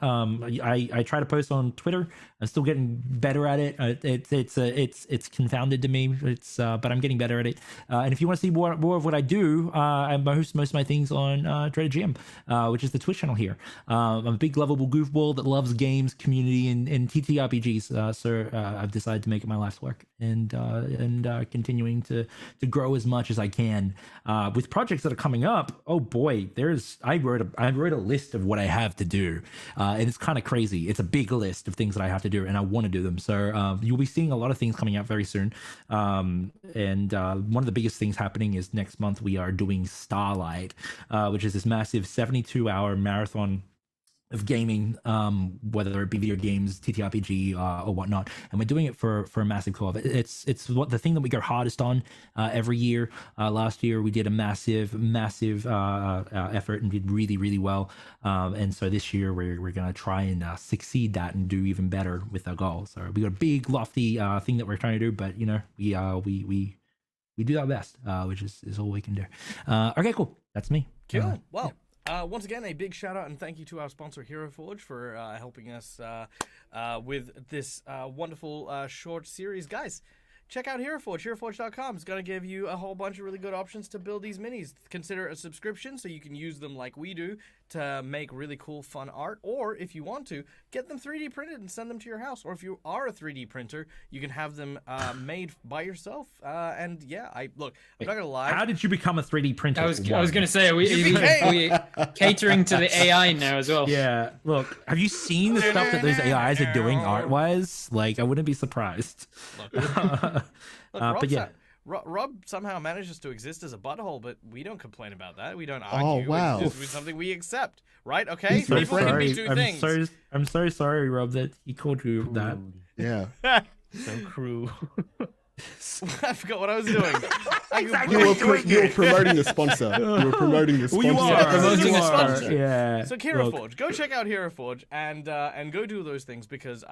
I try to post on Twitter. I'm still getting better at it. It's confounded to me. But I'm getting better at it. And if you want to see more of what I do, I host most of my things on Dreaded GM, which is the Twitch channel here. I'm a big lovable goofball that loves games, community, and TTRPGs. So I've decided to make it my life's work and continuing to grow as much as I can with projects that are coming up. Oh boy. literally, I wrote a list of what I have to do, and it's kind of crazy. It's a big list of things that I have to do, and I want to do them. So you'll be seeing a lot of things coming out very soon. And one of the biggest things happening is next month we are doing Starlight, which is this massive 72-hour marathon of gaming, whether it be video games, TTRPG, or whatnot, and we're doing it for a massive co-op. It's what the thing that we go hardest on every year. Last year we did a massive effort and did really well, and so this year we're gonna try and succeed that and do even better with our goal. So we got a big lofty thing that we're trying to do, but you know we do our best, which is all we can do. Okay, cool. That's me. Cool. Well. Once again, a big shout out and thank you to our sponsor, Hero Forge, for helping us with this wonderful short series. Guys, check out Hero Forge. HeroForge.com is going to give you a whole bunch of really good options to build these minis. Consider a subscription so you can use them like we do to make really cool, fun art. Or if you want to, get them 3D printed and send them to your house. Or if you are a 3D printer, you can have them made by yourself. And yeah, I'm not going to lie. How did you become a 3D printer? I was going to say, are we catering to the AI now as well? Yeah, look, have you seen the stuff that those AIs are doing art-wise? Like, I wouldn't be surprised. But yeah. Rob somehow manages to exist as a butthole, but we don't complain about that. We don't argue. Oh, wow. It's just something we accept, right? Okay? People can be two things. I'm so sorry, Rob, that he called you that. Yeah. So cruel. I forgot what I was doing. You were promoting the sponsor. You were promoting the sponsor. You are promoting the sponsor. Yeah. So Hero Forge, go check out Hero Forge and go do those things because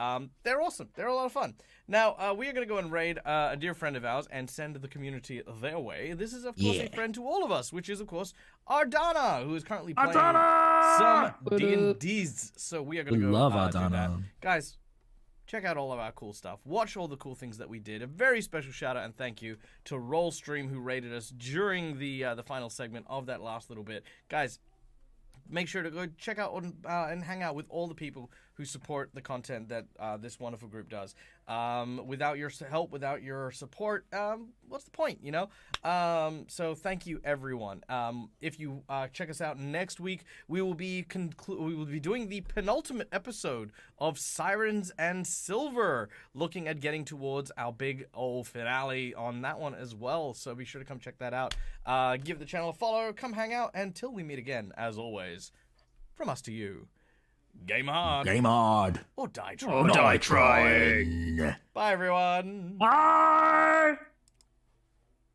they're awesome. They're a lot of fun. Now we are going to go and raid a dear friend of ours and send the community their way. This is of course a friend to all of us, which is of course Ardana, who is currently playing some D&Ds. So we are going to go love do Ardana. that. Guys, check out all of our cool stuff. Watch all the cool things that we did. A very special shout out and thank you to Rollstream who raided us during the final segment of that last little bit. Guys, make sure to go check out and hang out with all the people who support the content that this wonderful group does. Without your help, without your support, what's the point, you know? So thank you, everyone. If you check us out next week, we will be doing the penultimate episode of Sirens and Silver, looking at getting towards our big old finale on that one as well. So be sure to come check that out. Give the channel a follow, come hang out, until we meet again, as always, from us to you. Game hard. Game hard. Or die trying. Oh, die trying. Bye, everyone. Bye.